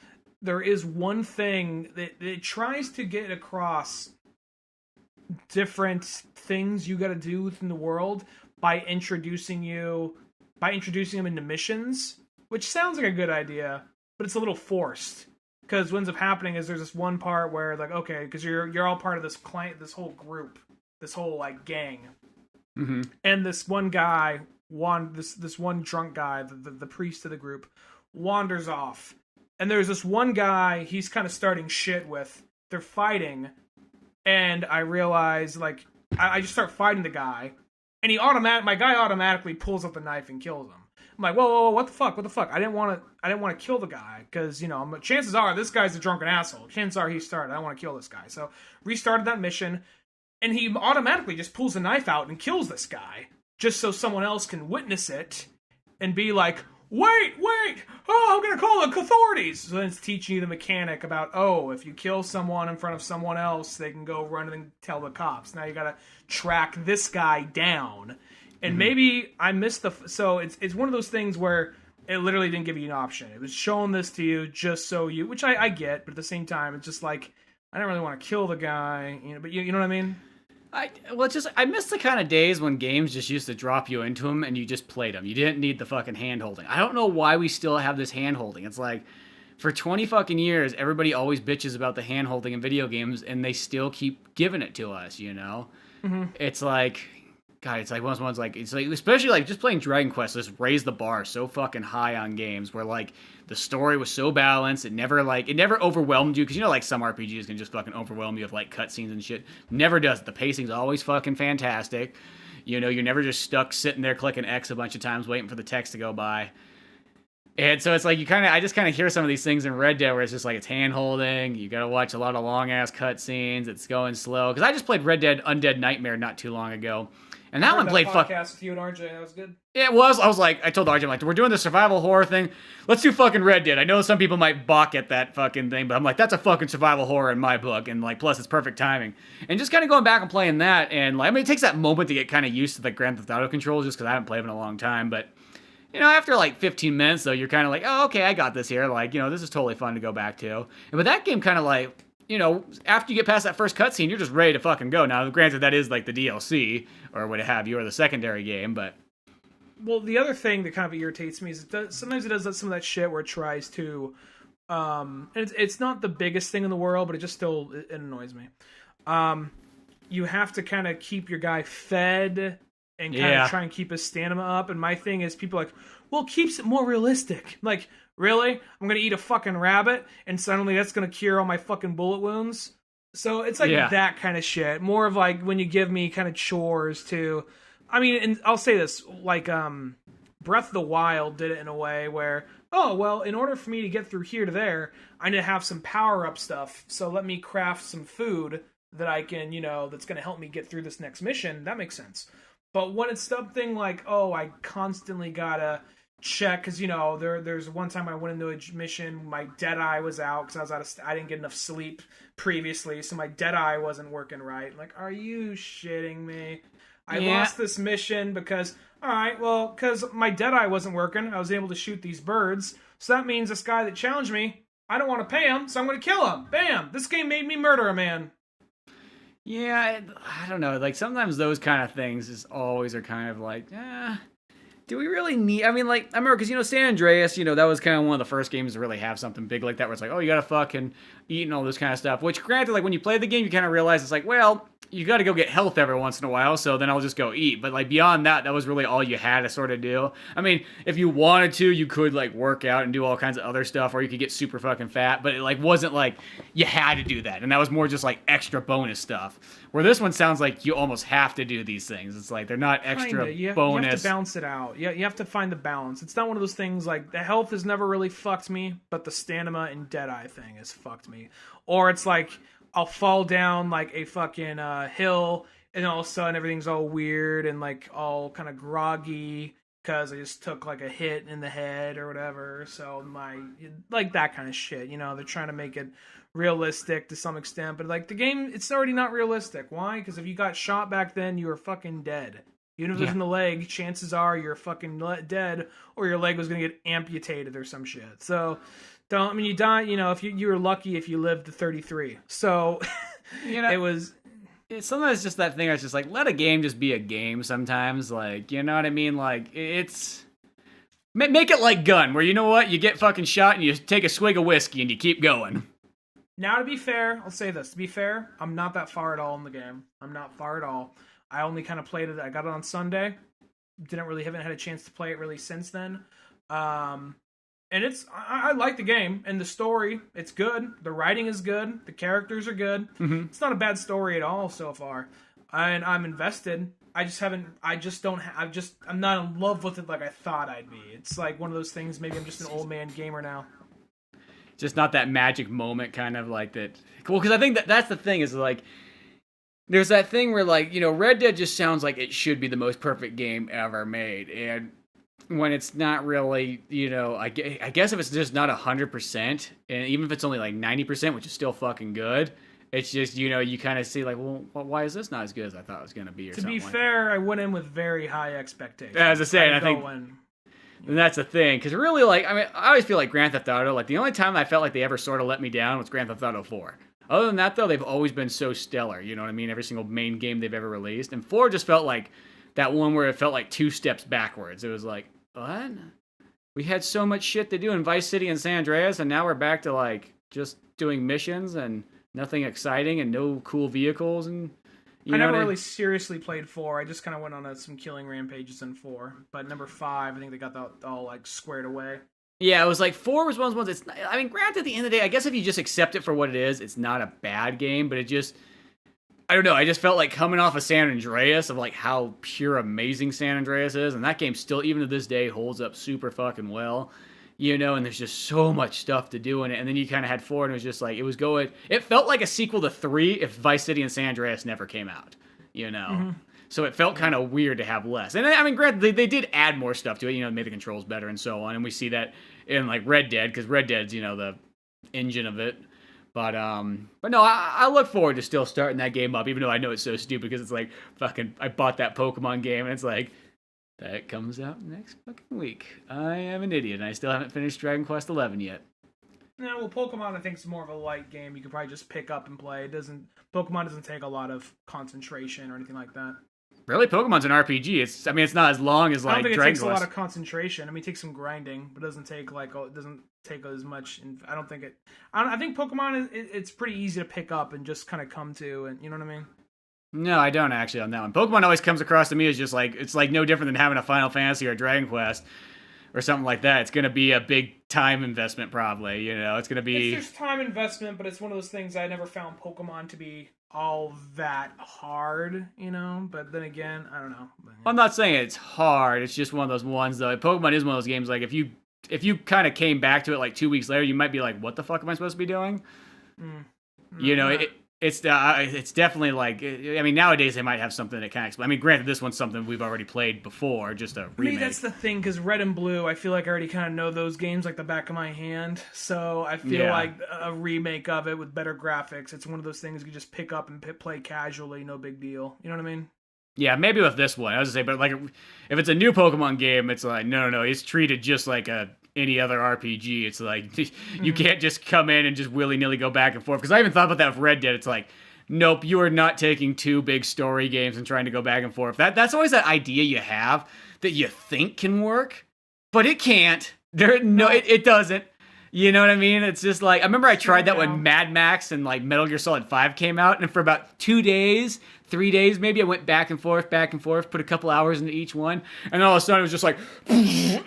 there is one thing that it tries to get across different things you got to do within the world by introducing them into missions, which sounds like a good idea, but it's a little forced. Because what ends up happening is there's this one part where, like, okay, because you're all part of this this whole group, this whole, like, gang. Mm-hmm. And this one guy, this one drunk guy, the priest of the group, wanders off. And there's this one guy he's kind of starting shit with. They're fighting. And I realize, like, I just start fighting the guy. And my guy automatically pulls up the knife and kills him. I'm like, whoa, what the fuck? I didn't want to kill the guy, because, chances are this guy's a drunken asshole. Chances are he started. I don't want to kill this guy. So, restarted that mission, and he automatically just pulls a knife out and kills this guy, just so someone else can witness it, and be like, wait, I'm gonna call the authorities. So then it's teaching you the mechanic about, if you kill someone in front of someone else, they can go run and tell the cops. Now you gotta track this guy down. And maybe I missed so it's one of those things where it literally didn't give you an option. It was showing this to you just so you, which I get, but at the same time, it's just like, I don't really want to kill the guy, but you know what I mean? I miss the kind of days when games just used to drop you into them and you just played them. You didn't need the fucking hand-holding. I don't know why we still have this hand-holding. It's like, for 20 fucking years, everybody always bitches about the hand-holding in video games, and they still keep giving it to us, Mm-hmm. It's like... God, it's like one of those ones, like, it's like, especially like just playing Dragon Quest just raised the bar so fucking high on games where, like, the story was so balanced, it never overwhelmed you, because like some RPGs can just fucking overwhelm you with like cutscenes and shit. Never does. The pacing's always fucking fantastic. You're never just stuck sitting there clicking X a bunch of times waiting for the text to go by. And so it's like I just kind of hear some of these things in Red Dead where it's just like it's hand-holding, you gotta watch a lot of long-ass cutscenes, it's going slow. Because I just played Red Dead Undead Nightmare not too long ago, And that I heard one played podcast with you and RJ. That was good. It was. I was like, I told RJ, I'm like, we're doing the survival horror thing. Let's do fucking Red Dead. I know some people might balk at that fucking thing, but I'm like, that's a fucking survival horror in my book. And like, plus it's perfect timing. And just kind of going back and playing that. And like, I mean, it takes that moment to get kind of used to the Grand Theft Auto controls just because I haven't played them in a long time. But, you know, after like 15 minutes, though, you're kind of like, oh, okay, I got this here. Like, you know, this is totally fun to go back to. But that game kind of like, you know, after you get past that first cutscene, you're just ready to fucking go. Now, granted, that is like the DLC or what have you, or the secondary game, but... Well, the other thing that kind of irritates me is sometimes it does some of that shit where it tries to... and it's not the biggest thing in the world, but it just still it annoys me. You have to kind of keep your guy fed and kind of try and keep his stamina up. And my thing is people are like, well, it keeps it more realistic. Like, really? I'm going to eat a fucking rabbit and suddenly that's going to cure all my fucking bullet wounds? So it's like that kind of shit. More of like when you give me kind of chores to... I mean, and I'll say this, like, Breath of the Wild did it in a way where, oh, well, in order for me to get through here to there, I need to have some power-up stuff, so let me craft some food that I can, you know, that's going to help me get through this next mission. That makes sense. But when it's something like, oh, I constantly gotta check, because, you know, there's one time I went into a mission, my Deadeye was out, because I didn't get enough sleep previously, so my Deadeye wasn't working right. Like, are you shitting me? I lost this mission because, alright, well, because my Deadeye wasn't working, I was able to shoot these birds, so that means this guy that challenged me, I don't want to pay him, so I'm going to kill him. Bam! This game made me murder a man. Yeah, I don't know. Like, sometimes those kind of things is always are kind of like, do we really need... I mean, like, I remember, because, you know, San Andreas, you know, that was kind of one of the first games to really have something big like that, where it's like, oh, you gotta fucking eat and all this kind of stuff. Which, granted, like, when you play the game, you kind of realize it's like, well, you gotta go get health every once in a while, so then I'll just go eat. But, like, beyond that, that was really all you had to sort of do. I mean, if you wanted to, you could, like, work out and do all kinds of other stuff, or you could get super fucking fat, but it, like, wasn't like you had to do that. And that was more just, like, extra bonus stuff. Where this one sounds like you almost have to do these things. It's like, they're not extra bonus. You have to balance it out. You have to find the balance. It's not one of those things like, the health has never really fucked me, but the stamina and Deadeye thing has fucked me. Or it's like, I'll fall down like a fucking hill, and all of a sudden everything's all weird and like all kind of groggy because I just took like a hit in the head or whatever. So like that kind of shit, you know, they're trying to make it realistic to some extent, but like the game, it's already not realistic. Why? Because if you got shot back then, you were fucking dead. Even if it was in the leg, chances are you're fucking dead, or your leg was gonna get amputated or some shit. So you die, you know, if you were lucky if you lived to 33. So you know, it's sometimes just that thing. It's just like, let a game just be a game sometimes. Like, you know what I mean? Like, it's... Make it like Gun, where, you know what? You get fucking shot and you take a swig of whiskey and you keep going. Now, to be fair, I'll say this. To be fair, I'm not that far at all in the game. I'm not far at all. I only kind of played it. I got it on Sunday. Haven't had a chance to play it really since then. And I like the game and the story. It's good. The writing is good. The characters are good. Mm-hmm. It's not a bad story at all so far. And I'm invested. I'm not in love with it like I thought I'd be. It's like one of those things, maybe I'm just an old man gamer now. Just not that magic moment kind of like that. Well, because I think that's the thing is like, there's that thing where like, you know, Red Dead just sounds like it should be the most perfect game ever made. And when it's not really, you know, I guess if it's just not 100%, and even if it's only like 90%, which is still fucking good, it's just, you know, you kind of see like, well, why is this not as good as I thought it was going to be? Or something. To be fair, I went in with very high expectations. As I say, I think... And that's the thing, because really, like, I mean, I always feel like Grand Theft Auto, like, the only time I felt like they ever sort of let me down was Grand Theft Auto 4. Other than that, though, they've always been so stellar, you know what I mean? Every single main game they've ever released. And 4 just felt like that one where it felt like 2 steps backwards. It was like, what? We had so much shit to do in Vice City and San Andreas, and now we're back to, like, just doing missions and nothing exciting and no cool vehicles and... I never really seriously played 4. I just kind of went on some killing rampages in 4. But number 5, I think they got that all like squared away. Yeah, it was like 4 was one of those ones. I mean, granted, at the end of the day, I guess if you just accept it for what it is, it's not a bad game. But it just, I don't know. I just felt like coming off of San Andreas, of like how pure amazing San Andreas is, and that game still, even to this day, holds up super fucking well. You know, and there's just so much stuff to do in it. And then you kind of had 4, and it was just like, it felt like a sequel to 3 if Vice City and San Andreas never came out, you know? Mm-hmm. So it felt kind of weird to have less. And I mean, granted, they did add more stuff to it, made the controls better and so on. And we see that in like Red Dead, because Red Dead's, the engine of it. But no, I look forward to still starting that game up, even though I know it's so stupid because it's like fucking, I bought that Pokemon game and it's like, that comes out next fucking week. I am an idiot and I still haven't finished Dragon Quest XI yet. No, well, Pokemon I think is more of a light game. You could probably just pick up and play. Pokemon doesn't take a lot of concentration or anything like that. Really? Pokemon's an RPG. It's not as long as like I don't think Dragon it takes Quest. a lot of concentration. I mean, it takes some grinding, but it doesn't take as much. I think Pokemon it's pretty easy to pick up and just kind of come to, and you know what I mean. No, I don't actually on that one. Pokemon always comes across to me as just like, it's like no different than having a Final Fantasy or a Dragon Quest or something like that. It's gonna be a big time investment, probably. It's gonna be. It's just time investment, but it's one of those things I never found Pokemon to be all that hard, But then again, I don't know. I'm not saying it's hard. It's just one of those ones though. Pokemon is one of those games. Like if you kind of came back to it like 2 weeks later, you might be like, "What the fuck am I supposed to be doing?" It's definitely like, I mean, nowadays they might have something that kind of explain. I mean, granted, this one's something we've already played before, just a remake. Maybe that's the thing, because Red and Blue, I feel like I already kind of know those games like the back of my hand. So I feel like a remake of it with better graphics, it's one of those things you just pick up and play casually, no big deal. You know what I mean? Yeah, maybe with this one, I was gonna say, but like, if it's a new Pokemon game, it's like, no, it's treated just like any other RPG. It's like, you can't just come in and just willy-nilly go back and forth. Because I even thought about that with Red Dead. It's like, nope, you are not taking two big story games and trying to go back and forth. That's always that idea you have that you think can work, but it can't. It doesn't. You know what I mean? It's just like, I remember I tried that when Mad Max and like Metal Gear Solid 5 came out, and for about 3 days maybe, I went back and forth, put a couple hours into each one, and all of a sudden it was just like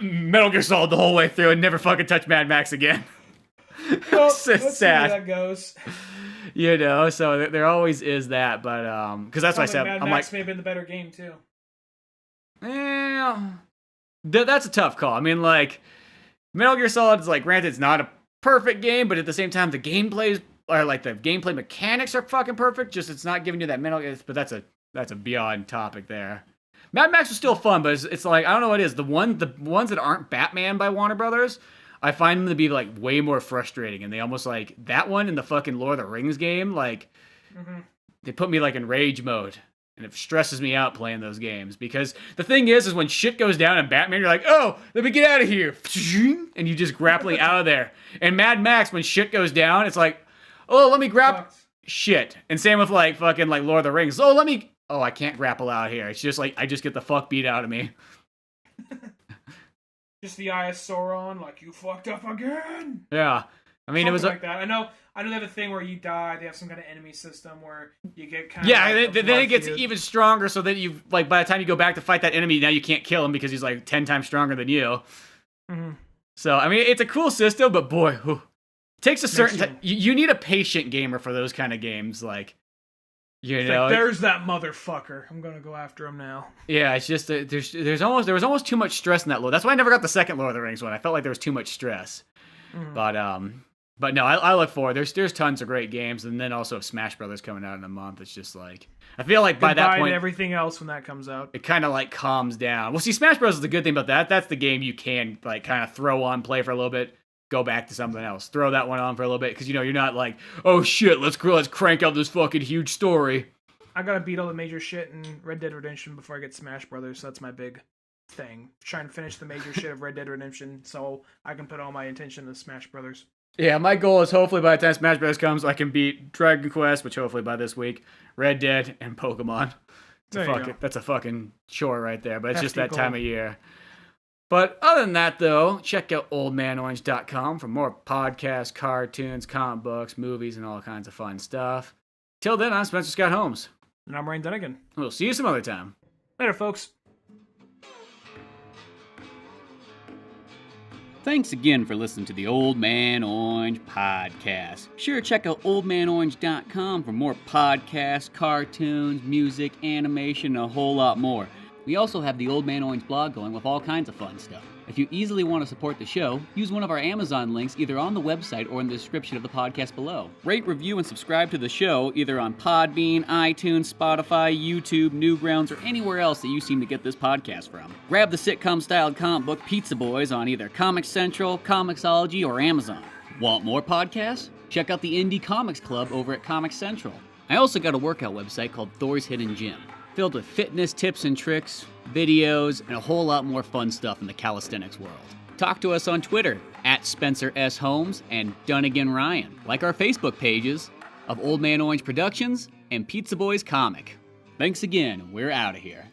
Metal Gear Solid the whole way through and never fucking touched Mad Max again. Well, It's so let's sad. see how that goes. So there always is that, but because that's why I said, Mad I'm Max like, may have been the better game too. yeah, that's a tough call. I mean, like, Metal Gear Solid is like, granted, it's not a perfect game, but at the same time, the gameplay mechanics are fucking perfect. Just it's not giving you that but that's a beyond topic there. Mad Max was still fun, but it's like, I don't know what it is. The ones that aren't Batman by Warner Brothers, I find them to be like way more frustrating, and they almost like that one in the fucking Lord of the Rings game. Like, they put me like in rage mode. And it stresses me out playing those games, because the thing is when shit goes down in Batman, you're like, oh, let me get out of here. And you just grappling out of there. And Mad Max, when shit goes down, it's like, oh, let me grab shit. And same with like fucking like Lord of the Rings. I can't grapple out here. It's just like, I just get the fuck beat out of me. Just the Eye of Sauron, like, you fucked up again. Yeah. I mean, Something it was like that. I know they have a thing where you die. They have some kind of enemy system where you get kind of. Yeah, then it gets even stronger. So that you like, by the time you go back to fight that enemy, now you can't kill him because he's like 10 times stronger than you. So I mean, it's a cool system, but boy, it takes a certain time. You need a patient gamer for those kind of games, like. There's that motherfucker. I'm gonna go after him now. Yeah, it's just there was almost too much stress in that Lord. That's why I never got the second Lord of the Rings one. I felt like there was too much stress. But no, I look forward. There's tons of great games, and then also Smash Brothers coming out in a month. It's just like, I feel like by that point, everything else when that comes out, it kind of like calms down. Well, see, Smash Bros is the good thing about that. That's the game you can like kind of throw on, play for a little bit, go back to something else, throw that one on for a little bit, because you're not like, oh shit, let's crank out this fucking huge story. I gotta beat all the major shit in Red Dead Redemption before I get Smash Brothers. So that's my big thing. Trying to finish the major shit of Red Dead Redemption so I can put all my attention to Smash Brothers. Yeah, my goal is hopefully by the time Smash Bros. Comes, I can beat Dragon Quest, which hopefully by this week, Red Dead, and Pokemon. That's a fucking chore right there, but it's just that time of year. But other than that, though, check out oldmanorange.com for more podcasts, cartoons, comic books, movies, and all kinds of fun stuff. Till then, I'm Spencer Scott Holmes. And I'm Ryan Dunigan. We'll see you some other time. Later, folks. Thanks again for listening to the Old Man Orange podcast. Sure, check out oldmanorange.com for more podcasts, cartoons, music, animation, and a whole lot more. We also have the Old Man Orange blog going with all kinds of fun stuff. If you easily want to support the show, use one of our Amazon links either on the website or in the description of the podcast below. Rate, review, and subscribe to the show either on Podbean, iTunes, Spotify, YouTube, Newgrounds, or anywhere else that you seem to get this podcast from. Grab the sitcom-styled comic book Pizza Boys on either Comix Central, Comixology, or Amazon. Want more podcasts? Check out the Indie Comics Club over at Comix Central. I also got a workout website called Thor's Hidden Gym, filled with fitness tips and tricks, videos, and a whole lot more fun stuff in the calisthenics world. Talk to us on Twitter at Spencer S. Holmes and Dunigan Ryan. Like our Facebook pages of Old Man Orange Productions and Pizza Boys Comic. Thanks again. We're out of here.